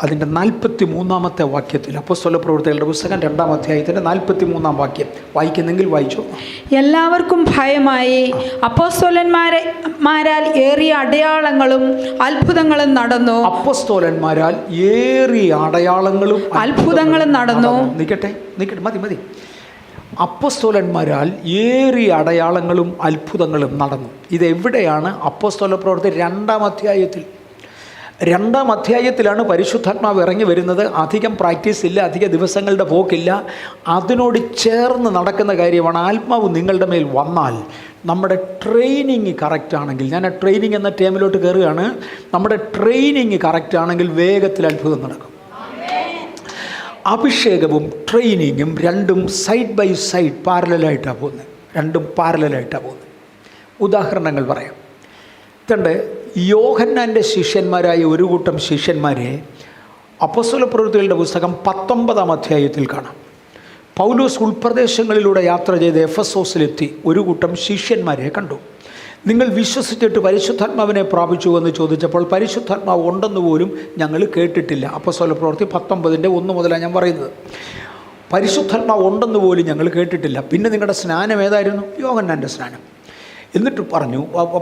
അതിൻ്റെ 43-ാമത്തെ വാക്യത്തിൽ, അപ്പോസ്തല പ്രവൃത്തികളുടെ പുസ്തകം 2-ാം അധ്യായത്തിൻ്റെ 43-ാം വാക്യം വായിക്കുന്നെങ്കിൽ വായിച്ചു. എല്ലാവർക്കും ഭയമായി അപ്പോസ്തലന്മാരാൽ ഏറിയ അടയാളങ്ങളും അത്ഭുതങ്ങളും നടന്നു. അപ്പോസ്തലന്മാരാൽ ഏറിയ അടയാളങ്ങളും അത്ഭുതങ്ങളും നടന്നു. നിൽക്കട്ടെ, മതി. അപ്പോസ്തലന്മാരാൽ ഏറിയ അടയാളങ്ങളും അത്ഭുതങ്ങളും നടന്നു. ഇതെവിടെയാണ്? അപ്പോസ്തല പ്രവൃത്തി 2-ാം അധ്യായത്തിൽ. 2-ാം അധ്യായത്തിലാണ് പരിശുദ്ധാത്മാവ് ഇറങ്ങി വരുന്നത്. അധികം പ്രാക്ടീസ് ഇല്ല, അധിക ദിവസങ്ങളുടെ പോക്കില്ല. അതിനോട് ചേർന്ന് നടക്കുന്ന കാര്യമാണ്. ആത്മാവ് നിങ്ങളുടെ മേൽ വന്നാൽ നമ്മുടെ ട്രെയിനിങ് കറക്റ്റാണെങ്കിൽ, ഞാൻ ആ ട്രെയിനിങ് എന്ന ടേമിലോട്ട് കയറുകയാണ്. നമ്മുടെ ട്രെയിനിങ് കറക്റ്റാണെങ്കിൽ വേഗത്തിൽ അത്ഭുതം നടക്കും. അഭിഷേകവും ട്രെയിനിങ്ങും രണ്ടും സൈഡ് ബൈ സൈഡ് പാരലലായിട്ടാണ് പോകുന്നത്. ഉദാഹരണങ്ങൾ പറയാം. ഇതുണ്ട്. യോഹന്നാൻ്റെ ശിഷ്യന്മാരായ ഒരു കൂട്ടം ശിഷ്യന്മാരെ അപ്പോസ്തല പ്രവൃത്തികളുടെ പുസ്തകം 19-ാം അധ്യായത്തിൽ കാണാം. പൗലോസ് ഉൾപ്രദേശങ്ങളിലൂടെ യാത്ര ചെയ്ത് എഫെസോസിലെത്തി ഒരു കൂട്ടം ശിഷ്യന്മാരെ കണ്ടു. നിങ്ങൾ വിശ്വസിച്ചിട്ട് പരിശുദ്ധാത്മാവിനെ പ്രാപിച്ചു എന്ന് ചോദിച്ചപ്പോൾ പരിശുദ്ധാത്മാവ് ഉണ്ടെന്ന് പോലും ഞങ്ങൾ കേട്ടിട്ടില്ല. അപ്പോസ്തല പ്രവൃത്തി 19-ന്റെ 1 മുതലാണ് ഞാൻ പറയുന്നത്. പരിശുദ്ധാത്മാവ് ഉണ്ടെന്ന് പോലും ഞങ്ങൾ കേട്ടിട്ടില്ല. പിന്നെ നിങ്ങളുടെ സ്നാനം ഏതായിരുന്നു? യോഹന്നാൻ്റെ സ്നാനം. എന്നിട്ട്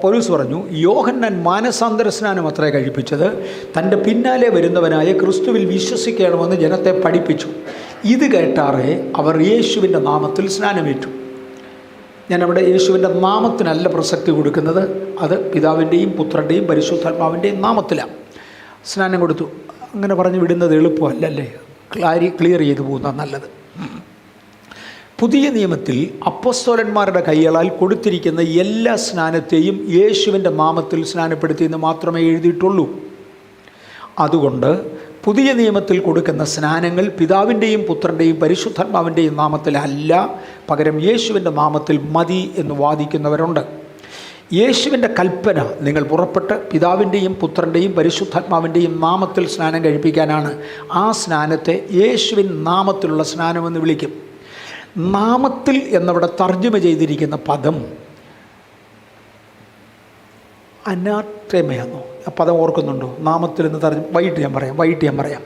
പൗലോസ് പറഞ്ഞു, യോഹന്നാൻ മാനസാന്തര സ്നാനം അത്രേ കഴിപ്പിച്ചത്. തൻ്റെ പിന്നാലെ വരുന്നവനായ ക്രിസ്തുവിൽ വിശ്വസിക്കണമെന്ന് ജനത്തെ പഠിപ്പിച്ചു. ഇത് കേട്ടാറേ അവർ യേശുവിൻ്റെ നാമത്തിൽ സ്നാനമേറ്റു. ഞാനവിടെ യേശുവിൻ്റെ നാമത്തിനല്ല പ്രസക്തി കൊടുക്കുന്നത്. അത് പിതാവിൻ്റെയും പുത്രൻ്റെയും പരിശുദ്ധാത്മാവിൻ്റെയും നാമത്തിലാണ് സ്നാനം കൊടുത്തു. അങ്ങനെ പറഞ്ഞു വിടുന്നത് എളുപ്പമല്ലല്ലേ? ക്ലിയർ ചെയ്തു പോകുന്നത് നല്ലത്. പുതിയ നിയമത്തിൽ അപ്പോസ്തലന്മാരുടെ കൈകളാൽ കൊടുത്തിരിക്കുന്ന എല്ലാ സ്നാനത്തെയും യേശുവിൻ്റെ നാമത്തിൽ സ്നാനപ്പെടുത്തിയെന്ന് മാത്രമേ എഴുതിയിട്ടുള്ളൂ. അതുകൊണ്ട് പുതിയ നിയമത്തിൽ കൊടുക്കുന്ന സ്നാനങ്ങൾ പിതാവിൻ്റെയും പുത്രൻ്റെയും പരിശുദ്ധാത്മാവിൻ്റെയും നാമത്തിലല്ല, പകരം യേശുവിൻ്റെ നാമത്തിൽ മതി എന്ന് വാദിക്കുന്നവരുണ്ട്. യേശുവിൻ്റെ കൽപ്പന നിങ്ങൾ പുറപ്പെട്ട് പിതാവിൻ്റെയും പുത്രൻ്റെയും പരിശുദ്ധാത്മാവിൻ്റെയും നാമത്തിൽ സ്നാനം കഴിപ്പിക്കാനാണ്. ആ സ്നാനത്തെ യേശുവിൻ നാമത്തിലുള്ള സ്നാനമെന്ന് വിളിക്കും. നാമത്തിൽ എന്നവിടെ തർജ്ജമ ചെയ്തിരിക്കുന്ന പദം അനാത്മയാണോ? ആ പദം ഓർക്കുന്നുണ്ടോ? നാമത്തിൽ എന്ന് വൈകിട്ട് ഞാൻ പറയാം.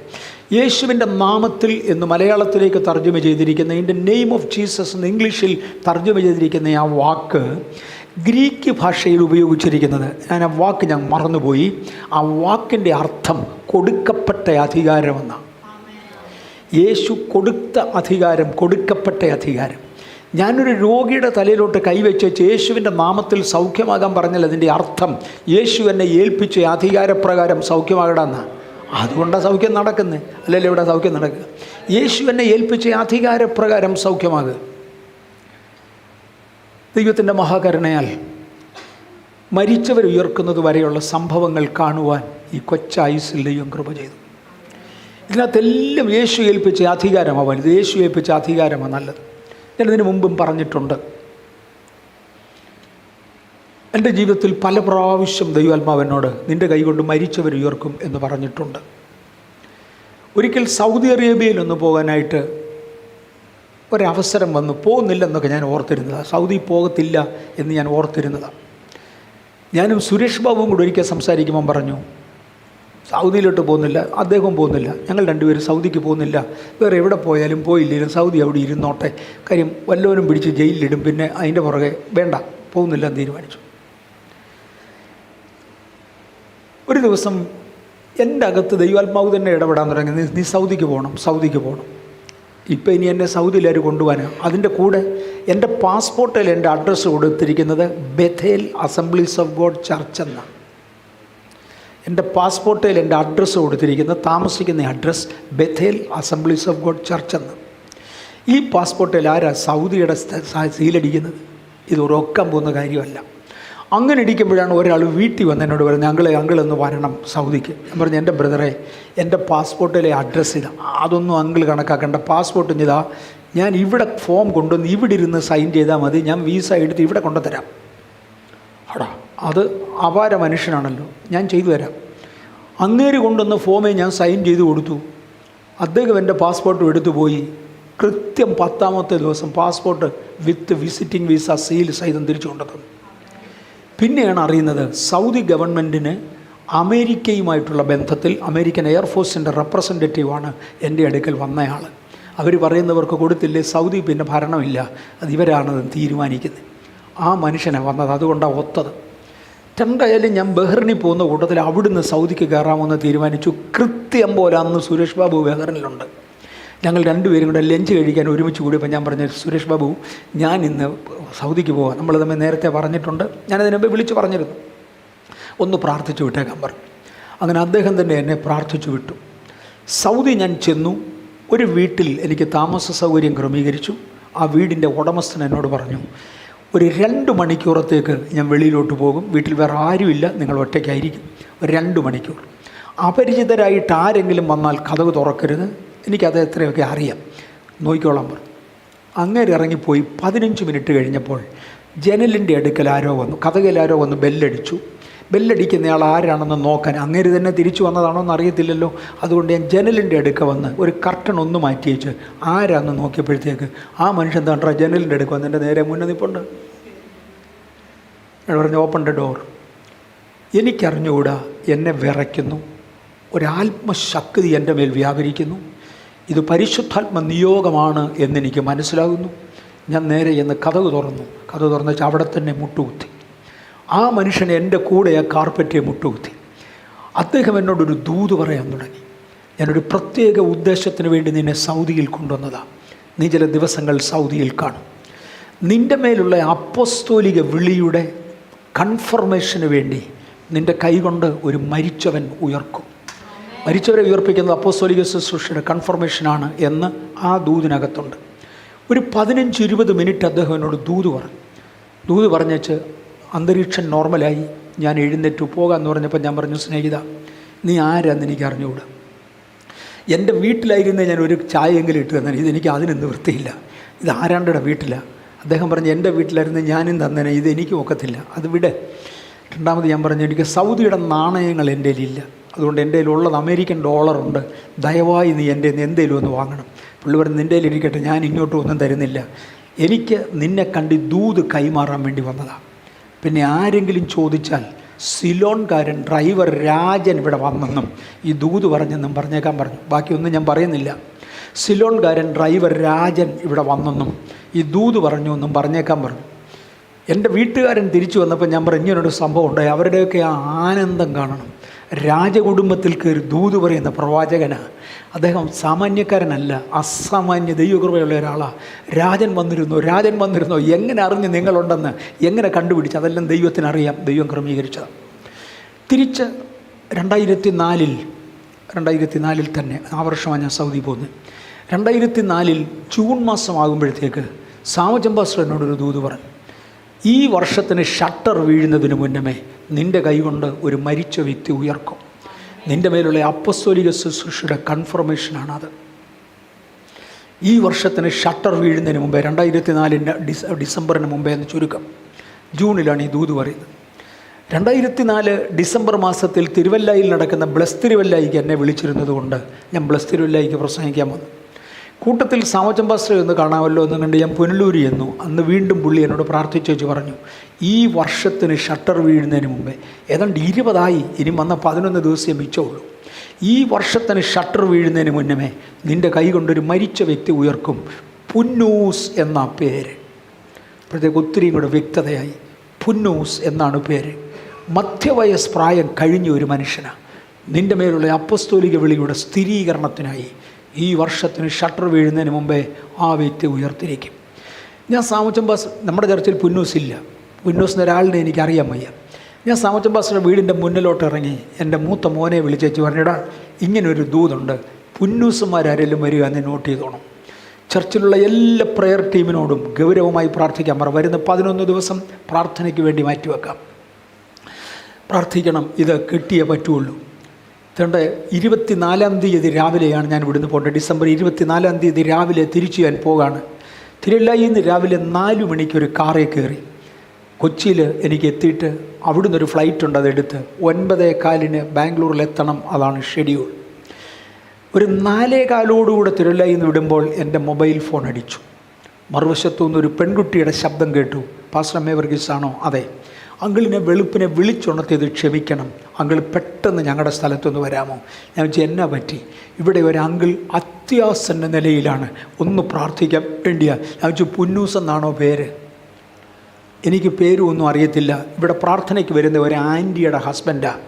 യേശുവിൻ്റെ നാമത്തിൽ എന്ന് മലയാളത്തിലേക്ക് തർജ്ജമ ചെയ്തിരിക്കുന്ന in the name of Jesus എന്ന് ഇംഗ്ലീഷിൽ തർജ്ജമ ചെയ്തിരിക്കുന്ന ആ വാക്ക് ഗ്രീക്ക് ഭാഷയിൽ ഉപയോഗിച്ചിരിക്കുന്നത്, ഞാൻ മറന്നുപോയി. ആ വാക്കിൻ്റെ അർത്ഥം കൊടുക്കപ്പെട്ട അധികാരമെന്നാണ്. യേശു കൊടുത്ത അധികാരം, കൊടുക്കപ്പെട്ട അധികാരം. ഞാനൊരു രോഗിയുടെ തലയിലോട്ട് കൈവച്ച് യേശുവിൻ്റെ നാമത്തിൽ സൗഖ്യമാകാൻ പറഞ്ഞാൽ അതിൻ്റെ അർത്ഥം യേശു എന്നെ ഏൽപ്പിച്ച അധികാരപ്രകാരം സൗഖ്യമാകണമെന്നാണ്. അതുകൊണ്ടാണ് സൗഖ്യം നടക്കുന്നത്, അല്ലല്ലോ ഇവിടെ സൗഖ്യം നടക്കുക. യേശു എന്നെ ഏൽപ്പിച്ച അധികാരപ്രകാരം സൗഖ്യമാകുക. ദൈവത്തിൻ്റെ മഹാകരുണയാൽ മരിച്ചവർ ഉയർക്കുന്നത് വരെയുള്ള സംഭവങ്ങൾ കാണുവാൻ ഈ കൊച്ചായുസ്സിൽ ദൈവം കൃപ ചെയ്തു. ഇതിനകത്തെല്ലാം യേശു ഏൽപ്പിച്ച അധികാരമാണ് വലുത്. യേശു ഏൽപ്പിച്ച അധികാരമാണ് നല്ലത്. ഞാനിതിനു മുമ്പും പറഞ്ഞിട്ടുണ്ട്. എൻ്റെ ജീവിതത്തിൽ പല പ്രാവശ്യം ദൈവാത്മാവെന്നോട് നിൻ്റെ കൈകൊണ്ട് മരിച്ചവർ ഉയർക്കും എന്ന് പറഞ്ഞിട്ടുണ്ട്. ഒരിക്കൽ സൗദി അറേബ്യയിലൊന്ന് പോകാനായിട്ട് ഒരവസരം വന്നു. പോകുന്നില്ലെന്നൊക്കെ ഞാൻ ഓർത്തിരുന്നതാണ്. സൗദി പോകത്തില്ല എന്ന് ഞാൻ ഓർത്തിരുന്നതാണ്. ഞാനും സുരേഷ് ബാബുവും കൂടെ ഒരിക്കൽ സംസാരിക്കുമ്പം പറഞ്ഞു, സൗദിയിലോട്ട് പോകുന്നില്ല, അദ്ദേഹവും പോകുന്നില്ല, ഞങ്ങൾ രണ്ടുപേരും സൗദിക്ക് പോകുന്നില്ല. വേറെ എവിടെ പോയാലും പോയില്ലെങ്കിലും സൗദി അവിടെ ഇരുന്നോട്ടെ, കാര്യം വല്ലവരും പിടിച്ച് ജയിലിലിടും, പിന്നെ അതിൻ്റെ പുറകെ വേണ്ട, പോകുന്നില്ല എന്ന് തീരുമാനിച്ചു. ഒരു ദിവസം എൻ്റെ അകത്ത് ദൈവാത്മാവ് തന്നെ ഇടപെടാൻ തുടങ്ങി. നീ സൗദിക്ക് പോകണം. ഇപ്പം ഇനി എന്നെ സൗദിയിലാരും കൊണ്ടുപോകാനാണ്. അതിൻ്റെ കൂടെ എൻ്റെ പാസ്പോർട്ടിൽ എൻ്റെ അഡ്രസ്സ് കൊടുത്തിരിക്കുന്നത് Bethel assemblies of God church എന്നാണ്. എൻ്റെ പാസ്പോർട്ടിൽ എൻ്റെ അഡ്രസ്സ് കൊടുത്തിരിക്കുന്നത്, താമസിക്കുന്ന address Bethel assemblies of God church എന്ന്. ഈ പാസ്പോർട്ടിൽ ആരാ സൗദിയുടെ സീലടിക്കുന്നത്? ഇത് ഉറക്കാൻ പോകുന്ന കാര്യമല്ല. അങ്ങനെ ഇരിക്കുമ്പോഴാണ് ഒരാൾ വീട്ടിൽ വന്ന് എന്നോട് പറയുന്നത്, അങ്കിളൊന്ന് വരണം സൗദിക്ക്. ഞാൻ പറഞ്ഞു, എൻ്റെ ബ്രദറെ, എൻ്റെ പാസ്പോർട്ടിലെ അഡ്രസ്സ് ഇതാ. അതൊന്നും അങ്കിൾ കണക്കാക്കേണ്ട. പാസ്പോർട്ട് ഇതാ, ഞാൻ ഇവിടെ ഫോം കൊണ്ടുവന്ന് ഇവിടെ ഇരുന്ന് സൈൻ ചെയ്താൽ മതി, ഞാൻ വീസ എടുത്ത് ഇവിടെ കൊണ്ടുതരാം. അടാ, അത് അപാര മനുഷ്യനാണല്ലോ, ഞാൻ ചെയ്തു തരാം. അങ്ങേര് കൊണ്ടുവന്ന ഫോമേ ഞാൻ സൈൻ ചെയ്ത് കൊടുത്തു. അദ്ദേഹം എൻ്റെ പാസ്പോർട്ടും എടുത്തു പോയി. കൃത്യം 10ാമത്തെ ദിവസം പാസ്പോർട്ട് വിത്ത് വിസിറ്റിംഗ് വീസ സീൽ സഹിതം തിരിച്ചു കൊണ്ടുവന്നു. പിന്നെയാണ് അറിയുന്നത് സൗദി ഗവൺമെൻറ്റിന് അമേരിക്കയുമായിട്ടുള്ള ബന്ധത്തിൽ അമേരിക്കൻ എയർഫോഴ്സിൻ്റെ റെപ്രസെൻറ്റേറ്റീവാണ് എൻ്റെ അടുക്കൽ വന്നയാൾ. അവർ പറയുന്നവർക്ക് കൊടുത്തില്ലേ സൗദി പിന്നെ ഭരണമില്ല, അത് ഇവരാണത് തീരുമാനിക്കുന്നത്. ആ മനുഷ്യനെ വന്നത്, അതുകൊണ്ടാണ് ഒത്തത്. എന്തായാലും ഞാൻ ബഹ്റിനിൽ പോകുന്ന കൂട്ടത്തിൽ അവിടുന്ന് സൗദിക്ക് കയറാമെന്ന് തീരുമാനിച്ചു. കൃത്യം പോലെ അന്ന് സുരേഷ് ബാബു ബഹ്റിനിലുണ്ട്. ഞങ്ങൾ രണ്ടുപേരും കൂടെ ലഞ്ച് കഴിക്കാൻ ഒരുമിച്ച് കൂടിയപ്പോൾ ഞാൻ പറഞ്ഞു, സുരേഷ് ബാബു, ഞാൻ ഇന്ന് സൗദിക്ക് പോകാം, നമ്മൾ തമ്മിൽ നേരത്തെ പറഞ്ഞിട്ടുണ്ട്, ഞാനതിന് മുമ്പ് വിളിച്ച് പറഞ്ഞിരുന്നു, ഒന്ന് പ്രാർത്ഥിച്ചു വിട്ടേക്കാൻ പറഞ്ഞു. അങ്ങനെ അദ്ദേഹം തന്നെ എന്നെ പ്രാർത്ഥിച്ചു വിട്ടു. സൗദി ഞാൻ ചെന്നു. ഒരു വീട്ടിൽ എനിക്ക് താമസ സൗകര്യം ക്രമീകരിച്ചു. ആ വീടിൻ്റെ ഉടമസ്ഥൻ എന്നോട് പറഞ്ഞു, ഒരു 2 മണിക്കൂറത്തേക്ക് ഞാൻ വെളിയിലോട്ട് പോകും, വീട്ടിൽ വേറെ ആരുമില്ല, നിങ്ങൾ ഒറ്റയ്ക്കായിരിക്കും, ഒരു 2 മണിക്കൂർ. അപരിചിതരായിട്ട് ആരെങ്കിലും വന്നാൽ കതക് തുറക്കരുത്, എനിക്കത് എത്രയൊക്കെ അറിയാം, നോക്കിക്കോളാൻ പറഞ്ഞു. അങ്ങനെ ഇറങ്ങിപ്പോയി. 15 മിനിറ്റ് കഴിഞ്ഞപ്പോൾ ജനലിൻ്റെ അടുക്കൽ ആരോ വന്നു, കതകിൽ ആരോ വന്ന് ബെല്ലടിച്ചു. ബെല്ലടിക്കുന്നയാൾ ആരാണെന്ന് നോക്കാൻ, അങ്ങേര് തന്നെ തിരിച്ചു വന്നതാണോ എന്ന് അറിയത്തില്ലല്ലോ, അതുകൊണ്ട് ഞാൻ ജനലിൻ്റെ അടുക്ക വന്ന് ഒരു കർട്ടൺ ഒന്ന് മാറ്റി വെച്ച് ആരാന്ന് നോക്കിയപ്പോഴത്തേക്ക് ആ മനുഷ്യൻ എന്താ ജനലിൻ്റെ അടുക്ക വന്ന് എൻ്റെ നേരെ മുന്നേ നിൽപ്പുണ്ട്. പറഞ്ഞു, ഓപ്പൺ ദ ഡോർ. എനിക്കറിഞ്ഞുകൂടാ, എന്നെ വിറയ്ക്കുന്നു, ഒരാത്മശക്തി എൻ്റെ മേൽ വ്യാപരിക്കുന്നു, ഇത് പരിശുദ്ധാത്മ നിയോഗമാണ് എന്നെനിക്ക് മനസ്സിലാകുന്നു. ഞാൻ നേരെ എന്ന് കതക് തുറന്നു. കതക് തുറന്ന് വെച്ചാൽ അവിടെ തന്നെ മുട്ടുകുത്തി. ആ മനുഷ്യൻ എൻ്റെ കൂടെ ആ കാർപ്പറ്റെ മുട്ടുകുത്തി. അദ്ദേഹം എന്നോടൊരു ദൂത് പറയാൻ തുടങ്ങി. ഞാനൊരു പ്രത്യേക ഉദ്ദേശത്തിന് വേണ്ടി നിന്നെ സൗദിയിൽ കൊണ്ടുവന്നതാണ്, നീ ചില ദിവസങ്ങൾ സൗദിയിൽ കാണും, നിൻ്റെ മേലുള്ള അപ്പോസ്തോലിക വിളിയുടെ കൺഫർമേഷന് വേണ്ടി നിൻ്റെ കൈകൊണ്ട് ഒരു മരിച്ചവൻ ഉയർക്കും. മരിച്ചവരെ ഉയർപ്പിക്കുന്നത് അപ്പോസ്തോലിക ശുശ്രൂഷയുടെ കൺഫർമേഷനാണ് എന്ന് ആ ദൂതിനകത്തുണ്ട്. ഒരു 15-20 മിനിറ്റ് അദ്ദേഹം എന്നോട് ദൂത് പറഞ്ഞേച്ച് അന്തരീക്ഷം നോർമലായി. ഞാൻ എഴുന്നേറ്റ് പോകാമെന്ന് പറഞ്ഞപ്പോൾ ഞാൻ പറഞ്ഞു, സ്നേഹിത, നീ ആരാന്ന് എനിക്ക് അറിഞ്ഞുകൂടാ, എൻ്റെ വീട്ടിലായിരുന്നേ ഞാൻ ഒരു ചായയെങ്കിലും ഇട്ട് തന്നെ, ഇതെനിക്ക് അതിന് നിവൃത്തിയില്ല, ഇത് ആരാണ്ടയുടെ വീട്ടിലാണ്. അദ്ദേഹം പറഞ്ഞു, എൻ്റെ വീട്ടിലായിരുന്നു ഞാനും തന്നേനെ, ഇതെനിക്ക് ഒക്കത്തില്ല, അത് വിടെ. രണ്ടാമത് ഞാൻ പറഞ്ഞു, എനിക്ക് സൗദിയുടെ നാണയങ്ങൾ എൻ്റെ കയ്യിലില്ല, അതുകൊണ്ട് എൻ്റെ കയ്യിലുള്ളത് അമേരിക്കൻ ഡോളറുണ്ട്, ദയവായി നീ എൻ്റെ എന്തെങ്കിലും ഒന്ന് വാങ്ങണം. പുള്ളി പറഞ്ഞു, നിൻ്റെ കയ്യിലിരിക്കട്ടെ, ഞാൻ ഇങ്ങോട്ടും ഒന്നും തരുന്നില്ല, എനിക്ക് നിന്നെ കണ്ട് ദൂത് കൈമാറാൻ വേണ്ടി വന്നതാണ്. പിന്നെ ആരെങ്കിലും ചോദിച്ചാൽ സിലോൺകാരൻ ഡ്രൈവർ രാജൻ ഇവിടെ വന്നെന്നും ഈ ദൂത് പറഞ്ഞെന്നും പറഞ്ഞേക്കാൻ പറഞ്ഞു. ബാക്കിയൊന്നും ഞാൻ പറയുന്നില്ല. സിലോൺകാരൻ ഡ്രൈവർ രാജൻ ഇവിടെ വന്നെന്നും ഈ ദൂത് പറഞ്ഞു എന്നും പറഞ്ഞേക്കാൻ പറഞ്ഞു. എൻ്റെ വീട്ടുകാരൻ തിരിച്ചു വന്നപ്പോൾ ഞാൻ പറഞ്ഞു, ഇങ്ങനൊരു സംഭവം ഉണ്ടായി. അവരുടെയൊക്കെ ആ ആനന്ദം കാണണം. രാജകുടുംബത്തിൽ കയറി ദൂത് പറയുന്ന പ്രവാചകനാണ് അദ്ദേഹം. സാമാന്യക്കാരനല്ല, അസാമാന്യ ദൈവകൃപയുള്ള ഒരാളാണ്. രാജൻ വന്നിരുന്നോ, എങ്ങനെ അറിഞ്ഞ് നിങ്ങളുണ്ടെന്ന് എങ്ങനെ കണ്ടുപിടിച്ച്, അതെല്ലാം ദൈവത്തിനറിയാം, ദൈവം ക്രമീകരിച്ചതാണ്. തിരിച്ച് 2004 തന്നെ, ആ വർഷമാണ് ഞാൻ സൗദി പോകുന്നത്. 2004 ജൂൺ മാസമാകുമ്പോഴത്തേക്ക് സാമചമ്പാസ്റ്റർ എന്നോടൊരു ദൂത് പറഞ്ഞു, ഈ വർഷത്തിന് ഷട്ടർ വീഴുന്നതിന് മുന്നമേ നിൻ്റെ കൈകൊണ്ട് ഒരു മരിച്ച വ്യക്തി ഉയർക്കും. നിൻ്റെ മേലുള്ള അപ്പസ്തോലിക ശുശ്രൂഷയുടെ കൺഫർമേഷനാണത്. ഈ വർഷത്തിന് ഷട്ടർ വീഴുന്നതിന് മുമ്പേ, 2004 ഡിസംബറിന് മുമ്പേ എന്ന് ചുരുക്കം. ജൂണിലാണ് ഈ ദൂത് പറയുന്നത്. 2004 ഡിസംബർ മാസത്തിൽ തിരുവല്ലായിൽ നടക്കുന്ന ബ്ലസ് തിരുവല്ലായിക്ക് എന്നെ വിളിച്ചിരുന്നത് കൊണ്ട് ഞാൻ ബ്ലസ് തിരുവല്ലായിക്ക് പ്രസംഗിക്കാൻ വന്നു. കൂട്ടത്തിൽ സാമചമ്പാസ്റ്റർ എന്ന് കാണാമല്ലോ എന്ന് കണ്ട് ഞാൻ പുനലൂരി എന്നു. അന്ന് വീണ്ടും പുള്ളി എന്നോട് പ്രാർത്ഥിച്ചു വെച്ച് പറഞ്ഞു, ഈ വർഷത്തിന് ഷട്ടർ വീഴുന്നതിന് മുമ്പേ, ഏതാണ്ട് 20 ഇനി വന്ന 11 ദിവസമേ മിച്ചമുള്ളൂ, ഈ വർഷത്തിന് ഷട്ടർ വീഴുന്നതിന് മുന്നമേ നിൻ്റെ കൈ കൊണ്ടൊരു മരിച്ച വ്യക്തി ഉയർക്കും, പുന്നൂസ് എന്ന പേര്. അപ്പോഴത്തേക്ക് ഒത്തിരിയും കൂടെ വ്യക്തതയായി. പുന്നൂസ് എന്നാണ് പേര്. മധ്യവയസ് പ്രായം കഴിഞ്ഞ ഒരു മനുഷ്യനാണ്. നിൻ്റെ മേലുള്ള അപ്പസ്തോലിക വിളിയുടെ സ്ഥിരീകരണത്തിനായി ഈ വർഷത്തിന് ഷട്ടർ വീഴുന്നതിന് മുമ്പേ ആ വ്യക്തി ഉയർത്തിരിക്കും. ഞാൻ സാമചമ്പാസ്, നമ്മുടെ ചർച്ചിൽ പുന്നൂസില്ല, പുന്നൂസ് ഒരാളിനെ എനിക്കറിയാൻ വയ്യ. ഞാൻ സാമചമ്പാസിൻ്റെ വീടിൻ്റെ മുന്നിലോട്ട് ഇറങ്ങി എൻ്റെ മൂത്ത മോനെ വിളിച്ചേച്ച് പറഞ്ഞിടാ, ഇങ്ങനൊരു ദൂതുണ്ട്, പുന്നൂസുമാരാരെങ്കിലും വരിക എന്ന് നോട്ട് ചെയ്തോണം. ചർച്ചിലുള്ള എല്ലാ പ്രെയർ ടീമിനോടും ഗൗരവമായി പ്രാർത്ഥിക്കാൻ പറ. വരുന്ന 11 ദിവസം പ്രാർത്ഥനയ്ക്ക് വേണ്ടി മാറ്റിവെക്കാം. പ്രാർത്ഥിക്കണം, ഇത് കിട്ടിയേ പറ്റുള്ളൂ. അതുകൊണ്ട് 24-ാം തീയതി രാവിലെയാണ് ഞാൻ ഇവിടുന്ന് പോകേണ്ടത്. ഡിസംബർ 24-ാം തീയതി രാവിലെ തിരിച്ചു ഞാൻ പോകാണ്. തിരുവല്ലായിൽ നിന്ന് രാവിലെ 4 മണിക്കൊരു കാറിൽ കയറി കൊച്ചിയിൽ എനിക്ക് എത്തിയിട്ട് അവിടുന്ന് ഒരു ഫ്ലൈറ്റ് ഉണ്ട്, അതെടുത്ത് 9:15 ബാംഗ്ലൂരിലെത്തണം. അതാണ് ഷെഡ്യൂൾ. ഒരു 4:15 തിരുവല്ലായിൽ നിന്ന് വിടുമ്പോൾ എൻ്റെ മൊബൈൽ ഫോൺ അടിച്ചു. മറുവശത്തു നിന്നൊരു പെൺകുട്ടിയുടെ ശബ്ദം കേട്ടു. പാസ്റ്റർ എം എ വർഗീസ് ആണോ? അതെ. അങ്കിളിനെ വെളുപ്പിനെ വിളിച്ചുണർത്തിയത്, ക്ഷമിക്കണം അങ്കിൾ, പെട്ടെന്ന് ഞങ്ങളുടെ സ്ഥലത്തൊന്ന് വരാമോ? ഞാൻ വെച്ചാൽ എന്നാ പറ്റി? ഇവിടെ ഒരു അങ്കിൾ അത്യാസന്ന നിലയിലാണ്, ഒന്ന് പ്രാർത്ഥിക്കാൻ വേണ്ടിയാ. ഞാൻ വെച്ചു പുന്നൂസ് എന്നാണോ പേര്? എനിക്ക് പേരും ഒന്നും അറിയത്തില്ല. ഇവിടെ പ്രാർത്ഥനയ്ക്ക് വരുന്ന ഒരു ആൻറ്റിയുടെ ഹസ്ബൻഡാണ്.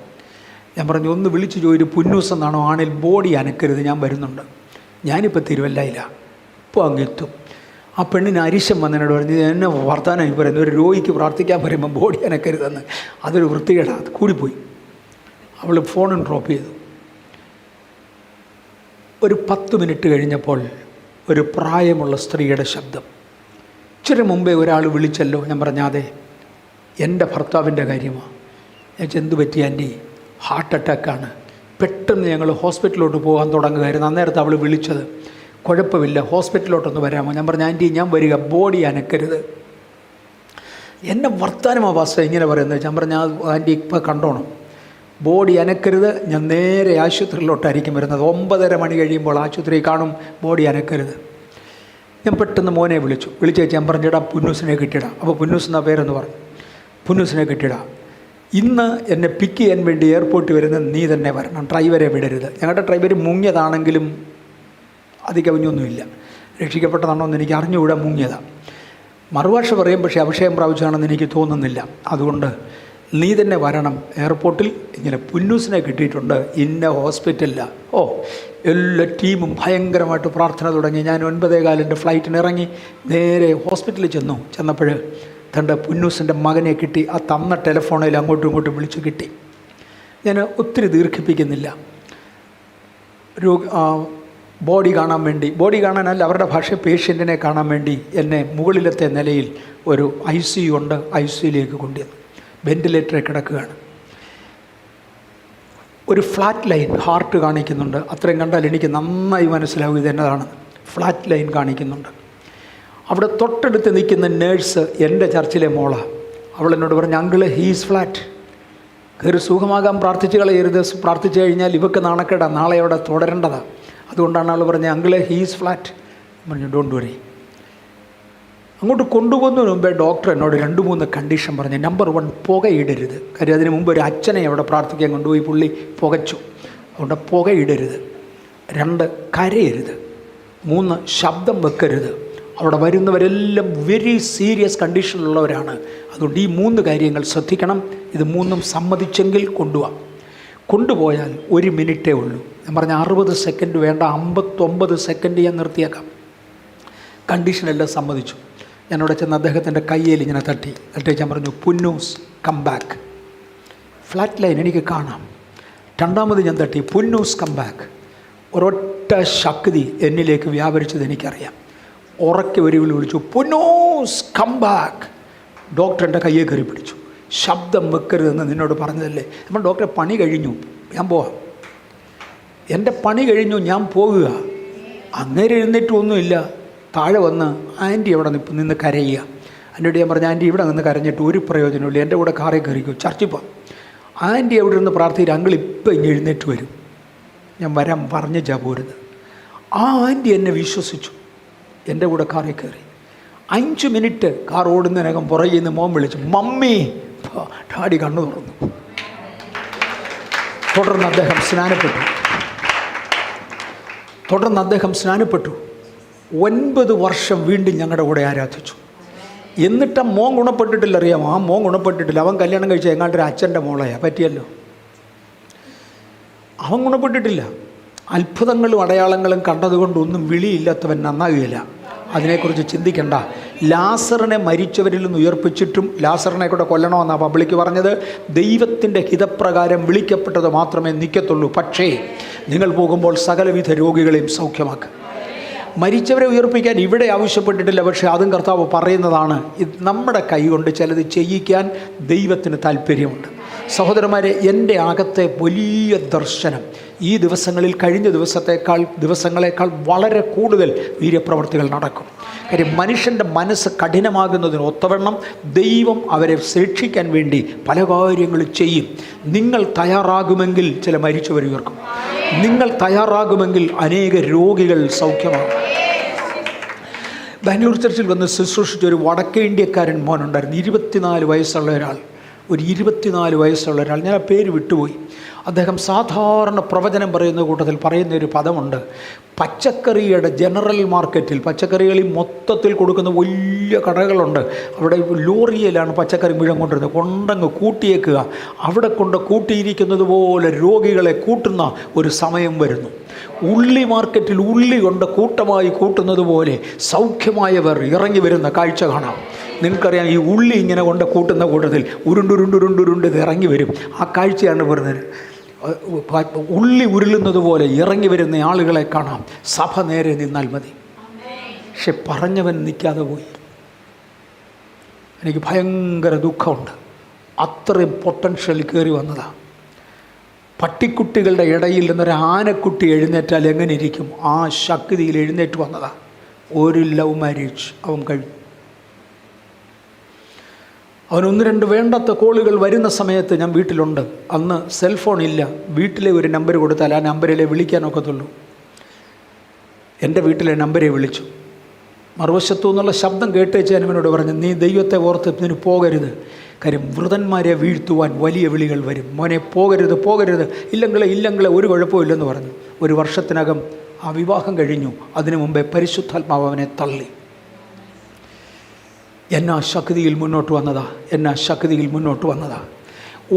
ഞാൻ പറഞ്ഞു ഒന്ന് വിളിച്ച് ചോദിച്ചു പുന്നൂസ് എന്നാണോ? ആണെങ്കിൽ ബോഡി അനക്കരുത്, ഞാൻ വരുന്നുണ്ട്. ഞാനിപ്പോൾ തിരുവല്ലയിലാണ്, ഇപ്പോൾ അങ്ങെത്തും. ആ പെണ്ണിന് അരിശം വന്നതിനോട് പറഞ്ഞു, എന്നെ വർത്താനം പറയുന്നത് ഒരു രോഗിക്ക് പ്രാർത്ഥിക്കാൻ പറയുമ്പോൾ ബോഡി അനക്കരുതെന്ന്. അതൊരു വൃത്തികേടാണ്, അത് കൂടിപ്പോയി. അവൾ ഫോണും ഡ്രോപ്പ് ചെയ്തു. ഒരു 10 മിനിറ്റ് കഴിഞ്ഞപ്പോൾ ഒരു പ്രായമുള്ള സ്ത്രീയുടെ ശബ്ദം. ഇച്ചിരി മുമ്പേ ഒരാൾ വിളിച്ചല്ലോ. ഞാൻ പറഞ്ഞാതെ എൻ്റെ ഭർത്താവിൻ്റെ കാര്യമാണ്. ഞാൻ എന്ത് പറ്റി ആൻറ്റി? ഹാർട്ട് അറ്റാക്കാണ്. പെട്ടെന്ന് ഞങ്ങൾ ഹോസ്പിറ്റലിലോട്ട് പോകാൻ തുടങ്ങുകയായിരുന്നു. അന്നേരത്ത് അവൾ വിളിച്ചത്. കുഴപ്പമില്ല, ഹോസ്പിറ്റലിലോട്ടൊന്ന് വരാമോ? ഞാൻ പറഞ്ഞു ആൻറ്റി ഞാൻ വരിക, ബോഡി അനക്കരുത്. എന്നെ വർത്താനമാ പാസ്റ്റർ ഇങ്ങനെ പറയുന്നത്. ഞാൻ പറഞ്ഞു ആൻറ്റി ഇപ്പോൾ കണ്ടോണം, ബോഡി അനക്കരുത്. ഞാൻ നേരെ ആശുപത്രിയിലോട്ടായിരിക്കും വരുന്നത്. 9:30 മണി കഴിയുമ്പോൾ ആശുപത്രി കാണും, ബോഡി അനക്കരുത്. ഞാൻ പെട്ടെന്ന് മോനെ വിളിച്ചു ഞാൻ പറഞ്ഞിടാ പുന്നൂസിനെ കിട്ടിയിടാം. അപ്പോൾ പുന്നൂസ് എന്നാ പേരെന്ന് പറഞ്ഞു. പുന്നൂസിനെ കിട്ടിയിടാം. ഇന്ന് എന്നെ പിക്ക് ചെയ്യാൻ വേണ്ടി എയർപോർട്ടിൽ വരുന്ന നീ തന്നെ വരണം, ഡ്രൈവറെ വിടരുത്. ഞങ്ങളുടെ ഡ്രൈവർ മുങ്ങിയതാണെങ്കിലും അധികവഞ്ഞൊന്നുമില്ല, രക്ഷിക്കപ്പെട്ടതാണോ എന്ന് എനിക്ക് അറിഞ്ഞുകൂടാ, മുങ്ങിയതാണ്. മറുഭാഷ പറയും, പക്ഷേ അഭിഷേകം പ്രാപിച്ചാണെന്ന് എനിക്ക് തോന്നുന്നില്ല. അതുകൊണ്ട് നീ തന്നെ വരണം എയർപോർട്ടിൽ. ഇങ്ങനെ പുന്നൂസിനെ കിട്ടിയിട്ടുണ്ട്, ഇന്ന ഹോസ്പിറ്റലിലാണ്. ഓ, എല്ലാ ടീമും ഭയങ്കരമായിട്ട് പ്രാർത്ഥന തുടങ്ങി. ഞാൻ 9:15 ഫ്ലൈറ്റിന് ഇറങ്ങി നേരെ ഹോസ്പിറ്റലിൽ ചെന്നപ്പോൾ തൻ്റെ പുന്നൂസിൻ്റെ മകനെ കിട്ടി. ആ തന്ന ടെലിഫോണിൽ അങ്ങോട്ടും ഇങ്ങോട്ടും വിളിച്ചു കിട്ടി. ഞാൻ ഒത്തിരി ദീർഘിപ്പിക്കുന്നില്ല. ബോഡി കാണാനല്ല, അവരുടെ ഭാഷ പേഷ്യൻറ്റിനെ കാണാൻ വേണ്ടി എന്നെ മുകളിലത്തെ നിലയിൽ ഒരു ICU ഉണ്ട്, ICUയിലേക്ക് കൊണ്ടുവന്നു. വെൻറ്റിലേറ്ററിൽ കിടക്കുകയാണ്. ഒരു ഫ്ലാറ്റ് ലൈൻ ഹാർട്ട് കാണിക്കുന്നുണ്ട്. അത്രയും കണ്ടാൽ എനിക്ക് നന്നായി മനസ്സിലാവും ഇതെന്നതാണ്. ഫ്ലാറ്റ് ലൈൻ കാണിക്കുന്നുണ്ട്. അവിടെ തൊട്ടടുത്ത് നിൽക്കുന്ന നേഴ്സ് എൻ്റെ ചർച്ചിലെ മോളാണ്. അവൾ എന്നോട് പറഞ്ഞു, അങ്കിള് ഹീസ് ഫ്ലാറ്റ്, കയറി സുഖമാകാൻ പ്രാർത്ഥിച്ച് കളയരുത്. പ്രാർത്ഥിച്ചു കഴിഞ്ഞാൽ ഇവക്ക് നാണക്കേടാ, നാളെ അവിടെ തുടരേണ്ടതാണ്. അതുകൊണ്ടാണ് അവൾ പറഞ്ഞത് അങ്കിള് ഹീസ് ഫ്ലാറ്റ്. പറഞ്ഞു ഡോണ്ട് വറി. അങ്ങോട്ട് കൊണ്ടുപോകുന്നതിന് മുമ്പേ ഡോക്ടർ എന്നോട് 2-3 കണ്ടീഷൻ പറഞ്ഞു. നമ്പർ 1, പുകയിടരുത്. കാര്യം അതിന് മുമ്പ് ഒരു അച്ഛനെ അവിടെ പ്രാർത്ഥിക്കാൻ കൊണ്ടുപോയി, പുള്ളി പുകച്ചു. അതുകൊണ്ട് പുകയിടരുത്. 2, കരയരുത്. 3, ശബ്ദം വെക്കരുത്. അവിടെ വരുന്നവരെല്ലാം വെരി സീരിയസ് കണ്ടീഷനിലുള്ളവരാണ്. അതുകൊണ്ട് ഈ 3 കാര്യങ്ങൾ ശ്രദ്ധിക്കണം. ഇത് 3ഉം സമ്മതിച്ചെങ്കിൽ കൊണ്ടുപോയാൽ 1 മിനിറ്റേ ഉള്ളൂ. ഞാൻ പറഞ്ഞ 60 സെക്കൻഡ് വേണ്ട, 59 സെക്കൻഡ് ഞാൻ നിർത്തിയേക്കാം. കണ്ടീഷനെല്ലാം സമ്മതിച്ചു. ഞാനവിടെ ചെന്ന് അദ്ദേഹത്തിൻ്റെ കയ്യിൽ ഇങ്ങനെ തട്ടി ഞാൻ പറഞ്ഞു, Punnoose come back. Flat line എനിക്ക് കാണാം. 2ാമത് ഞാൻ തട്ടി, പുന്നൂസ് കം ബാക്ക്. ഒരൊറ്റ ശക്തി എന്നിലേക്ക് വ്യാപരിച്ചത് എനിക്കറിയാം. ഉറക്കെ ഒരു വിളിച്ചു, പുന്നൂസ് കം ബാക്ക്. ഡോക്ടർ എൻ്റെ കയ്യെ കയറി പിടിച്ചു. ശബ്ദം വെക്കരുതെന്ന് നിന്നോട് പറഞ്ഞതല്ലേ? നമ്മൾ ഡോക്ടറെ പണി കഴിഞ്ഞു, ഞാൻ പോവാം. എൻ്റെ പണി കഴിഞ്ഞു, ഞാൻ പോകുക. അങ്ങേരെ എഴുന്നേറ്റൊന്നുമില്ല. താഴെ വന്ന് ആൻറ്റി അവിടെ നിന്ന് കരയുക. എന്നോട് ഞാൻ പറഞ്ഞു, ആൻറ്റി ഇവിടെ നിന്ന് കരഞ്ഞിട്ട് ഒരു പ്രയോജനമില്ല, എൻ്റെ കൂടെ കാറിൽ കയറിക്കോ, ചർച്ചിൽ പോവാം. ആൻറ്റി അവിടെ നിന്ന് പ്രാർത്ഥിച്ചിട്ട് അങ്കിൾ ഇപ്പം ഇങ്ങനെ എഴുന്നേറ്റ് വരും. ഞാൻ വരാൻ പറഞ്ഞാ പോരുത്. ആ ആൻറ്റി എന്നെ വിശ്വസിച്ചു, എൻ്റെ കൂടെ കാറിൽ കയറി. 5 മിനിറ്റ് കാർ ഓടുന്നതിനകം പുറകിൽ നിന്ന് മോൻ വിളിച്ചു, മമ്മി. ഡാഡി കണ്ണു തുറന്നു. തുടർന്ന് അദ്ദേഹം സ്നാനപ്പെട്ടു. 9 വർഷം വീണ്ടും ഞങ്ങളുടെ കൂടെ ആരാധിച്ചു. എന്നിട്ട് മോൻ ഗുണപ്പെട്ടിട്ടില്ല, അറിയാമോ? ആ മോൻ ഗുണപ്പെട്ടിട്ടില്ല. അവൻ കല്യാണം കഴിച്ച എങ്ങാണ്ടൊരു അച്ഛൻ്റെ മോളെയാണ്, പറ്റിയല്ലോ. അവൻ ഗുണപ്പെട്ടിട്ടില്ല. അത്ഭുതങ്ങളും അടയാളങ്ങളും കണ്ടതുകൊണ്ടൊന്നും വിളിയില്ലാത്തവൻ നന്നാകുകയില്ല. അതിനെക്കുറിച്ച് ചിന്തിക്കേണ്ട. ലാസറിനെ മരിച്ചവരിൽ നിന്ന് ഉയർപ്പിച്ചിട്ടും ലാസറിനെ കൂടെ കൊല്ലണമെന്നാണ് പബ്ലിക്ക് പറഞ്ഞത്. ദൈവത്തിൻ്റെ ഹിതപ്രകാരം വിളിക്കപ്പെട്ടത് മാത്രമേ നിൽക്കത്തുള്ളൂ. പക്ഷേ നിങ്ങൾ പോകുമ്പോൾ സകലവിധ രോഗികളെയും സൗഖ്യമാക്കുക. മരിച്ചവരെ ഉയർപ്പിക്കാൻ ഇവിടെ ആവശ്യപ്പെട്ടിട്ടില്ല, പക്ഷേ അതും കർത്താവ് പറയുന്നതാണ്. നമ്മുടെ കൈ കൊണ്ട് ചിലത് ചെയ്യിക്കാൻ ദൈവത്തിന് താല്പര്യമുണ്ട്. സഹോദരന്മാരെ, എൻ്റെ അകത്തെ വലിയ ദർശനം ഈ ദിവസങ്ങളിൽ കഴിഞ്ഞ ദിവസങ്ങളെക്കാൾ വളരെ കൂടുതൽ വീര്യപ്രവർത്തികൾ നടക്കും. കാര്യം മനുഷ്യൻ്റെ മനസ്സ് കഠിനമാകുന്നതിന് ഒത്തവണ്ണം ദൈവം അവരെ രക്ഷിക്കാൻ വേണ്ടി പല കാര്യങ്ങളും ചെയ്യും. നിങ്ങൾ തയ്യാറാകുമെങ്കിൽ ചില മരിച്ചവർ ഉയർക്കും. നിങ്ങൾ തയ്യാറാകുമെങ്കിൽ അനേക രോഗികൾ സൗഖ്യമാകും. ബാംഗ്ലൂർ ചർച്ചിൽ വന്ന് ശുശ്രൂഷിച്ച ഒരു വടക്കേ ഇന്ത്യക്കാരൻ മോനുണ്ടായിരുന്നു. 24 വയസ്സുള്ള ഒരാൾ, ഞാൻ ആ പേര് വിട്ടുപോയി. അദ്ദേഹം സാധാരണ പ്രവചനം പറയുന്ന കൂട്ടത്തിൽ പറയുന്ന ഒരു പദമുണ്ട്. പച്ചക്കറിയുടെ ജനറൽ മാർക്കറ്റിൽ പച്ചക്കറികളിൽ മൊത്തത്തിൽ കൊടുക്കുന്ന വലിയ കടകളുണ്ട്. അവിടെ ലോറിയിലാണ് പച്ചക്കറി മുഴുവൻ കൊണ്ടിരുന്നത്. കൊണ്ടങ്ങ് കൂട്ടിയേക്കുക. അവിടെ കൊണ്ട് കൂട്ടിയിരിക്കുന്നത് പോലെ രോഗികളെ കൂട്ടുന്ന ഒരു സമയം വരുന്നു. ഉള്ളി മാർക്കറ്റിൽ ഉള്ളി കൊണ്ട് കൂട്ടമായി കൂട്ടുന്നത് പോലെ സൗഖ്യമായവർ ഇറങ്ങി വരുന്ന കാഴ്ച കാണാം. നിങ്ങൾക്കറിയാം, ഈ ഉള്ളി ഇങ്ങനെ കൊണ്ട് കൂട്ടുന്ന കൂട്ടത്തിൽ ഉരുണ്ടുരുണ്ടുരുണ്ടുരുണ്ട് ഇത് ഇറങ്ങി വരും. ആ കാഴ്ചയാണ് വരുന്നത്. ഉള്ളി ഉരുളുന്നത് പോലെ ഇറങ്ങി വരുന്ന ആളുകളെ കാണാം. സഭ നേരെ നിന്നാൽ മതി. പക്ഷെ പറഞ്ഞവൻ നിൽക്കാതെ പോയി. എനിക്ക് ഭയങ്കര ദുഃഖമുണ്ട്. അത്രയും പൊട്ടൻഷ്യൽ കയറി വന്നതാണ്. പട്ടിക്കുട്ടികളുടെ ഇടയിൽ നിന്നൊരു ആനക്കുട്ടി എഴുന്നേറ്റാൽ എങ്ങനെ ഇരിക്കും, ആ ശക്തിയിൽ എഴുന്നേറ്റ് വന്നതാണ്. ഒരു ലവ് മാരേജ് അവൻ കഴിഞ്ഞു. അവൻ 1-2 വേണ്ടാത്ത കോളുകൾ വരുന്ന സമയത്ത് ഞാൻ വീട്ടിലുണ്ട്. അന്ന് സെൽഫോൺ ഇല്ല. വീട്ടിലെ ഒരു നമ്പർ കൊടുത്താൽ ആ നമ്പറിലെ വിളിക്കാനൊക്കത്തുള്ളൂ. എൻ്റെ വീട്ടിലെ നമ്പരെ വിളിച്ചു. മറുവശത്തു നിന്നുള്ള ശബ്ദം കേട്ടേച്ച് ഞാൻ അവനോട് പറഞ്ഞു, നീ ദൈവത്തെ ഓർത്ത് ഇതിന് പോകരുത്. കാര്യം വൃതന്മാരെ വീഴ്ത്തുവാൻ വലിയ വിളികൾ വരും. മോനെ പോകരുത്, ഇല്ലെങ്കിലേ ഒരു കുഴപ്പമില്ലെന്ന് പറഞ്ഞു. 1 വർഷത്തിനകം ആ വിവാഹം കഴിഞ്ഞു. അതിനു മുമ്പേ പരിശുദ്ധാത്മാവ് അവനെ തള്ളി. എന്നാ ശക്തിയിൽ മുന്നോട്ട് വന്നതാ.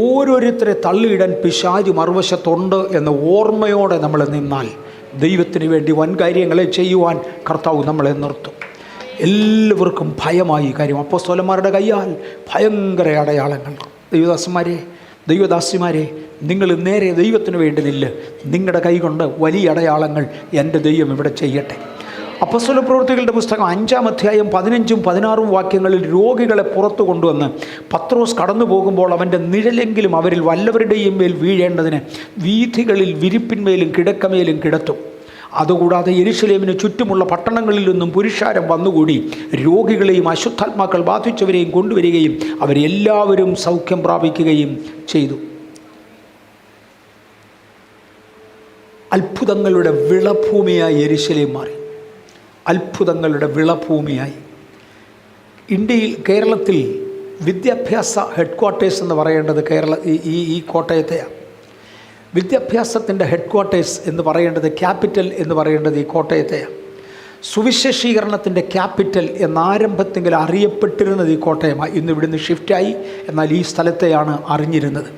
ഓരോരുത്തരെ തള്ളിയിടാൻ പിശാച് മറുവശത്തുണ്ട് എന്ന ഓർമ്മയോടെ നമ്മൾ നിന്നാൽ ദൈവത്തിന് വേണ്ടി വൻ കാര്യങ്ങളെ ചെയ്യുവാൻ കർത്താവ് നമ്മളെ നിർത്തും. എല്ലാവർക്കും ഭയമായി. കാര്യം അപ്പോസ്തലന്മാരുടെ കയ്യാൽ ഭയങ്കര അടയാളങ്ങൾ. ദൈവദാസിമാരെ, നിങ്ങൾ നേരെ ദൈവത്തിന് വേണ്ടി നില്ല്. നിങ്ങളുടെ കൈ കൊണ്ട് വലിയ അടയാളങ്ങൾ എൻ്റെ ദൈവം ഇവിടെ ചെയ്യട്ടെ. അപ്പോസ്തലപ്രവൃത്തികളുടെ പുസ്തകം 5-ാം അധ്യായം 15-16 വാക്യങ്ങളിൽ രോഗികളെ പുറത്തു കൊണ്ടുവന്ന് പത്രോസ് കടന്നു പോകുമ്പോൾ അവൻ്റെ നിഴലെങ്കിലും അവരിൽ വല്ലവരുടെയും മേൽ വീഴേണ്ടതിന് വീഥികളിൽ വിരിപ്പിന്മേലും കിടക്കമേലും കിടത്തും. അതുകൂടാതെ യെരുശലേമിന് ചുറ്റുമുള്ള പട്ടണങ്ങളിൽ നിന്നും പുരുഷാരം വന്നുകൂടി രോഗികളെയും അശുദ്ധാത്മാക്കൾ ബാധിച്ചവരെയും കൊണ്ടുവരികയും അവരെല്ലാവരും സൗഖ്യം പ്രാപിക്കുകയും ചെയ്തു. അത്ഭുതങ്ങളുടെ വിളഭൂമിയായി യെരുശലേം മാറി. കേരളത്തിൽ വിദ്യാഭ്യാസ ഹെഡ്ക്വാർട്ടേഴ്സ് എന്ന് പറയേണ്ടത് ഈ കോട്ടയത്തെയാണ്. വിദ്യാഭ്യാസത്തിൻ്റെ ഹെഡ്ക്വാർട്ടേഴ്സ് എന്ന് പറയേണ്ടത്, ക്യാപിറ്റൽ എന്ന് പറയേണ്ടത് ഈ കോട്ടയത്തെയാണ്. സുവിശേഷീകരണത്തിൻ്റെ ക്യാപിറ്റൽ എന്നാരംഭത്തെങ്കിൽ അറിയപ്പെട്ടിരുന്നത് ഈ കോട്ടയമാണ്. ഇന്ന് ഇവിടുന്ന് ഷിഫ്റ്റായി. എന്നാൽ ഈ സ്ഥലത്തെയാണ് അറിഞ്ഞിരുന്നത്.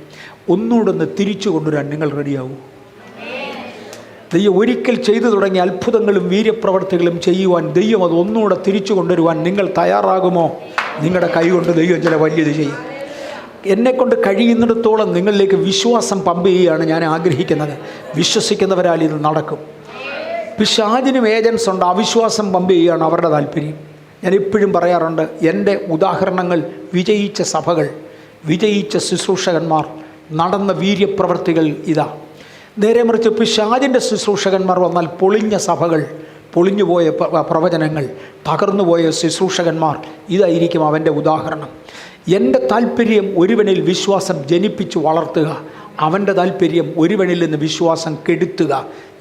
ഒന്നുകൂടെ തിരിച്ചു കൊണ്ടുവരാൻ നിങ്ങൾ റെഡിയാവൂ? ദൈവം ഒരിക്കൽ ചെയ്തു തുടങ്ങിയ അത്ഭുതങ്ങളും വീര്യപ്രവർത്തികളും ചെയ്യുവാൻ ദൈവം അത് ഒന്നുകൂടെ തിരിച്ചു കൊണ്ടുവരുവാൻ നിങ്ങൾ തയ്യാറാകുമോ? നിങ്ങളുടെ കൈ കൊണ്ട് ദൈവം ചില വലിയത് ചെയ്യും. എന്നെക്കൊണ്ട് കഴിയുന്നിടത്തോളം നിങ്ങളിലേക്ക് വിശ്വാസം പമ്പ് ചെയ്യുകയാണ് ഞാൻ ആഗ്രഹിക്കുന്നത്. വിശ്വസിക്കുന്നവരാൽ ഇത് നടക്കും. പിശാചിനും ഏജൻസ് ഉണ്ട്. അവിശ്വാസം പമ്പ് ചെയ്യുകയാണ് അവരുടെ താല്പര്യം. ഞാൻ എപ്പോഴും പറയാറുണ്ട്, എൻ്റെ ഉദാഹരണങ്ങൾ വിജയിച്ച സഭകൾ, വിജയിച്ച ശുശ്രൂഷകന്മാർ, നടന്ന വീര്യപ്രവർത്തികൾ ഇതാ. നേരെ മറിച്ച് പിശാചിൻ്റെ ശുശ്രൂഷകന്മാർ വന്നാൽ പൊളിഞ്ഞ സഭകൾ, പൊളിഞ്ഞുപോയ പ്രവചനങ്ങൾ, തകർന്നുപോയ ശുശ്രൂഷകന്മാർ, ഇതായിരിക്കും അവൻ്റെ ഉദാഹരണം. എൻ്റെ താല്പര്യം ഒരുവനിൽ വിശ്വാസം ജനിപ്പിച്ച് വളർത്തുക. അവൻ്റെ താല്പര്യം ഒരുവനിൽ നിന്ന് വിശ്വാസം കെടുത്തുക.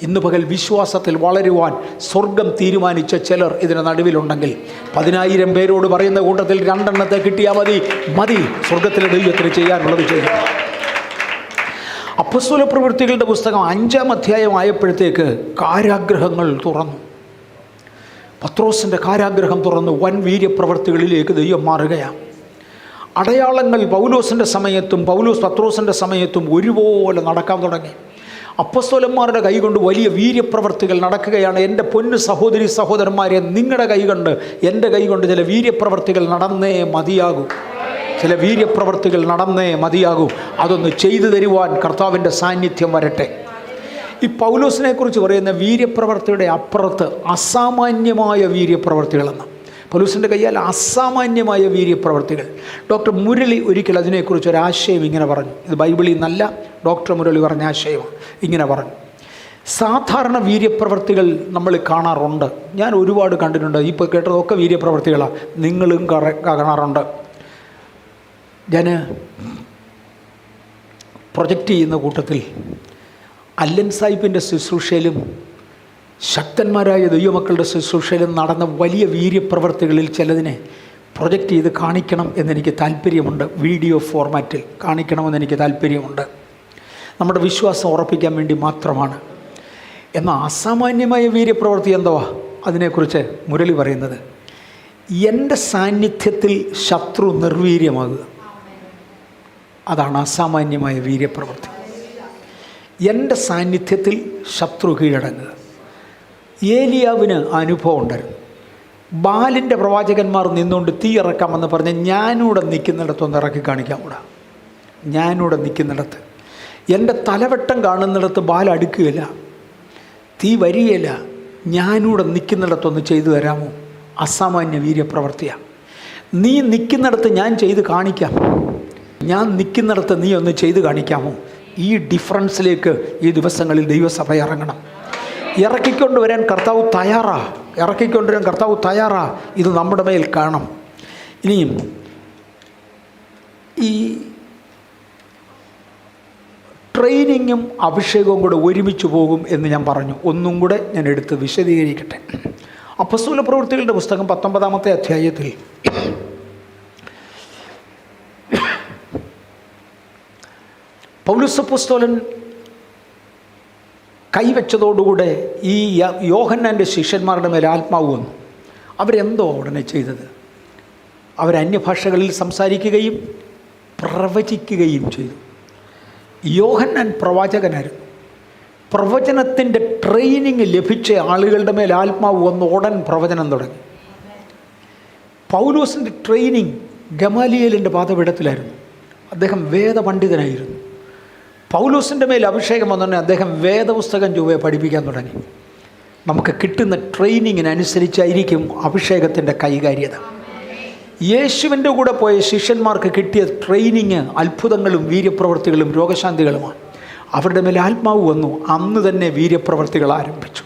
ഇന്ന് പകൽ വിശ്വാസത്തിൽ വളരുവാൻ സ്വർഗം തീരുമാനിച്ച ചിലർ ഇതിന് നടുവിലുണ്ടെങ്കിൽ 10,000 പേരോട് പറയുന്ന കൂട്ടത്തിൽ 2 എണ്ണത്തെ കിട്ടിയാൽ മതി. സ്വർഗത്തിലെ ദൈവത്തിന് ചെയ്യാനുള്ളത് ചെയ്യും. അപ്പോസ്തലപ്രവൃത്തികളുടെ പുസ്തകം 5-ാം അധ്യായം ആയപ്പോഴത്തേക്ക് കാരാഗ്രഹങ്ങൾ തുറന്നു. പത്രോസിൻ്റെ കാരാഗ്രഹം തുറന്നു. വൻ വീര്യപ്രവർത്തികളിലേക്ക് ദൈവം മാറുകയാണ്. അടയാളങ്ങൾ പൗലോസിൻ്റെ സമയത്തും പത്രോസിൻ്റെ സമയത്തും ഒരുപോലെ നടക്കാൻ തുടങ്ങി. അപ്പോസ്തലന്മാരുടെ കൈകൊണ്ട് വലിയ വീര്യപ്രവർത്തികൾ നടക്കുകയാണ്. എൻ്റെ പൊന്നു സഹോദരി സഹോദരന്മാരെ, നിങ്ങളുടെ കൈകൊണ്ട്, എൻ്റെ കൈകൊണ്ട് ചില വീര്യപ്രവർത്തികൾ നടന്നേ മതിയാകൂ. അതൊന്ന് ചെയ്തു തരുവാൻ കർത്താവിൻ്റെ സാന്നിധ്യം വരട്ടെ. ഈ പൗലോസിനെ കുറിച്ച് പറയുന്ന വീര്യപ്രവർത്തിയുടെ അപ്പുറത്ത് അസാമാന്യമായ വീര്യപ്രവർത്തികളെന്ന്. പൗലോസിൻ്റെ കയ്യാൽ അസാമാന്യമായ വീര്യപ്രവർത്തികൾ. ഡോക്ടർ മുരളി ഒരിക്കൽ അതിനെക്കുറിച്ച് ഒരാശയം ഇങ്ങനെ പറഞ്ഞു. ഇത് ബൈബിളിൽ നിന്നല്ല, ഡോക്ടർ മുരളി പറഞ്ഞ ആശയമാണ്. ഇങ്ങനെ പറഞ്ഞു: സാധാരണ വീര്യപ്രവർത്തികൾ നമ്മൾ കാണാറുണ്ട്. ഞാൻ ഒരുപാട് കണ്ടിട്ടുണ്ട്. ഇപ്പോൾ കേട്ടതൊക്കെ വീര്യപ്രവർത്തികളാണ്. നിങ്ങളും കാണാറുണ്ട്. ഞാൻ പ്രൊജക്റ്റ് ചെയ്യുന്ന കൂട്ടത്തിൽ അല്ലൻ സാഹിബിൻ്റെ ശുശ്രൂഷയിലും ശക്തന്മാരായ ദൈവമക്കളുടെ ശുശ്രൂഷയിലും നടന്ന വലിയ വീര്യപ്രവർത്തികളിൽ ചിലതിനെ പ്രൊജക്റ്റ് ചെയ്ത് കാണിക്കണം എന്നെനിക്ക് താല്പര്യമുണ്ട്. വീഡിയോ ഫോർമാറ്റിൽ കാണിക്കണമെന്നെനിക്ക് താല്പര്യമുണ്ട്. നമ്മുടെ വിശ്വാസം ഉറപ്പിക്കാൻ വേണ്ടി മാത്രമാണ്. എന്നാൽ അസാമാന്യമായ വീര്യപ്രവൃത്തി എന്തുവാ? അതിനെക്കുറിച്ച് മുരളി പറയുന്നത്, എൻ്റെ സാന്നിധ്യത്തിൽ ശത്രു നിർവീര്യമാകുക. അതാണ് അസാമാന്യമായ വീര്യപ്രവൃത്തി. എൻ്റെ സാന്നിധ്യത്തിൽ ശത്രു കീഴടങ്ങുക. ഏലിയാവിന് അനുഭവം ഉണ്ടായിരുന്നു. ബാലിൻ്റെ പ്രവാചകന്മാർ നിന്നുകൊണ്ട് തീ ഇറക്കാമെന്ന് പറഞ്ഞ് ഞാനിവിടെ നിൽക്കുന്നിടത്തൊന്ന് ഇറക്കി കാണിക്കാൻ കൂടാ. ഞാനിവിടെ നിൽക്കുന്നിടത്ത് എൻ്റെ തലവെട്ടം കാണുന്നിടത്ത് ബാൽ അടുക്കുകയില്ല, തീ വരികയില്ല. ഞാനിവിടെ നിൽക്കുന്നിടത്തൊന്ന് ചെയ്തു തരാമോ? അസാമാന്യ വീര്യപ്രവൃത്തിയാണ്. നീ നിൽക്കുന്നിടത്ത് ഞാൻ ചെയ്ത് കാണിക്കാം, ഞാൻ നിൽക്കുന്നിടത്ത് നീ ഒന്ന് ചെയ്ത് കാണിക്കാമോ? ഈ ഡിഫറൻസിലേക്ക് ഈ ദിവസങ്ങളിൽ ദൈവസഭ ഇറങ്ങണം. ഇറക്കിക്കൊണ്ടുവരാൻ കർത്താവ് തയ്യാറാ. ഇത് നമ്മുടെ മേൽ കാണണം. ഇനിയും ഈ ട്രെയിനിങ്ങും അഭിഷേകവും കൂടെ ഒരുമിച്ച് പോകും എന്ന് ഞാൻ പറഞ്ഞു. ഒന്നും കൂടെ ഞാൻ എടുത്ത് വിശദീകരിക്കട്ടെ. അപ്പോസ്തല പ്രവൃത്തികളുടെ പുസ്തകം 19-ാമത്തെ അധ്യായത്തിൽ പൗലോസ് അപ്പോസ്തലൻ കൈവച്ചതോടുകൂടെ ഈ യോഹന്നാൻ്റെ ശിഷ്യന്മാരുടെ മേൽ ആത്മാവ് വന്നു. അവരെന്തോ ഉടനെ ചെയ്തത്? അവരന്യഭാഷകളിൽ സംസാരിക്കുകയും പ്രവചിക്കുകയും ചെയ്തു. യോഹന്നാൻ പ്രവാചകനായിരുന്നു. പ്രവചനത്തിൻ്റെ ട്രെയിനിങ് ലഭിച്ച ആളുകളുടെ മേൽ ആത്മാവ് വന്ന് ഉടൻ പ്രവചനം തുടങ്ങി. പൗലോസിൻ്റെ ട്രെയിനിങ് ഗമാലിയേലിൻ്റെ പാദപീഠത്തിലായിരുന്നു. അദ്ദേഹം വേദപണ്ഡിതനായിരുന്നു. പൗലോസിൻ്റെ മേൽ അഭിഷേകം വന്നുടനെ അദ്ദേഹം വേദപുസ്തകം ചൊവ്വേ പഠിപ്പിക്കാൻ തുടങ്ങി. നമുക്ക് കിട്ടുന്ന ട്രെയിനിങ്ങിനനുസരിച്ചായിരിക്കും അഭിഷേകത്തിൻ്റെ കൈകാര്യത. യേശുവിൻ്റെ കൂടെ പോയ ശിഷ്യന്മാർക്ക് കിട്ടിയ ട്രെയിനിങ് അത്ഭുതങ്ങളും വീര്യപ്രവൃത്തികളും രോഗശാന്തികളുമാണ്. അവരുടെ മേൽ ആത്മാവ് വന്നു, അന്ന് തന്നെ വീര്യപ്രവൃത്തികൾ ആരംഭിച്ചു.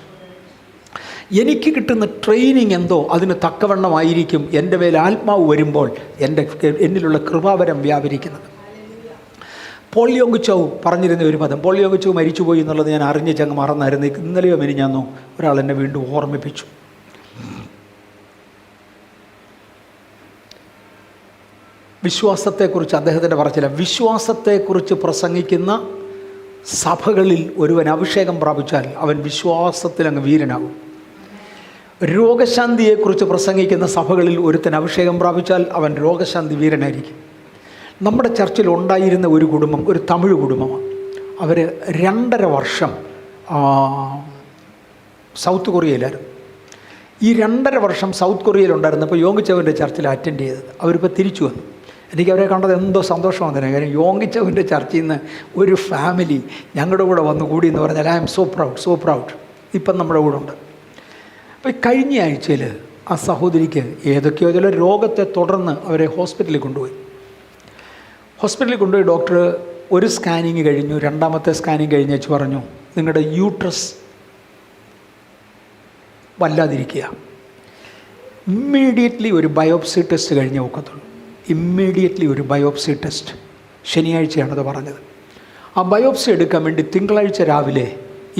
എനിക്ക് കിട്ടുന്ന ട്രെയിനിങ് എന്തോ അതിന് തക്കവണ്ണമായിരിക്കും എൻ്റെ മേൽ ആത്മാവ് വരുമ്പോൾ എന്നിലുള്ള കൃപാവരം വ്യാപരിക്കുന്നത്. പോൾ യോങ്കുച്ചോ പറഞ്ഞിരുന്ന ഒരു പദം, പോൾ യോങ്കുച്ചോ മരിച്ചുപോയി എന്നുള്ളത് ഞാൻ അറിഞ്ഞ് ചങ്ങ് മറന്നായിരുന്നു. ഇന്നലെയോ മെനിഞ്ഞാന്നോ ഒരാൾ എന്നെ വീണ്ടും ഓർമ്മിപ്പിച്ചു. വിശ്വാസത്തെക്കുറിച്ച് അദ്ദേഹത്തിൻ്റെ പറച്ചില്ല. വിശ്വാസത്തെക്കുറിച്ച് പ്രസംഗിക്കുന്ന സഭകളിൽ ഒരുവൻ അഭിഷേകം പ്രാപിച്ചാൽ അവൻ വിശ്വാസത്തിലങ്ങ് വീരനാകും. രോഗശാന്തിയെക്കുറിച്ച് പ്രസംഗിക്കുന്ന സഭകളിൽ ഒരുത്തൻ അഭിഷേകം പ്രാപിച്ചാൽ അവൻ രോഗശാന്തി വീരനായിരിക്കും. നമ്മുടെ ചർച്ചിൽ ഉണ്ടായിരുന്ന ഒരു കുടുംബം, ഒരു തമിഴ് കുടുംബമാണ്. അവർ 2.5 വർഷം സൗത്ത് കൊറിയയിലായിരുന്നു. ഈ 2.5 വർഷം സൗത്ത് കൊറിയയിലുണ്ടായിരുന്നപ്പോൾ യോങ്കിച്ചവൻ്റെ ചർച്ചിൽ അറ്റൻഡ് ചെയ്തത്. അവരിപ്പോൾ തിരിച്ചു വന്നു. എനിക്ക് അവരെ കണ്ടത് എന്തോ സന്തോഷം വന്നതിന്. കാര്യം യോങ്കിച്ചവൻ്റെ ചർച്ചിൽ നിന്ന് ഒരു ഫാമിലി ഞങ്ങളുടെ കൂടെ വന്നു കൂടി എന്ന് പറഞ്ഞാൽ ഐ ആം സോ പ്രൗഡ്. ഇപ്പം നമ്മുടെ കൂടെ ഉണ്ട്. അപ്പോൾ കഴിഞ്ഞ ആഴ്ചയിൽ ആ സഹോദരിക്ക് ഏതൊക്കെയോ ചില രോഗത്തെ തുടർന്ന് അവരെ ഹോസ്പിറ്റലിൽ കൊണ്ടുപോയി. ഡോക്ടർ ഒരു സ്കാനിങ് കഴിഞ്ഞു. 2ാമത്തെ സ്കാനിങ് കഴിഞ്ഞ് വെച്ച് പറഞ്ഞു, നിങ്ങളുടെ യൂട്രസ് വല്ലാതിരിക്കുക. ഇമ്മീഡിയറ്റ്ലി ഒരു ബയോപ്സി ടെസ്റ്റ് കഴിഞ്ഞ് നോക്കത്തുള്ളൂ. ഒരു ബയോപ്സി ടെസ്റ്റ്. ശനിയാഴ്ചയാണത് പറഞ്ഞത്. ആ ബയോപ്സി എടുക്കാൻ വേണ്ടി തിങ്കളാഴ്ച രാവിലെ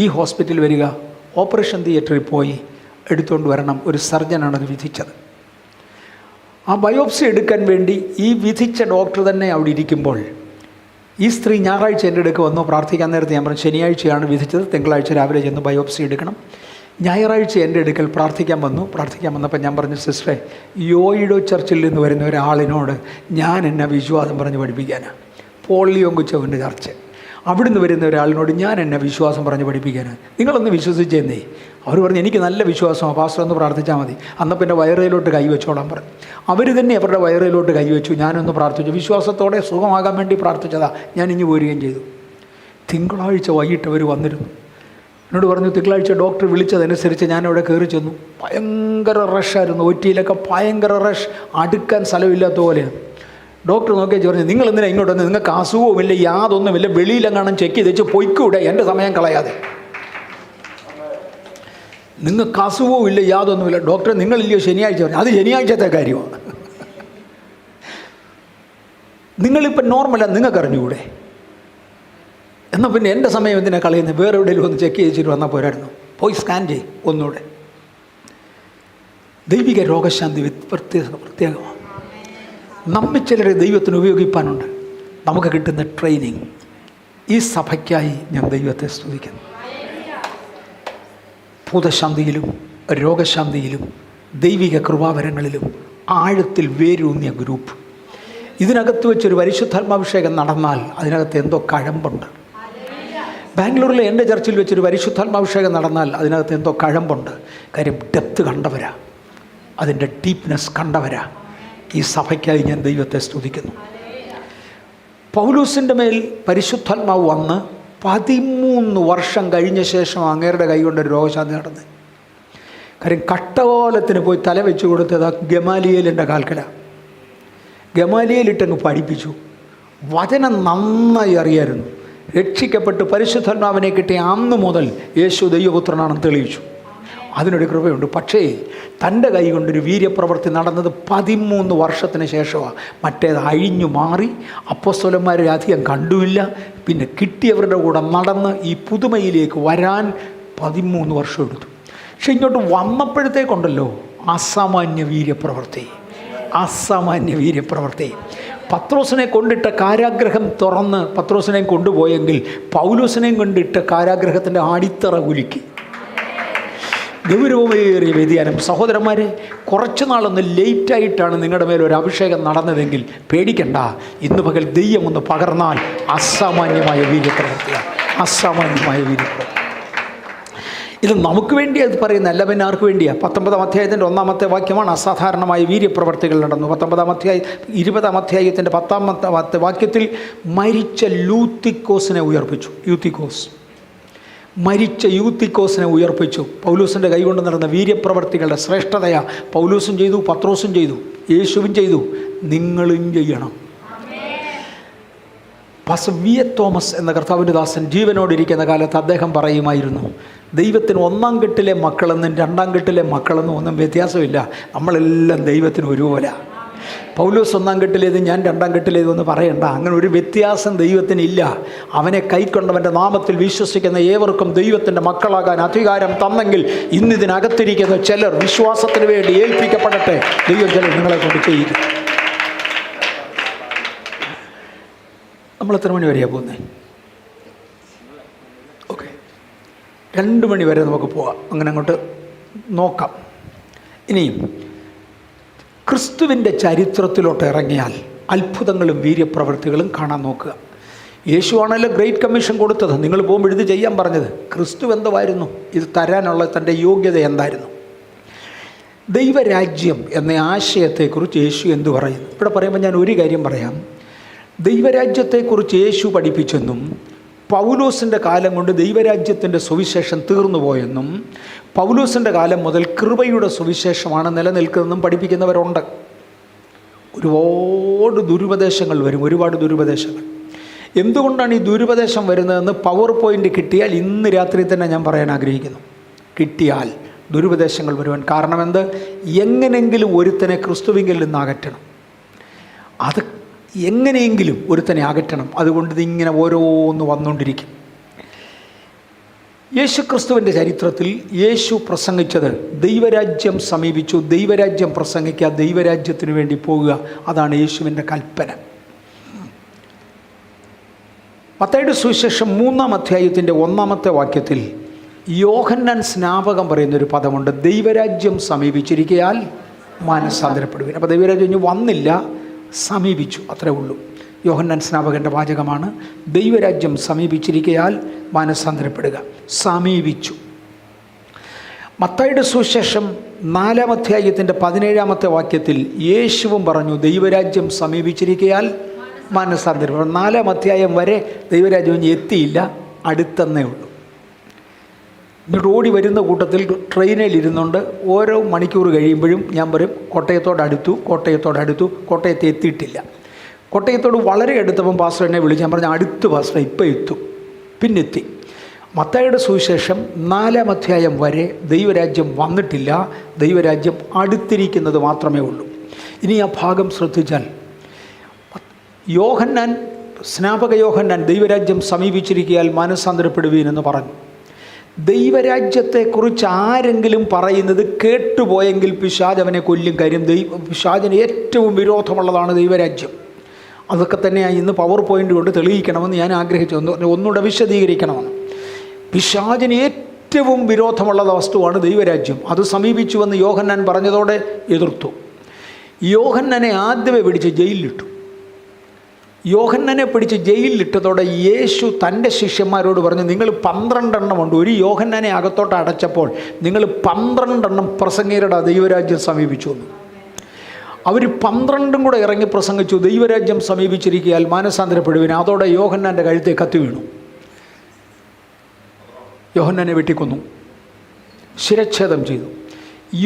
ഈ ഹോസ്പിറ്റലിൽ വരിക, ഓപ്പറേഷൻ തിയേറ്ററിൽ പോയി എടുത്തുകൊണ്ട് വരണം. ഒരു സർജനാണത് വിധിച്ചത്. ആ ബയോപ്സി എടുക്കാൻ വേണ്ടി ഈ വിധിച്ച ഡോക്ടർ തന്നെ അവിടെ ഇരിക്കുമ്പോൾ ഈ സ്ത്രീ ഞായറാഴ്ച എൻ്റെ അടുക്ക് വന്നു പ്രാർത്ഥിക്കാൻ നേരത്തെ ഞാൻ പറഞ്ഞു, ശനിയാഴ്ചയാണ് വിധിച്ചത്, തിങ്കളാഴ്ച രാവിലെ ചെന്ന് ബയോപ്സി എടുക്കണം. ഞായറാഴ്ച എൻ്റെ അടുക്കൽ പ്രാർത്ഥിക്കാൻ വന്നപ്പോൾ ഞാൻ പറഞ്ഞു, സിസ്റ്ററെ, യോയിഡോ ചർച്ചിൽ നിന്ന് വരുന്ന ഒരാളിനോട് ഞാൻ എന്നെ വിശ്വാസം പറഞ്ഞ് പഠിപ്പിക്കാനാണ്. Paul യോങ്കുച്ചവൻ്റെ church. അവിടുന്ന് വരുന്ന ഒരാളിനോട് ഞാൻ എന്നെ വിശ്വാസം പറഞ്ഞ് പഠിപ്പിക്കാനാണ്. നിങ്ങളൊന്ന് വിശ്വസിച്ചെന്നേ. അവർ പറഞ്ഞു, എനിക്ക് നല്ല വിശ്വാസമാണ്, പാസ്റ്റർ ഒന്ന് പ്രാർത്ഥിച്ചാൽ മതി. അന്നപ്പോൾ എൻ്റെ വയറിലോട്ട് കൈവച്ചോളാൻ പറഞ്ഞു. അവർ തന്നെ അവരുടെ വയറിലോട്ട് കൈവച്ചു. ഞാനൊന്ന് പ്രാർത്ഥിച്ചു. വിശ്വാസത്തോടെ സുഖമാകാൻ വേണ്ടി പ്രാർത്ഥിച്ചതാ. ഞാൻ ഇനി പോരുകയും ചെയ്തു. തിങ്കളാഴ്ച വൈകിട്ട് അവർ വന്നിരുന്നു. എന്നോട് പറഞ്ഞു തിങ്കളാഴ്ച ഡോക്ടർ വിളിച്ചതനുസരിച്ച് ഞാനവിടെ കയറി ചെന്നു. ഭയങ്കര റഷായിരുന്നു, ഒറ്റിയിലൊക്കെ ഭയങ്കര റഷ്, അടുക്കാൻ സ്ഥലമില്ലാത്ത പോലെയാണ്. ഡോക്ടർ നോക്കിയാൽ പറഞ്ഞു, നിങ്ങൾ എന്തിനാ ഇങ്ങോട്ട് വന്ന്, നിങ്ങൾക്ക് അസുഖവുമില്ല, യാതൊന്നുമില്ല, വെളിയിലെങ്ങാനും ചെക്ക് ചെയ്ത് വെച്ച് പൊയ്ക്കൂടെ, എൻ്റെ സമയം കളയാതെ, നിങ്ങൾക്ക് അസുഖവും ഇല്ല, യാതൊന്നുമില്ല. ഡോക്ടറെ നിങ്ങളില്ലയോ ശനിയാഴ്ച? പറഞ്ഞു, അത് ശനിയാഴ്ചത്തെ കാര്യമാണ്, നിങ്ങളിപ്പം നോർമലാണ്, നിങ്ങൾക്ക് അറിഞ്ഞുകൂടെ? എന്നാൽ പിന്നെ എൻ്റെ സമയം എന്തിനാണ് കളയുന്നത്? വേറെ എവിടെയെങ്കിലും ഒന്ന് ചെക്ക് ചെയ്തിട്ട് വന്നാൽ പോരായിരുന്നു, പോയി സ്കാൻ ചെയ്യും ഒന്നുകൂടെ. ദൈവിക രോഗശാന്തി പ്രത്യേകമാണ്. നമ്മെ ചിലരെ ദൈവത്തിന് ഉപയോഗിക്കാനുണ്ട്. നമുക്ക് കിട്ടുന്ന ട്രെയിനിങ്, ഈ സഭയ്ക്കായി ഞാൻ ദൈവത്തെ സ്തുതിക്കുന്നു. ഭൂതശാന്തിയിലും രോഗശാന്തിയിലും ദൈവിക കൃപാവരങ്ങളിലും ആഴത്തിൽ വേരൂന്നിയ ഗ്രൂപ്പ്. ഇതിനകത്ത് വെച്ചൊരു പരിശുദ്ധാത്മാഭിഷേകം നടന്നാൽ അതിനകത്ത് എന്തോ കഴമ്പുണ്ട്. ബാംഗ്ലൂരിലെ എൻ്റെ ചർച്ചിൽ വെച്ചൊരു പരിശുദ്ധാത്മാഭിഷേകം നടന്നാൽ അതിനകത്ത് എന്തോ കഴമ്പുണ്ട്. കാര്യം ഡെപ്ത് കണ്ടവരാ, അതിൻ്റെ ഡീപ്നെസ് കണ്ടവരാ. ഈ സഭയ്ക്കായി ഞാൻ ദൈവത്തെ സ്തുതിക്കുന്നു. പൗലോസിൻ്റെ മേൽ പരിശുദ്ധാത്മാവ് വന്ന് 13 വർഷം കഴിഞ്ഞ ശേഷം അങ്ങേരുടെ കൈകൊണ്ടൊരു രോഗശാന്തി നടന്നത്. കാര്യം കട്ടകോലത്തിന് പോയി തല വെച്ച് കൊടുത്തത് ഗമാലിയേലിൻ്റെ കാൽക്കലാണ്. ഗമാലിയേലിട്ടങ്ങ് പഠിപ്പിച്ചു. വചനം നന്നായി അറിയായിരുന്നു. രക്ഷിക്കപ്പെട്ട് പരിശുദ്ധാത്മാവിനെ കിട്ടിയ അന്ന് മുതൽ യേശു ദൈവപുത്രനാണെന്ന് തെളിയിച്ചു. അതിനൊരു കൃപയുണ്ട്. പക്ഷേ തൻ്റെ കൈ കൊണ്ടൊരു വീര്യപ്രവൃത്തി നടന്നത് 13 വർഷത്തിന് ശേഷമാണ്. മറ്റേത് അഴിഞ്ഞു മാറി, അപ്പോസ്തലന്മാരെ അധികം കണ്ടുമില്ല. പിന്നെ കിട്ടിയവരുടെ കൂടെ നടന്ന് ഈ പുതുമയിലേക്ക് വരാൻ 13 വർഷം എടുത്തു. പക്ഷെ ഇങ്ങോട്ട് വന്നപ്പോഴത്തേക്കുണ്ടല്ലോ അസാമാന്യ വീര്യപ്രവൃത്തി, അസാമാന്യ വീര്യപ്രവൃത്തി. പത്രോസിനെ കൊണ്ടിട്ട കാരാഗ്രഹം തുറന്ന് പത്രോസിനെയും കൊണ്ടുപോയെങ്കിൽ പൗലോസിനെയും കൊണ്ടിട്ട കാരാഗ്രഹത്തിൻ്റെ അടിത്തറ കുലുക്കി. ഗൗരവമേറിയ വ്യതിയാനം. സഹോദരന്മാരെ, കുറച്ച് നാളൊന്ന് ലേറ്റായിട്ടാണ് നിങ്ങളുടെ മേലൊരു അഭിഷേകം നടന്നതെങ്കിൽ പേടിക്കണ്ട. ഇന്ന് പകൽ ദൈവമൊന്ന് പകർന്നാൽ അസാമാന്യമായ വീര്യപ്രവൃത്തിയാണ്, അസാമാന്യമായ വീര്യപ്രവൃത്തി. ഇത് നമുക്ക് വേണ്ടി അത് പറയുന്നതല്ല, പിന്നെ ആർക്ക് വേണ്ടിയാണ്? 19-ാം അധ്യായത്തിൻ്റെ 1-ാമത്തെ വാക്യമാണ് അസാധാരണമായ വീര്യപ്രവർത്തികൾ നടന്നു. 19-ാം അധ്യായം 20-ാം അധ്യായത്തിൻ്റെ 10-ാമത്തെ വാക്യത്തിൽ മരിച്ച യൂത്തിക്കോസിനെ ഉയർപ്പിച്ചു. മരിച്ച യൂത്തിക്കോസിനെ ഉയർപ്പിച്ചു. പൗലോസിൻ്റെ കൈകൊണ്ട് നടന്ന വീര്യപ്രവർത്തികളുടെ ശ്രേഷ്ഠതയാ. പൗലോസും ചെയ്തു, പത്രോസും ചെയ്തു, യേശുവും ചെയ്തു, നിങ്ങളും ചെയ്യണം. വി.എ. തോമസ് എന്ന കർത്താവിൻ്റെ ദാസൻ ജീവനോടിരിക്കുന്ന കാലത്ത് അദ്ദേഹം പറയുമായിരുന്നു, ദൈവത്തിന് 1-ാം കെട്ടിലെ മക്കളെന്നും 2-ാം കെട്ടിലെ മക്കളെന്നും ഒന്നും വ്യത്യാസമില്ല, നമ്മളെല്ലാം ദൈവത്തിന് ഒരുപോലെ. പൗലോസ് 1-ാം കെട്ടിലേത്, ഞാൻ 2-ാം കെട്ടിലേത് എന്ന് പറയണ്ട. അങ്ങനെ ഒരു വ്യത്യാസം ദൈവത്തിനില്ല. അവനെ കൈക്കൊണ്ടവൻ്റെ നാമത്തിൽ വിശ്വസിക്കുന്ന ഏവർക്കും ദൈവത്തിൻ്റെ മക്കളാകാൻ അധികാരം തന്നെങ്കിൽ ഇന്നിതിനകത്തിരിക്കുന്ന ചിലർ വിശ്വാസത്തിന് വേണ്ടി ഏൽപ്പിക്കപ്പെടട്ടെ. ദൈവം ചിലർ നിങ്ങളെ കൊണ്ട് ചെയ്യും. നമ്മൾ എത്ര മണി വരെയാണ് പോകുന്നത്? ഓക്കെ, 2 മണി വരെ നമുക്ക് പോവാം. അങ്ങനെ അങ്ങോട്ട് നോക്കാം. ഇനിയും ക്രിസ്തുവിൻ്റെ ചരിത്രത്തിലോട്ട് ഇറങ്ങിയാൽ അത്ഭുതങ്ങളും വീര്യപ്രവൃത്തികളും കാണാൻ നോക്കുക. യേശുവാണല്ലോ ഗ്രേറ്റ് കമ്മീഷൻ കൊടുത്തത്. നിങ്ങൾ പോകുമ്പോൾ ഇത് ചെയ്യാൻ പറഞ്ഞത്. ക്രിസ്തു എന്തുവായിരുന്നു? ഇത് തരാനുള്ള തൻ്റെ യോഗ്യത എന്തായിരുന്നു? ദൈവരാജ്യം എന്ന ആശയത്തെക്കുറിച്ച് യേശു എന്തു പറയുന്നു? ഇവിടെ പറയുമ്പോൾ ഞാൻ ഒരു കാര്യം പറയാം. ദൈവരാജ്യത്തെക്കുറിച്ച് യേശു പഠിപ്പിച്ചെന്നും പൗലോസിൻ്റെ കാലം കൊണ്ട് ദൈവരാജ്യത്തിൻ്റെ സുവിശേഷം തീർന്നു പോയെന്നും പൗലോസിൻ്റെ കാലം മുതൽ കൃപയുടെ സുവിശേഷമാണ് നിലനിൽക്കുന്നതെന്നും പഠിപ്പിക്കുന്നവരുണ്ട്. ഒരുപാട് ദുരുപദേശങ്ങൾ വരും, ഒരുപാട് ദുരുപദേശങ്ങൾ. എന്തുകൊണ്ടാണ് ഈ ദുരുപദേശം വരുന്നതെന്ന് പവർ പോയിൻ്റ് കിട്ടിയാൽ ഇന്ന് രാത്രി തന്നെ ഞാൻ പറയാൻ ആഗ്രഹിക്കുന്നു. കിട്ടിയാൽ ദുരുപദേശങ്ങൾ വരുവാൻ കാരണം എന്ത്? എങ്ങനെയെങ്കിലും ഒരുത്തനെ ക്രിസ്തുവിങ്കിൽ നിന്ന് അകറ്റണം. അത് എങ്ങനെയെങ്കിലും ഒരുത്തനെ അകറ്റണം. അതുകൊണ്ട് ഇതിങ്ങനെ ഓരോന്ന് വന്നുകൊണ്ടിരിക്കും. യേശു ക്രിസ്തുവിൻ്റെ ചരിത്രത്തിൽ യേശു പ്രസംഗിച്ചത് ദൈവരാജ്യം സമീപിച്ചു, ദൈവരാജ്യം പ്രസംഗിക്കുക, ദൈവരാജ്യത്തിന് വേണ്ടി പോകുക. അതാണ് യേശുവിൻ്റെ കൽപ്പന. മത്തായിയുടെ സുവിശേഷം 3-ാം അധ്യായത്തിൻ്റെ 1-ാമത്തെ വാക്യത്തിൽ യോഹന്നാൻ സ്നാപകം പറയുന്നൊരു പദമുണ്ട്. ദൈവരാജ്യം സമീപിച്ചിരിക്കയാൽ മാനസാന്തരപ്പെടുവിൻ. അപ്പോൾ ദൈവരാജ്യം ഇനി വന്നില്ല, സമീപിച്ചു, അത്രേ ഉള്ളൂ. യോഹന്നാൻ സ്നാപകൻ്റെ വാചകമാണ്. ദൈവരാജ്യം സമീപിച്ചിരിക്കയാൽ മാനസാന്തരപ്പെടുക. സമീപിച്ചു. മത്തായിയുടെ സുവിശേഷം 4-ാം അധ്യായത്തിൻ്റെ 17-ാമത്തെ വാക്യത്തിൽ യേശുവും പറഞ്ഞു ദൈവരാജ്യം സമീപിച്ചിരിക്കയാൽ മാനസാന്തരപ്പെടുക. 4-ാം അധ്യായം വരെ ദൈവരാജ്യം എത്തിയില്ല, അടുത്തന്നേ ഉള്ളൂ. എന്നിട്ട് ഓടി വരുന്ന കൂട്ടത്തിൽ ട്രെയിനിൽ ഇരുന്നുകൊണ്ട് ഓരോ മണിക്കൂർ കഴിയുമ്പോഴും ഞാൻ പറയും കോട്ടയത്തോടടുത്തു, കോട്ടയത്ത് എത്തിയിട്ടില്ല. കോട്ടയത്തോട് വളരെ അടുത്തപ്പം പാസ്റ്റർ എന്നെ വിളിച്ച് ഞാൻ പറഞ്ഞു, അടുത്ത് പാസ്റ്റർ ഇപ്പം എത്തും. പിന്നെത്തി. മത്തായിയുടെ സുവിശേഷം 4-ാം അധ്യായം വരെ ദൈവരാജ്യം വന്നിട്ടില്ല, ദൈവരാജ്യം അടുത്തിരിക്കുന്നത് മാത്രമേ ഉള്ളൂ. ഇനി ആ ഭാഗം ശ്രദ്ധിച്ചാൽ, യോഹന്നാൻ, സ്നാപക യോഹന്നാൻ ദൈവരാജ്യം സമീപിച്ചിരിക്കയാൽ മാനസാന്തരപ്പെടുവീൻ എന്ന് പറഞ്ഞു. ദൈവരാജ്യത്തെക്കുറിച്ച് ആരെങ്കിലും പറയുന്നത് കേട്ടുപോയെങ്കിൽ പിശാച് അവനെ കൊല്ലും. കാര്യം പിശാചിന് ഏറ്റവും വിരോധമുള്ളതാണ് ദൈവരാജ്യം. അതൊക്കെ തന്നെയാണ് ഇന്ന് പവർ പോയിൻ്റ് കൊണ്ട് തെളിയിക്കണമെന്ന് ഞാൻ ആഗ്രഹിച്ചു, ഒന്നുകൂടെ വിശദീകരിക്കണമെന്ന്. പിശാചിന് ഏറ്റവും വിരോധമുള്ള വസ്തുവാണ് ദൈവരാജ്യം. അത് സമീപിച്ചുവെന്ന് യോഹന്നാൻ പറഞ്ഞതോടെ എതിർത്തു. യോഹന്നാനെ ആദ്യമേ പിടിച്ച് ജയിലിലിട്ടു. യോഹന്നാനെ പിടിച്ച് ജയിലിലിട്ടതോടെ യേശു തൻ്റെ ശിഷ്യന്മാരോട് പറഞ്ഞു, നിങ്ങൾ 12 എണ്ണമുണ്ട്. ഒരു യോഹന്നാനെ അകത്തോട്ട് അടച്ചപ്പോൾ നിങ്ങൾ 12 എണ്ണം പ്രസംഗികരുടെ ദൈവരാജ്യം സമീപിച്ചു എന്ന്. അവർ 12 കൂടെ ഇറങ്ങി പ്രസംഗിച്ചു, ദൈവരാജ്യം സമീപിച്ചിരിക്കയാൽ മാനസാന്തരപ്പെടുവിന്. അതോടെ യോഹന്നാൻ്റെ കഴുത്തെ കത്തി വീണു. യോഹന്നാനെ വെട്ടിക്കൊന്നു, ശിരച്ഛേദം ചെയ്തു.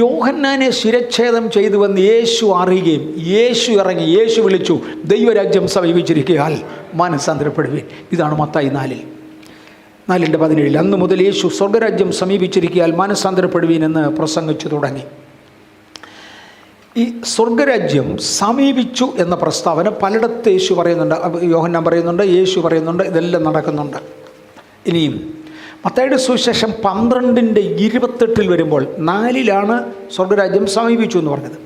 യോഹന്നാനെ ശിരച്ഛേദം ചെയ്തുവെന്ന് യേശു അറിയുകയും യേശു ഇറങ്ങി, യേശു വിളിച്ചു, ദൈവരാജ്യം സമീപിച്ചിരിക്കയാൽ മാനസാന്തരപ്പെടുവിൻ. ഇതാണ് മത്തായി 4:17. അന്ന് മുതൽ യേശു സ്വർഗരാജ്യം സമീപിച്ചിരിക്കയാൽ മാനസാന്തരപ്പെടുവിൻ എന്ന് പ്രസംഗിച്ചു തുടങ്ങി. ഈ സ്വർഗരാജ്യം സമീപിച്ചു എന്ന പ്രസ്താവന പലയിടത്ത് യേശു പറയുന്നുണ്ട്, യോഹന്നാൻ പറയുന്നുണ്ട്, യേശു പറയുന്നുണ്ട്, ഇതെല്ലാം നടക്കുന്നുണ്ട്. ഇനിയും മത്തായിയുടെ സുവിശേഷം 12:28 വരുമ്പോൾ 4-ലാണ് സ്വർഗരാജ്യം സമീപിച്ചു എന്ന് പറഞ്ഞത്.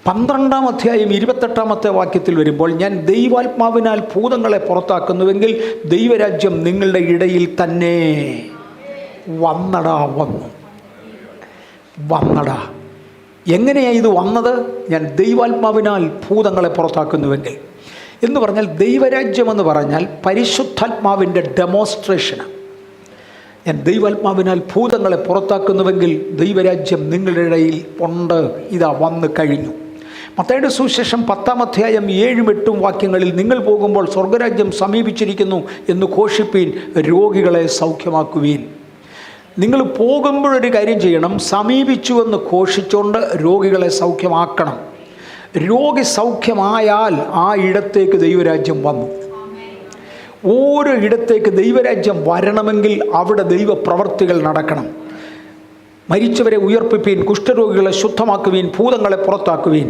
12-ാം അധ്യായം 28-ാമത്തെ വാക്യത്തിൽ വരുമ്പോൾ, ഞാൻ ദൈവാത്മാവിനാൽ ഭൂതങ്ങളെ പുറത്താക്കുന്നുവെങ്കിൽ ദൈവരാജ്യം നിങ്ങളുടെ ഇടയിൽ തന്നെ വന്നടാ. എങ്ങനെയാണ് ഇത് വന്നത്? ഞാൻ ദൈവാത്മാവിനാൽ ഭൂതങ്ങളെ പുറത്താക്കുന്നുവെങ്കിൽ എന്ന് പറഞ്ഞാൽ, ദൈവരാജ്യം എന്ന് പറഞ്ഞാൽ പരിശുദ്ധാത്മാവിൻ്റെ ഡെമോൺസ്ട്രേഷനാണ്. ഞാൻ ദൈവാത്മാവിനാൽ ഭൂതങ്ങളെ പുറത്താക്കുന്നുവെങ്കിൽ ദൈവരാജ്യം നിങ്ങളുടെ ഇടയിൽ ഉണ്ട്, ഇതാ വന്നു കഴിഞ്ഞു. മത്തായിയുടെ സുവിശേഷം 10-ാം അധ്യായം 7-8 വാക്യങ്ങളിൽ, നിങ്ങൾ പോകുമ്പോൾ സ്വർഗരാജ്യം സമീപിച്ചിരിക്കുന്നു എന്ന് ഘോഷിപ്പീൻ, രോഗികളെ സൗഖ്യമാക്കുവീൻ. നിങ്ങൾ പോകുമ്പോഴൊരു കാര്യം ചെയ്യണം, സമീപിച്ചുവെന്ന് ഘോഷിച്ചുകൊണ്ട് രോഗികളെ സൗഖ്യമാക്കണം. രോഗി സൗഖ്യമായാൽ ആ ഇടത്തേക്ക് ദൈവരാജ്യം വന്നു. ഓരോ ഇടത്തേക്ക് ദൈവരാജ്യം വരണമെങ്കിൽ അവിടെ ദൈവപ്രവർത്തികൾ നടക്കണം. മരിച്ചവരെ ഉയർപ്പിപ്പീൻ, കുഷ്ഠരോഗികളെ ശുദ്ധമാക്കുവീൻ, ഭൂതങ്ങളെ പുറത്താക്കുവീൻ.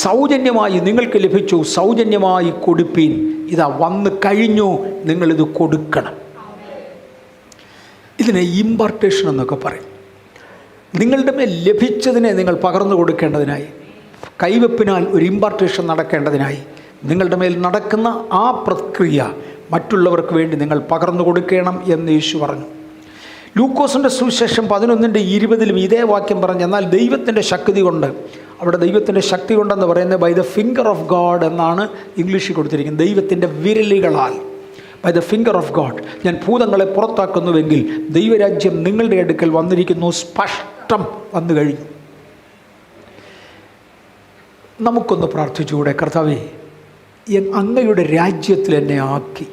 സൗജന്യമായി നിങ്ങൾക്ക് ലഭിച്ചു, സൗജന്യമായി കൊടുപ്പീൻ. ഇതാ വന്നു കഴിഞ്ഞു, നിങ്ങളിത് കൊടുക്കണം. ഇതിനെ ഇമ്പാർട്ടേഷൻ എന്നൊക്കെ പറയും. നിങ്ങളുടെ മേൽ ലഭിച്ചതിനെ നിങ്ങൾ പകർന്നു കൊടുക്കേണ്ടതിനായി, കൈവെപ്പിനാൽ ഒരു ഇമ്പാർട്ടേഷൻ നടക്കേണ്ടതിനായി നിങ്ങളുടെ മേൽ നടക്കുന്ന ആ പ്രക്രിയ മറ്റുള്ളവർക്ക് വേണ്ടി നിങ്ങൾ പകർന്നു കൊടുക്കണം എന്ന് യേശു പറഞ്ഞു. ലൂക്കോസിൻ്റെ സുവിശേഷം 11:20 ഇതേ വാക്യം പറഞ്ഞു. എന്നാൽ ദൈവത്തിൻ്റെ ശക്തി കൊണ്ട്, അവിടെ ദൈവത്തിൻ്റെ ശക്തി കൊണ്ടെന്ന് പറയുന്നത് by the finger of God എന്നാണ് ഇംഗ്ലീഷിൽ കൊടുത്തിരിക്കുന്നത്. ദൈവത്തിൻ്റെ വിരലുകളാൽ, by the finger of God ഞാൻ ഭൂതങ്ങളെ പുറത്താക്കുന്നുവെങ്കിൽ ദൈവരാജ്യം നിങ്ങളുടെ അടുക്കൽ വന്നിരിക്കുന്നു, സ്പഷ്ടം വന്നു കഴിഞ്ഞു. നമുക്കൊന്ന് പ്രാർത്ഥിച്ചുകൂടെ? കർത്താവേ, അങ്ങയുടെ രാജ്യത്തിൽ എന്നെ ആക്കി,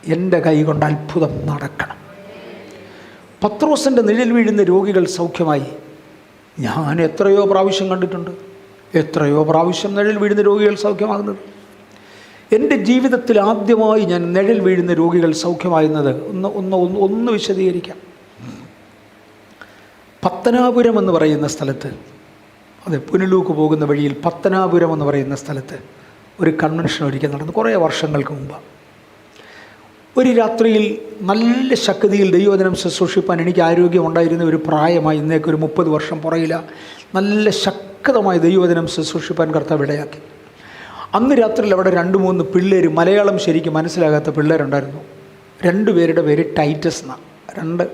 എൻ്റെ കൈ കൊണ്ട് അത്ഭുതം നടക്കണം. പത്രോസിൻ്റെ നിഴൽ വീഴുന്ന രോഗികൾ സൗഖ്യമായി. ഞാൻ എത്രയോ പ്രാവശ്യം കണ്ടിട്ടുണ്ട്, എത്രയോ പ്രാവശ്യം നിഴൽ വീഴുന്ന രോഗികൾ സൗഖ്യമാകുന്നത്. എൻ്റെ ജീവിതത്തിൽ ആദ്യമായി ഞാൻ നിഴൽ വീഴുന്ന രോഗികൾ സൗഖ്യമാകുന്നത് ഒന്ന് വിശദീകരിക്കാം. പത്തനാപുരം എന്ന് പറയുന്ന സ്ഥലത്ത്, അതെ, പുനലൂക്ക് പോകുന്ന വഴിയിൽ പത്തനാപുരം എന്ന് പറയുന്ന സ്ഥലത്ത് ഒരു കൺവെൻഷൻ ഒരിക്കൽ നടന്നു, കുറേ വർഷങ്ങൾക്ക് മുമ്പ്. ഒരു രാത്രിയിൽ നല്ല ശക്തിയിൽ ദൈവവചനം ശുശ്രൂഷിപ്പാൻ എനിക്ക് ആരോഗ്യമുണ്ടായിരുന്ന ഒരു പ്രായമായി, ഇന്നേക്കൊരു 30 വർഷം പുറകില, നല്ല ശക്തമായി ദൈവവചനം ശുശ്രൂഷിപ്പാൻ കർത്താവ് ഇടയാക്കി. അന്ന് രാത്രിയിൽ അവിടെ 2-3 പിള്ളേർ, മലയാളം ശരിക്കും മനസ്സിലാകാത്ത പിള്ളേരുണ്ടായിരുന്നു. 2 പേരുടെ പേര് ടൈറ്റസ് എന്നാണ്. 2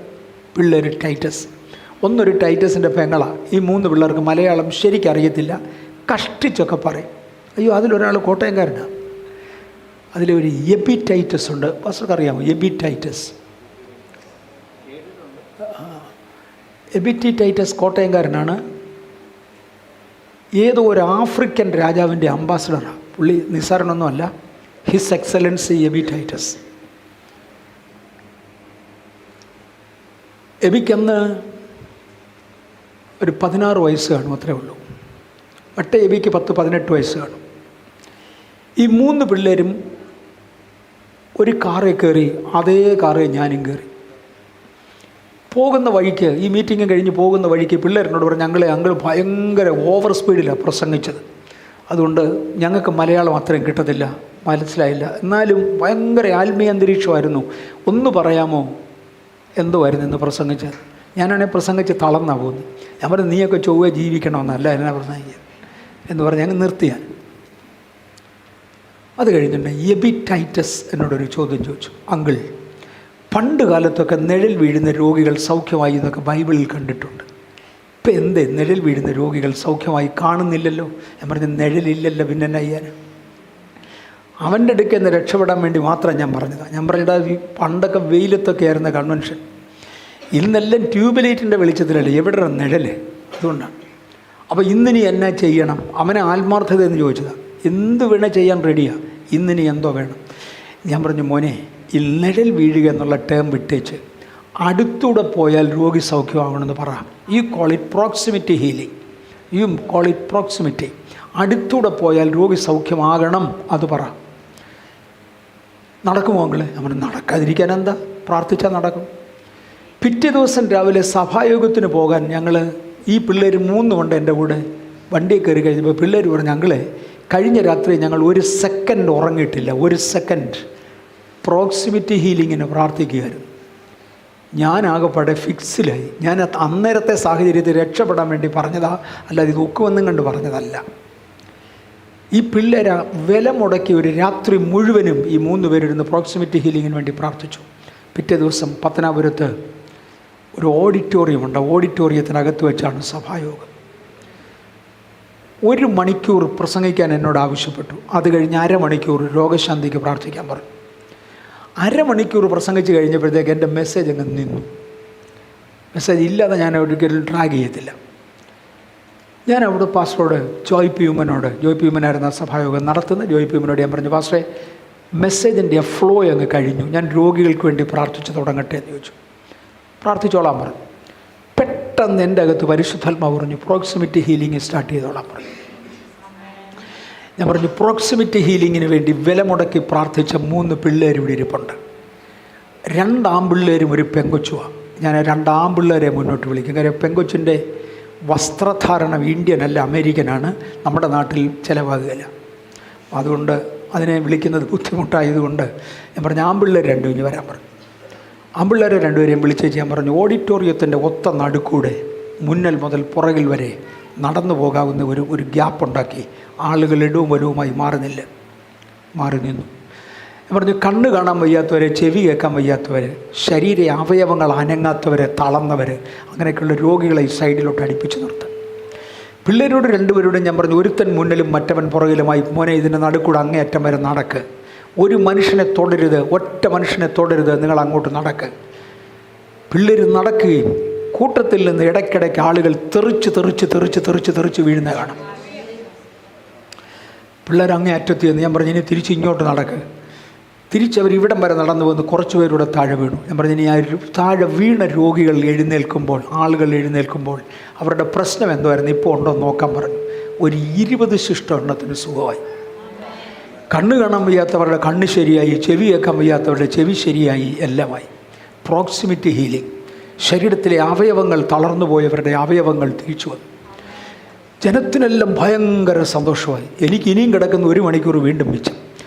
പിള്ളേർ ടൈറ്റസ്. ഒന്നൊരു ടൈറ്റസിൻ്റെ പെങ്ങളാണ്. ഈ 3 പിള്ളേർക്ക് മലയാളം ശരിക്കറിയത്തില്ല, കഷ്ടിച്ചൊക്കെ പറയും. അയ്യോ, അതിലൊരാൾ കോട്ടയംകാരനാണ്. അതിലൊരു എബിറ്റൈറ്റസ് ഉണ്ട്. പാസ്റ്റർക്ക് അറിയാമോ എബിറ്റൈറ്റസ്? എബിറ്റൈറ്റസ് കോട്ടയംകാരനാണ്. ഏതോ ഒരു ആഫ്രിക്കൻ രാജാവിൻ്റെ അംബാസഡറാണ് പുള്ളി, നിസ്സാരനൊന്നുമല്ല. His excellency എബിറ്റൈറ്റസ്. എബിക്കന്ന് ഒരു 16 വയസ്സ് കാണും, അത്രേ ഉള്ളൂ. മറ്റേ എബിക്ക് 10-18 വയസ്സ് കാണും. ഈ 3 പിള്ളേരും ഒരു കാറിൽ കയറി, അതേ കാറിൽ ഞാനും കയറി. പോകുന്ന വഴിക്ക്, ഈ മീറ്റിംഗ് കഴിഞ്ഞ് പോകുന്ന വഴിക്ക് പിള്ളേരിനോട് പറഞ്ഞു, ഞങ്ങൾ ഭയങ്കര ഓവർ സ്പീഡിലാണ് പ്രസംഗിച്ചത്, അതുകൊണ്ട് ഞങ്ങൾക്ക് മലയാളം അത്രയും കിട്ടത്തില്ല, മനസ്സിലായില്ല, എന്നാലും ഭയങ്കര ആത്മീയ അന്തരീക്ഷമായിരുന്നു, ഒന്ന് പറയാമോ എന്തുമായിരുന്നു ഇന്ന് പ്രസംഗിച്ചത്? ഞാനാണെങ്കിൽ പ്രസംഗിച്ച് തളർന്നാണ് പോകുന്നത്. ഞാൻ പറഞ്ഞു, നീയൊക്കെ ചൊവ്വ ജീവിക്കണമെന്നല്ല എന്നാ പ്രസംഗിക്കുക എന്ന് പറഞ്ഞ് ഞങ്ങൾ നിർത്തിയാൽ. അത് കഴിഞ്ഞിട്ട് എബിറ്റൈറ്റസ് എന്നോടൊരു ചോദ്യം ചോദിച്ചു. അങ്കിൾ, പണ്ട് കാലത്തൊക്കെ നിഴൽ വീഴുന്ന രോഗികൾ സൗഖ്യമായി എന്നൊക്കെ ബൈബിളിൽ കണ്ടിട്ടുണ്ട്, ഇപ്പം എന്തേ നിഴൽ വീഴുന്ന രോഗികൾ സൗഖ്യമായി കാണുന്നില്ലല്ലോ? ഞാൻ പറഞ്ഞു, നിഴലില്ലല്ലോ, പിന്നെ എന്നാ ചെയ്യാൻ? അവൻ്റെ അടുക്കൽ നിന്ന് രക്ഷപ്പെടാൻ വേണ്ടി മാത്രം ഞാൻ പറഞ്ഞതാണ്. ഞാൻ പറഞ്ഞിട്ട് പണ്ടൊക്കെ വെയിലത്തൊക്കെ ആയിരുന്ന കൺവെൻഷൻ, ഇന്നെല്ലാം ട്യൂബ് ലൈറ്റിൻ്റെ വെളിച്ചത്തിലല്ലേ, എവിടെ നിഴൽ? അതുകൊണ്ടാണ്. അപ്പോൾ ഇന്നിനി എന്നാ ചെയ്യണം? അവനെ ആത്മാർത്ഥത എന്ന് ചോദിച്ചതാണ്. എന്ത് വേണേൽ ചെയ്യാൻ റെഡിയാണ്, ഇന്നിനി എന്തോ വേണം? ഞാൻ പറഞ്ഞു, മോനെ, ഈ നിഴൽ വീഴുക എന്നുള്ള ടേം വിട്ടേച്ച് അടുത്തൂടെ പോയാൽ രോഗി സൗഖ്യമാകണമെന്ന് പറ. You call it proximity healing, you call it proximity. അടുത്തൂടെ പോയാൽ രോഗി സൗഖ്യമാകണം, അത് പറ. നടക്കുമോ അങ്ങളെ? നമ്മൾ നടക്കാതിരിക്കാൻ എന്താ, പ്രാർത്ഥിച്ചാൽ നടക്കും. പിറ്റേ ദിവസം രാവിലെ സഭായോഗത്തിന് പോകാൻ ഞങ്ങൾ ഈ പിള്ളേർ 3 കൊണ്ട് എൻ്റെ കൂടെ വണ്ടിയിൽ കയറി കഴിഞ്ഞപ്പോൾ പിള്ളേർ പറഞ്ഞു, ഞങ്ങളെ കഴിഞ്ഞ രാത്രി ഞങ്ങൾ 1 സെക്കൻഡ് ഉറങ്ങിയിട്ടില്ല, 1 സെക്കൻഡ് പ്രോക്സിമിറ്റി ഹീലിങ്ങിന് പ്രാർത്ഥിക്കുകയായിരുന്നു. ഞാനാകെപ്പാടെ ഫിക്സിലായി. ഞാൻ അന്നേരത്തെ സാഹചര്യത്തിൽ രക്ഷപ്പെടാൻ വേണ്ടി പറഞ്ഞതാ, അല്ലാതെ ഇത് ഒക്കുമെന്നും കണ്ട് പറഞ്ഞതല്ല. ഈ പിള്ളേര വില മുടക്കി ഒരു രാത്രി മുഴുവനും ഈ 3 പേരിരുന്ന് പ്രോക്സിമിറ്റി ഹീലിങ്ങിന് വേണ്ടി പ്രാർത്ഥിച്ചു. പിറ്റേ ദിവസം പത്തനാപുരത്ത് ഒരു ഓഡിറ്റോറിയമുണ്ട്, ഓഡിറ്റോറിയത്തിനകത്ത് വെച്ചാണ് സഭായോഗം. 1 മണിക്കൂർ പ്രസംഗിക്കാൻ എന്നോട് ആവശ്യപ്പെട്ടു. അത് കഴിഞ്ഞ് 1/2 മണിക്കൂർ രോഗശാന്തിക്ക് പ്രാർത്ഥിക്കാൻ പറഞ്ഞു. 1/2 മണിക്കൂർ പ്രസംഗിച്ച് കഴിഞ്ഞപ്പോഴത്തേക്ക് എൻ്റെ മെസ്സേജ് അങ്ങ് നിന്നു. മെസ്സേജ് ഇല്ലാതെ ഞാൻ ഒരിക്കലും ട്രാക്ക് ചെയ്യത്തില്ല. ഞാൻ അവിടെ പാസ്റ്ററോട് ജോയ് പി ഉമ്മനായിരുന്ന സഭായോഗം നടത്തുന്ന ജോയ് പി ഉമ്മനോട് ഞാൻ പറഞ്ഞു, പാസ്റ്ററെ, മെസ്സേജിൻ്റെ ഫ്ലോ അങ്ങ് കഴിഞ്ഞു, ഞാൻ രോഗികൾക്ക് വേണ്ടി പ്രാർത്ഥിച്ചു തുടങ്ങട്ടെ എന്ന് ചോദിച്ചു. പ്രാർത്ഥിച്ചോളാൻ പറഞ്ഞു. പെട്ടെന്ന് എൻ്റെ അകത്ത് പരിശുദ്ധാത്മാവ് പറഞ്ഞു, പ്രോക്സിമിറ്റി ഹീലിംഗ് സ്റ്റാർട്ട് ചെയ്തോളാൻ പറഞ്ഞു. ഞാൻ പറഞ്ഞു, പ്രോക്സിമിറ്റി ഹീലിങ്ങിന് വേണ്ടി വില മുടക്കി പ്രാർത്ഥിച്ച 3 പിള്ളേർ ഇവിടെ ഇരിപ്പുണ്ട്. 2 ആൺപിള്ളേരും ഒരു പെങ്കൊച്ചുമാണ്. ഞാൻ 2 ആൺപിള്ളേരെ മുന്നോട്ട് വിളിക്കും. കാര്യം പെങ്കൊച്ചിൻ്റെ വസ്ത്രധാരണം ഇന്ത്യൻ അല്ല, അമേരിക്കനാണ്, നമ്മുടെ നാട്ടിൽ ചിലവാകുകയില്ല. അതുകൊണ്ട് അതിനെ വിളിക്കുന്നത് ബുദ്ധിമുട്ടായതുകൊണ്ട് ഞാൻ പറഞ്ഞു, ആൺപിള്ളേർ 2 ഇനി വരാൻ പറഞ്ഞു. ആൺപിള്ളേരെ 2 പേരെയും വിളിച്ചേച്ച് ഞാൻ പറഞ്ഞു, ഓഡിറ്റോറിയത്തിൻ്റെ ഒത്ത നടുക്കൂടെ മുന്നൽ മുതൽ പുറകിൽ വരെ നടന്നു പോകാവുന്ന ഒരു ഗ്യാപ്പ് ഉണ്ടാക്കി ആളുകൾ ഇടവും വരവുമായി മാറി നിന്നു. ഞാൻ പറഞ്ഞു, കണ്ണ് കാണാൻ വയ്യാത്തവരെ, ചെവി കേൾക്കാൻ വയ്യാത്തവർ, ശരീര അവയവങ്ങൾ അനങ്ങാത്തവരെ, തളർന്നവർ, അങ്ങനെയൊക്കെയുള്ള രോഗികളെ ഈ സൈഡിലോട്ട് അടുപ്പിച്ച് നിർത്തും. പിള്ളേരോട് 2 പേരോടും ഞാൻ പറഞ്ഞു, ഒരുത്തൻ മുന്നിലും മറ്റവൻ പുറകിലുമായി, മോനെ ഇതിൻ്റെ നടുക്കൂടെ അങ്ങേയറ്റം വരെ നടക്ക്, ഒരു മനുഷ്യനെ തൊടരുത്, ഒറ്റ മനുഷ്യനെ തൊടരുത്, നിങ്ങൾ അങ്ങോട്ട് നടക്ക്. പിള്ളേർ നടക്കുകയും കൂട്ടത്തിൽ നിന്ന് ഇടയ്ക്കിടയ്ക്ക് ആളുകൾ തെറിച്ച് വീഴുന്ന കാണാം. പിള്ളേർ അങ്ങേ അറ്റത്ത് നിന്ന് ഞാൻ പറഞ്ഞു, ഇനി തിരിച്ച് ഇങ്ങോട്ട് നടക്ക്. തിരിച്ചവർ ഇവിടം വരെ നടന്നു വന്ന് കുറച്ച് പേരൂടെ താഴെ വീണു. ഞാൻ പറഞ്ഞു, ഇനി ആ താഴെ വീണ രോഗികൾ എഴുന്നേൽക്കുമ്പോൾ, ആളുകൾ എഴുന്നേൽക്കുമ്പോൾ അവരുടെ പ്രശ്നം എന്തായിരുന്നു, ഇപ്പോൾ ഉണ്ടോ നോക്കാൻ പറഞ്ഞു. ഒരു 20 ശിഷ്ടെണ്ണത്തിന് സുഖമായി. കണ്ണ് കാണാൻ വയ്യാത്തവരുടെ കണ്ണ് ശരിയായി, ചെവി കേൾക്കാൻ വയ്യാത്തവരുടെ ചെവി ശരിയായി, എല്ലാമായി. Proximity healing. ശരീരത്തിലെ അവയവങ്ങൾ തളർന്നു പോയവരുടെ അവയവങ്ങൾ തിരിച്ചു വന്നു. ജനത്തിനെല്ലാം ഭയങ്കര സന്തോഷമായി. എനിക്ക് ഇനിയും കിടക്കുന്ന 1 മണിക്കൂർ വീണ്ടും മിച്ചം.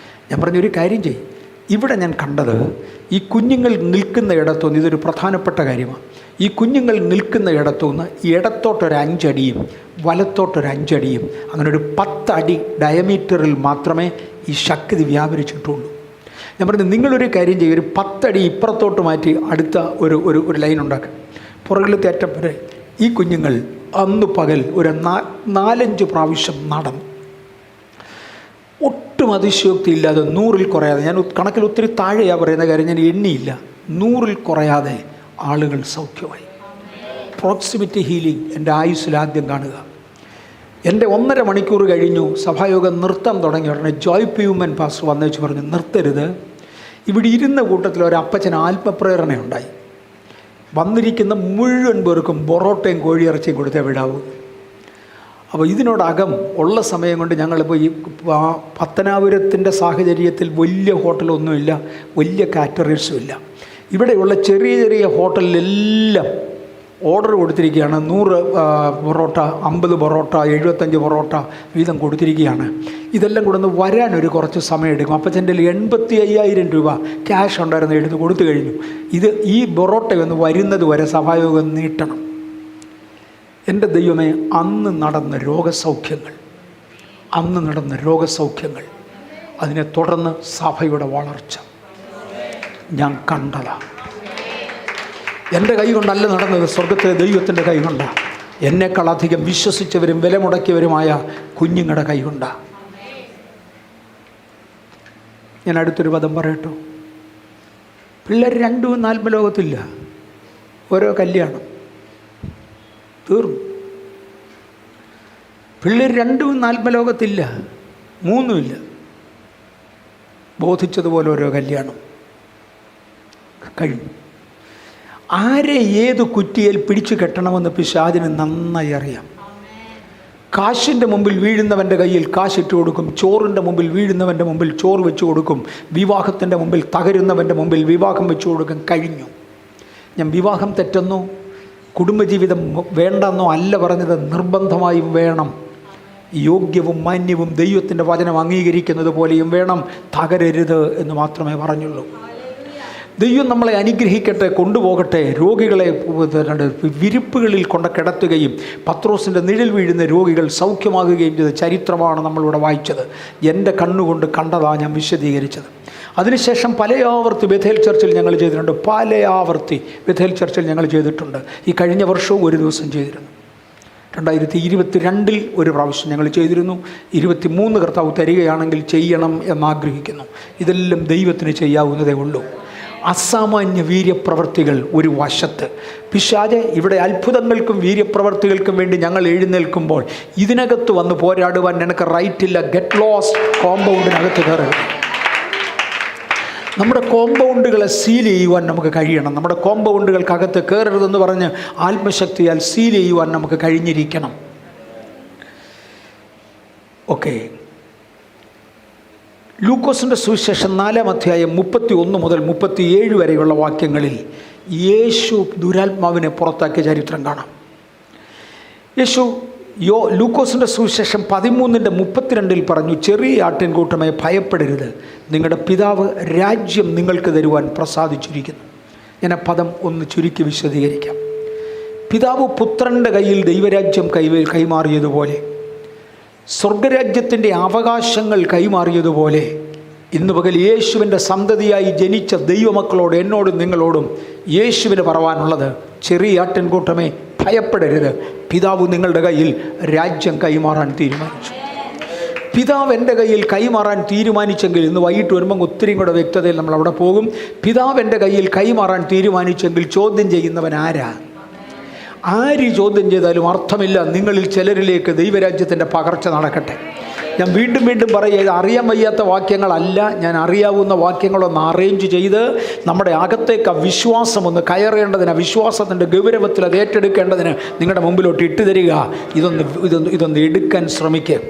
ഞാൻ പറഞ്ഞൊരു കാര്യം ചെയ്യും. ഇവിടെ ഞാൻ കണ്ടത്, ഈ കുഞ്ഞുങ്ങൾ നിൽക്കുന്ന ഇടത്തുനിന്ന്, ഇതൊരു പ്രധാനപ്പെട്ട കാര്യമാണ്, ഈ കുഞ്ഞുങ്ങൾ നിൽക്കുന്ന ഇടത്തുനിന്ന് ഇടത്തോട്ടൊരു 5 അടിയും വലത്തോട്ടൊരു 5 അടിയും, അങ്ങനെ ഒരു 10 അടി ഡയമീറ്ററിൽ മാത്രമേ ഈ ശക്തി വ്യാപരിച്ചിട്ടുള്ളൂ. ഞാൻ പറഞ്ഞു, നിങ്ങളൊരു കാര്യം ചെയ്യും, ഒരു 10 അടി ഇപ്പുറത്തോട്ട് മാറ്റി അടുത്ത ഒരു ലൈൻ ഉണ്ടാക്കുക. പുറകിലത്തെ അറ്റം വരെ ഈ കുഞ്ഞുങ്ങൾ അന്ന് പകൽ ഒരു 4-5 പ്രാവശ്യം നടന്നു. ഒട്ടും അതിശയോക്തി ഇല്ലാതെ 100-ൽ കുറയാതെ, ഞാൻ കണക്കിൽ ഒത്തിരി താഴെയാണ് പറയുന്ന കാര്യം, ഞാൻ എണ്ണിയില്ല, 100-ൽ കുറയാതെ ആളുകൾ സൗഖ്യമായി. പ്രോക്സിമിറ്റി ഹീലിംഗ് എൻ്റെ ആയുസ്സിൽ ആദ്യം കാണുക. എൻ്റെ 1.5 മണിക്കൂർ കഴിഞ്ഞു, സഭായോഗം നിർത്താൻ തുടങ്ങിയ ഉടനെ ജോയ് പി ഉമ്മൻ പാസ്റ്റർ വന്നേച്ച് പറഞ്ഞു, നിർത്തരുത്. ഇവിടെ ഇരുന്ന കൂട്ടത്തിൽ ഒരപ്പച്ചന് ആത്മപ്രേരണയുണ്ടായി. വന്നിരിക്കുന്ന മുഴുവൻ പേർക്കും പൊറോട്ടയും കോഴിയിറച്ചിയും കൊടുത്തേ വിടാവൂ. അപ്പോൾ ഇതിനോടകം ഉള്ള സമയം കൊണ്ട് ഞങ്ങളിപ്പോൾ ഈ പത്തനാപുരത്തിൻ്റെ സാഹചര്യത്തിൽ വലിയ ഹോട്ടലൊന്നുമില്ല, വലിയ കാറ്ററേഴ്സും ഇല്ല. ഇവിടെയുള്ള ചെറിയ ചെറിയ ഹോട്ടലിലെല്ലാം ഓർഡർ കൊടുത്തിരിക്കുകയാണ്. 100 പൊറോട്ട, 50 പൊറോട്ട, 75 പൊറോട്ട വീതം കൊടുത്തിരിക്കുകയാണ്. ഇതെല്ലാം കൂടെ ഒന്ന് വരാനൊരു കുറച്ച് സമയം എടുക്കും. അപ്പച്ചൻ്റെ 85,000 രൂപ ക്യാഷ് ഉണ്ടായിരുന്നു, എടുത്ത് കൊടുത്തു കഴിഞ്ഞു. ഈ പൊറോട്ട ഒന്ന് വരുന്നത് വരെ സഭായോഗം നീട്ടണം. എൻ്റെ ദൈവമേ, അന്ന് നടന്ന രോഗസൗഖ്യങ്ങൾ, അതിനെ തുടർന്ന് സഭയുടെ വളർച്ച ഞാൻ കണ്ടതാണ്. എൻ്റെ കൈ കൊണ്ടല്ല നടന്നത്, സ്വർഗത്തിലെ ദൈവത്തിൻ്റെ കൈ കൊണ്ടാണ്. എന്നെക്കാളധികം വിശ്വസിച്ചവരും വില മുടക്കിയവരുമായ കുഞ്ഞുങ്ങളുടെ കൈ കൊണ്ടാണ്. ഞാൻ അടുത്തൊരു പദം പറയട്ടോ. പിള്ളേർ 2 ആത്മലോകത്തില്ല, ഓരോ കല്യാണം തീർന്നു. പിള്ളേർ 2 ആത്മലോകത്തില്ല, 3 ബോധിച്ചതുപോലെ ഓരോ കല്യാണം കഴിഞ്ഞു. ആരെ ഏത് കുറ്റിയിൽ പിടിച്ചു കെട്ടണമെന്ന് പിശാചിന് നന്നായി അറിയാം. കാശിൻ്റെ മുമ്പിൽ വീഴുന്നവൻ്റെ കയ്യിൽ കാശിട്ട് കൊടുക്കും, ചോറിൻ്റെ മുമ്പിൽ വീഴുന്നവൻ്റെ മുമ്പിൽ ചോറ് വെച്ച് കൊടുക്കും, വിവാഹത്തിൻ്റെ മുമ്പിൽ തകരുന്നവൻ്റെ മുമ്പിൽ വിവാഹം വെച്ച് കൊടുക്കും. കഴിഞ്ഞു. ഞാൻ വിവാഹം തെറ്റെന്നോ കുടുംബജീവിതം വേണ്ടെന്നോ അല്ല പറഞ്ഞത്, നിർബന്ധമായും വേണം. യോഗ്യവും മാന്യവും ദൈവത്തിൻ്റെ വചനം അംഗീകരിക്കുന്നത് പോലെയും വേണം, തകരരുത് എന്ന് മാത്രമേ പറഞ്ഞുള്ളൂ. ദൈവം നമ്മളെ അനുഗ്രഹിക്കട്ടെ, കൊണ്ടുപോകട്ടെ. രോഗികളെ വിരിപ്പുകളിൽ കൊണ്ട് കിടത്തുകയും പത്രോസിൻ്റെ നിഴൽ വീഴുന്ന രോഗികൾ സൗഖ്യമാകുകയും ചെയ്ത ചരിത്രമാണ് നമ്മളിവിടെ വായിച്ചത്. എൻ്റെ കണ്ണുകൊണ്ട് കണ്ടതാണ് ഞാൻ വിശദീകരിച്ചത്. അതിനുശേഷം പല ആവർത്തി ബഥേൽ ചർച്ചിൽ ഞങ്ങൾ ചെയ്തിട്ടുണ്ട്. ബഥേൽ ചർച്ചിൽ ഞങ്ങൾ ചെയ്തിട്ടുണ്ട്. ഈ കഴിഞ്ഞ വർഷവും ഒരു ദിവസം ചെയ്തിരുന്നു. 2022 ഒരു പ്രാവശ്യം ഞങ്ങൾ ചെയ്തിരുന്നു. 23 കർത്താവ് തരികയാണെങ്കിൽ ചെയ്യണം എന്നാഗ്രഹിക്കുന്നു. ഇതെല്ലാം ദൈവത്തിന് ചെയ്യാവുന്നതേ ഉള്ളൂ. അസാമാന്യ വീര്യപ്രവർത്തികൾ ഒരു വശത്ത്, പിശാച് ഇവിടെ അത്ഭുതങ്ങൾക്കും വീര്യപ്രവർത്തികൾക്കും വേണ്ടി ഞങ്ങൾ എഴുന്നേൽക്കുമ്പോൾ ഇതിനകത്ത് വന്ന് പോരാടുവാൻ നിനക്ക് റൈറ്റില്ല. Get lost. കോമ്പൗണ്ടിനകത്ത് കയറുക. നമ്മുടെ കോമ്പൗണ്ടുകളെ സീൽ ചെയ്യുവാൻ നമുക്ക് കഴിയണം. നമ്മുടെ കോമ്പൗണ്ടുകൾക്കകത്ത് കയറരുതെന്ന് പറഞ്ഞ് ആത്മശക്തിയാൽ സീൽ ചെയ്യുവാൻ നമുക്ക് കഴിഞ്ഞിരിക്കണം. ഓക്കെ. ലൂക്കോസിൻ്റെ സുവിശേഷം 4-ാം അധ്യായം 31 മുതൽ 37 വരെയുള്ള വാക്യങ്ങളിൽ യേശു ദുരാത്മാവിനെ പുറത്താക്കിയ ചരിത്രം കാണാം. ലൂക്കോസിൻ്റെ സുവിശേഷം 13:32 പറഞ്ഞു, ചെറിയ ആട്ടിൻകൂട്ടമേ ഭയപ്പെടരുത്, നിങ്ങളുടെ പിതാവ് രാജ്യം നിങ്ങൾക്ക് തരുവാൻ പ്രസാദിച്ചിരിക്കുന്നു. ഞാൻ ആ പദം ഒന്ന് ചുരുക്കി വിശദീകരിക്കാം. പിതാവ് പുത്രൻ്റെ കയ്യിൽ ദൈവരാജ്യം കൈമാറിയതുപോലെ, സ്വർഗരാജ്യത്തിൻ്റെ അവകാശങ്ങൾ കൈമാറിയതുപോലെ, ഇന്ന് പകൽ യേശുവിൻ്റെ സന്തതിയായി ജനിച്ച ദൈവമക്കളോട്, എന്നോടും നിങ്ങളോടും യേശുവിന് പറവാനുള്ളത്, ചെറിയ ആട്ടിൻകൂട്ടമേ ഭയപ്പെടരുത്, പിതാവ് നിങ്ങളുടെ കയ്യിൽ രാജ്യം കൈമാറാൻ തീരുമാനിച്ചു. പിതാവ് എൻ്റെ കയ്യിൽ കൈമാറാൻ തീരുമാനിച്ചെങ്കിൽ, ഇന്ന് വൈകിട്ട് വരുമ്പോൾ ഒത്തിരിയും കൂടെ വ്യക്തതയിൽ നമ്മൾ അവിടെ പോകും. പിതാവ് എൻ്റെ കയ്യിൽ കൈമാറാൻ തീരുമാനിച്ചെങ്കിൽ ചോദ്യം ചെയ്യുന്നവൻ ആരാ? ആര് ചോദ്യം ചെയ്താലും അർത്ഥമില്ല. നിങ്ങളിൽ ചിലരിലേക്ക് ദൈവരാജ്യത്തിൻ്റെ പകർച്ച നടക്കട്ടെ. ഞാൻ വീണ്ടും പറയുക, ഇത് അറിയാൻ വയ്യാത്ത വാക്യങ്ങളല്ല. ഞാൻ അറിയാവുന്ന വാക്യങ്ങളൊന്ന് അറേഞ്ച് ചെയ്ത് നമ്മുടെ അകത്തേക്ക് വിശ്വാസം ഒന്ന് കയറേണ്ടതിന്, വിശ്വാസത്തിൻ്റെ ഗൗരവത്തിൽ അത് ഏറ്റെടുക്കേണ്ടതിന് നിങ്ങളുടെ മുമ്പിലോട്ട് ഇട്ട് തരിക. ഇതൊന്ന് എടുക്കാൻ ശ്രമിക്കുക.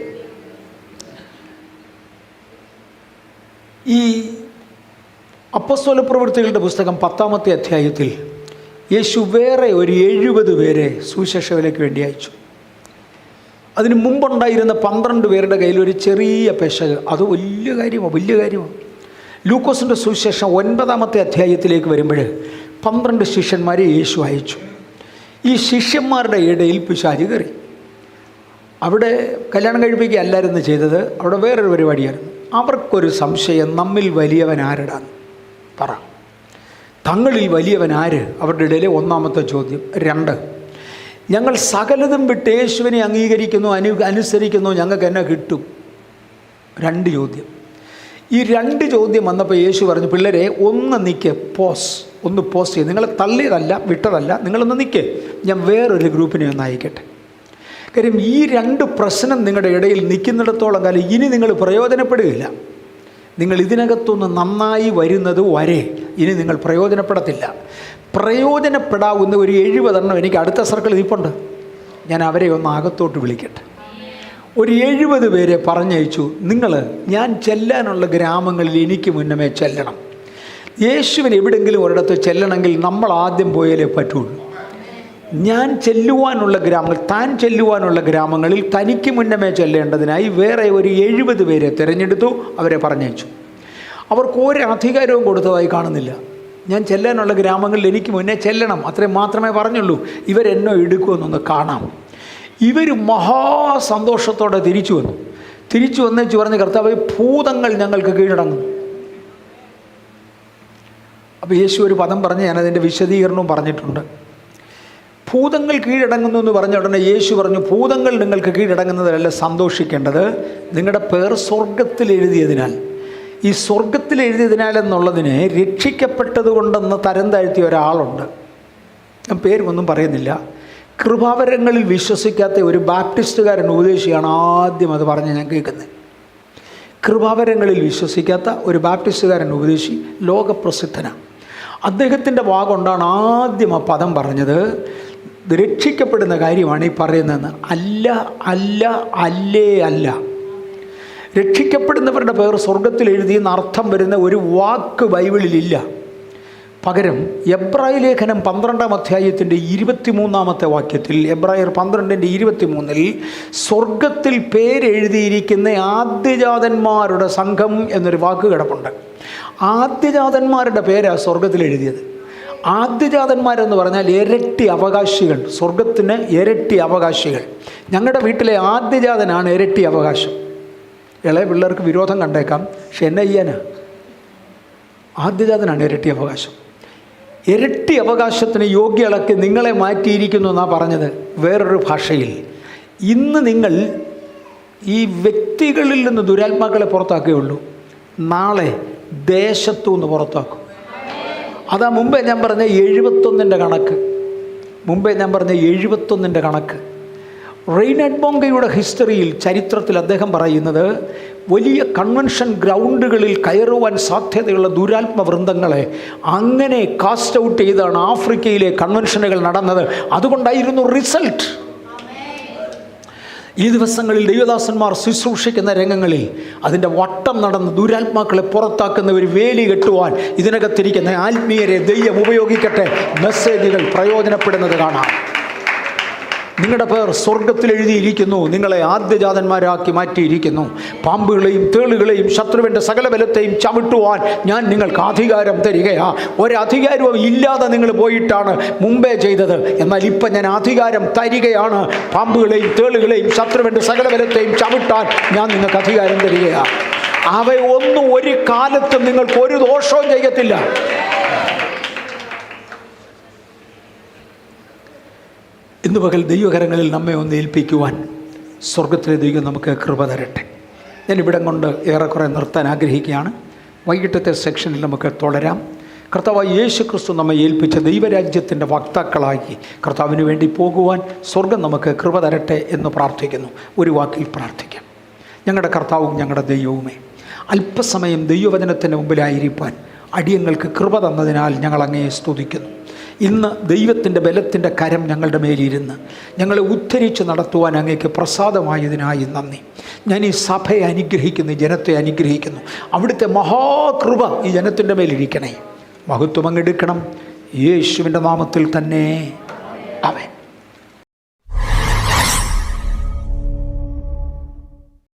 ഈ അപ്പോസ്തലപ്രവൃത്തികളുടെ പുസ്തകം 10-ാമത്തെ അധ്യായത്തിൽ യേശു വേറെ ഒരു 70 പേരെ സുവിശേഷത്തിലേക്ക് വേണ്ടി അയച്ചു. അതിന് മുമ്പുണ്ടായിരുന്ന 12 പേരുടെ കയ്യിൽ ഒരു ചെറിയ പെശക്, അത് വലിയ കാര്യമാണ്. ലൂക്കോസിൻ്റെ സുവിശേഷം 9-ാമത്തെ അധ്യായത്തിലേക്ക് വരുമ്പോൾ 12 ശിഷ്യന്മാരെ യേശു അയച്ചു. ഈ ശിഷ്യന്മാരുടെ ഇടയിൽ പിശാച് കയറി. അവിടെ കല്യാണം കഴിപ്പിക്കുക അല്ലായിരുന്നു ചെയ്തത്, അവിടെ വേറൊരു പരിപാടിയായിരുന്നു. അവർക്കൊരു സംശയം, നമ്മിൽ വലിയവൻ ആരുടാന്ന് പറ. തങ്ങളിൽ വലിയവൻ ആര്? അവരുടെ ഇടയിലെ 1-ാമത്തെ ചോദ്യം. 2, ഞങ്ങൾ സകലതും വിട്ട് യേശുവിനെ അംഗീകരിക്കുന്നു, അനുസരിക്കുന്നു, ഞങ്ങൾക്ക് എന്നെ കിട്ടും? 2 ചോദ്യം. ഈ 2 ചോദ്യം വന്നപ്പോൾ യേശു പറഞ്ഞു, പിള്ളേരെ ഒന്ന് നിൽക്ക്, ഒന്ന് പോസ് ചെയ്ത്, നിങ്ങളെ തള്ളിയതല്ല, വിട്ടതല്ല, നിങ്ങളൊന്ന് നിൽക്ക്, ഞാൻ വേറൊരു ഗ്രൂപ്പിനെ ഒന്ന് അയക്കട്ടെ. കാര്യം ഈ 2 പ്രശ്നം നിങ്ങളുടെ ഇടയിൽ നിൽക്കുന്നിടത്തോളം കാലം ഇനി നിങ്ങൾ പ്രയോജനപ്പെടുകയില്ല. നിങ്ങൾ ഇതിനകത്തൊന്ന് നന്നായി വരുന്നത് വരെ ഇനി നിങ്ങൾ പ്രയോജനപ്പെടത്തില്ല. പ്രയോജനപ്പെടാവുന്ന ഒരു 70 എനിക്ക് അടുത്ത സർക്കിൾ ഇരിപ്പുണ്ട്. ഞാൻ അവരെ ഒന്ന് അകത്തോട്ട് വിളിക്കട്ടെ. ഒരു 70 പേരെ പറഞ്ഞയച്ചു. ഞാൻ ചെല്ലാനുള്ള ഗ്രാമങ്ങളിൽ എനിക്ക് മുന്നമേ ചെല്ലണം. യേശുവിന് എവിടെയെങ്കിലും ഒരിടത്ത് ചെല്ലണമെങ്കിൽ നമ്മൾ ആദ്യം പോയാലേ പറ്റുള്ളൂ. ഞാൻ ചെല്ലുവാനുള്ള ഗ്രാമങ്ങൾ, താൻ ചെല്ലുവാനുള്ള ഗ്രാമങ്ങളിൽ തനിക്ക് മുന്നമേ ചെല്ലേണ്ടതിനായി വേറെ ഒരു 70 പേരെ തിരഞ്ഞെടുത്തു. അവരെ പറഞ്ഞയച്ചു. അവർക്ക് ഒരു അധികാരവും കൊടുത്തതായി കാണുന്നില്ല. ഞാൻ ചെല്ലാനുള്ള ഗ്രാമങ്ങളിൽ എനിക്ക് മുന്നേ ചെല്ലണം, അത്രയും മാത്രമേ പറഞ്ഞുള്ളൂ. ഇവരെന്നോ എടുക്കുമെന്നൊന്ന് കാണാം. ഇവർ മഹാസന്തോഷത്തോടെ തിരിച്ചു വന്നു. തിരിച്ചു വന്നേച്ച് പറഞ്ഞ്, കർത്താവേ, ഭൂതങ്ങൾ ഞങ്ങൾക്ക് കീഴടങ്ങും. അപ്പോൾ യേശു ഒരു പദം പറഞ്ഞ് ഞാനതിൻ്റെ വിശദീകരണവും പറഞ്ഞിട്ടുണ്ട്. ഭൂതങ്ങൾ കീഴടങ്ങുന്നു എന്ന് പറഞ്ഞ ഉടനെ യേശു പറഞ്ഞു, ഭൂതങ്ങൾ നിങ്ങൾക്ക് കീഴടങ്ങുന്നതിലല്ല സന്തോഷിക്കേണ്ടത്, നിങ്ങളുടെ പേർ സ്വർഗത്തിൽ എഴുതിയതിനാൽ. ഈ സ്വർഗത്തിൽ എഴുതിയതിനാൽ എന്നുള്ളതിനെ രക്ഷിക്കപ്പെട്ടത് കൊണ്ടെന്ന് തരം താഴ്ത്തിയ ഒരാളുണ്ട്. ഞാൻ പേരൊന്നും പറയുന്നില്ല. കൃപാവരങ്ങളിൽ വിശ്വസിക്കാത്ത ഒരു ബാപ്റ്റിസ്റ്റുകാരൻ ഉപദേശിയാണ് ആദ്യം അത് പറഞ്ഞ് ഞാൻ കേൾക്കുന്നത്. കൃപാവരങ്ങളിൽ വിശ്വസിക്കാത്ത ഒരു ബാപ്റ്റിസ്റ്റുകാരൻ ഉപദേശി, ലോകപ്രസിദ്ധനാണ്. അദ്ദേഹത്തിൻ്റെ വാഗൊണ്ടാണ് ആദ്യം ആ പദം പറഞ്ഞത്. രക്ഷിക്കപ്പെടുന്ന കാര്യമാണ് ഈ പറയുന്നതെന്ന്. അല്ല, അല്ല, അല്ലേ അല്ല. രക്ഷിക്കപ്പെടുന്നവരുടെ പേർ സ്വർഗത്തിൽ എഴുതിയെന്ന് അർത്ഥം വരുന്ന ഒരു വാക്ക് ബൈബിളിലില്ല. പകരം എബ്രായ ലേഖനം 12-ാം അധ്യായത്തിൻ്റെ 23-ാമത്തെ വാക്യത്തിൽ, എബ്രായർ 12:23 സ്വർഗത്തിൽ പേരെഴുതിയിരിക്കുന്ന ആദ്യജാതന്മാരുടെ സംഘം എന്നൊരു വാക്ക് കിടപ്പുണ്ട്. ആദ്യജാതന്മാരുടെ പേരാണ് സ്വർഗത്തിൽ എഴുതിയത്. ആദ്യജാതന്മാരെന്ന് പറഞ്ഞാൽ ഇരട്ടി അവകാശികൾ, സ്വർഗത്തിന് ഇരട്ടി അവകാശികൾ. ഞങ്ങളുടെ വീട്ടിലെ ആദ്യജാതനാണ് ഇരട്ടി അവകാശം. ഇളയ പിള്ളേർക്ക് വിരോധം കണ്ടേക്കാം, പക്ഷെ എന്നെ ചെയ്യാനാ? ആദ്യജാതനാണ് ഇരട്ടി അവകാശം. ഇരട്ടി അവകാശത്തിന് യോഗ്യളക്ക് നിങ്ങളെ മാറ്റിയിരിക്കുന്നു എന്നാണ് പറഞ്ഞത് വേറൊരു ഭാഷയിൽ. ഇന്ന് നിങ്ങൾ ഈ വ്യക്തികളിൽ നിന്ന് ദുരാത്മാക്കളെ പുറത്താക്കുകയുള്ളൂ, നാളെ ദേശത്തു നിന്ന് പുറത്താക്കും. അതാ മുമ്പേ ഞാൻ പറഞ്ഞ 71-ൻ്റെ കണക്ക്. റെയ്നാഡ് ബോങ്കയുടെ ഹിസ്റ്ററിയിൽ, ചരിത്രത്തിൽ അദ്ദേഹം പറയുന്നത്, വലിയ കൺവെൻഷൻ ഗ്രൗണ്ടുകളിൽ കയറുവാൻ സാധ്യതയുള്ള ദുരാത്മവൃന്ദങ്ങളെ അങ്ങനെ കാസ്റ്റ് ഔട്ട് ചെയ്താണ് ആഫ്രിക്കയിലെ കൺവെൻഷനുകൾ നടന്നത്. അതുകൊണ്ടായിരുന്നു റിസൾട്ട്. ഈ ദിവസങ്ങളിൽ ദൈവദാസന്മാർ ശുശ്രൂഷിക്കുന്ന രംഗങ്ങളിൽ അതിൻ്റെ വട്ടം നടന്ന് ദുരാത്മാക്കളെ പുറത്താക്കുന്ന ഒരു വേലി കെട്ടുവാൻ ഇതിനകത്തിരിക്കുന്ന ആത്മീയരെ ദൈവം ഉപയോഗിക്കട്ടെ. മെസ്സേജുകൾ പ്രയോജനപ്പെടുന്നത് കാണാം. നിങ്ങളുടെ പേർ സ്വർഗത്തിൽ എഴുതിയിരിക്കുന്നു, നിങ്ങളെ ആദ്യജാതന്മാരാക്കി മാറ്റിയിരിക്കുന്നു. പാമ്പുകളെയും തേളുകളെയും ശത്രുവിൻ്റെ സകല ബലത്തെയും ചവിട്ടുവാൻ ഞാൻ നിങ്ങൾക്ക് അധികാരം തരികയാ. ഒരധികാരവും ഇല്ലാതെ നിങ്ങൾ പോയിട്ടാണ് മുമ്പേ ചെയ്തത്. എന്നാൽ ഇപ്പം ഞാൻ അധികാരം തരികയാണ്. പാമ്പുകളെയും തേളുകളെയും ശത്രുവിൻ്റെ സകല ബലത്തെയും ചവിട്ടാൻ ഞാൻ നിങ്ങൾക്ക് അധികാരം തരികയാ. അവയൊന്നും ഒരു കാലത്തും നിങ്ങൾക്ക് ഒരു ദോഷവും ചെയ്യത്തില്ല. ഇന്ന് പകൽ ദൈവകരങ്ങളിൽ നമ്മെ ഒന്ന് ഏൽപ്പിക്കുവാൻ സ്വർഗത്തിലെ ദൈവം നമുക്ക് കൃപ തരട്ടെ. ഞാനിവിടം കൊണ്ട് ഏറെക്കുറെ നിർത്താൻ ആഗ്രഹിക്കുകയാണ്. വൈകിട്ടത്തെ സെക്ഷനിൽ നമുക്ക് തുടരാം. കർത്താവായ യേശു ക്രിസ്തു നമ്മെ ഏൽപ്പിച്ച ദൈവരാജ്യത്തിൻ്റെ വക്താക്കളായി കർത്താവിന് വേണ്ടി പോകുവാൻ സ്വർഗം നമുക്ക് കൃപ തരട്ടെ എന്ന് പ്രാർത്ഥിക്കുന്നു. ഒരു വാക്കിൽ പ്രാർത്ഥിക്കാം. ഞങ്ങളുടെ കർത്താവും ഞങ്ങളുടെ ദൈവവുമേ, അല്പസമയം ദൈവവചനത്തിൻ്റെ മുമ്പിലായിരിക്കാൻ അടിയങ്ങൾക്ക് കൃപ തന്നതിനാൽ ഞങ്ങൾ അങ്ങയെ സ്തുതിക്കുന്നു. ഇന്ന് ദൈവത്തിൻ്റെ ബലത്തിൻ്റെ കരം ഞങ്ങളുടെ മേലിരുന്ന് ഞങ്ങളെ ഉദ്ധരിച്ച് നടത്തുവാൻ അങ്ങേക്ക് പ്രസാദമായതിനായി നന്ദി. ഞാൻ ഈ സഭയെ അനുഗ്രഹിക്കുന്നു, ജനത്തെ അനുഗ്രഹിക്കുന്നു. അവിടുത്തെ മഹാകൃപ ഈ ജനത്തിൻ്റെ മേലിരിക്കണേ. മഹത്വം അങ്ങെടുക്കണം. യേശുവിൻ്റെ നാമത്തിൽ തന്നെ ആമേൻ.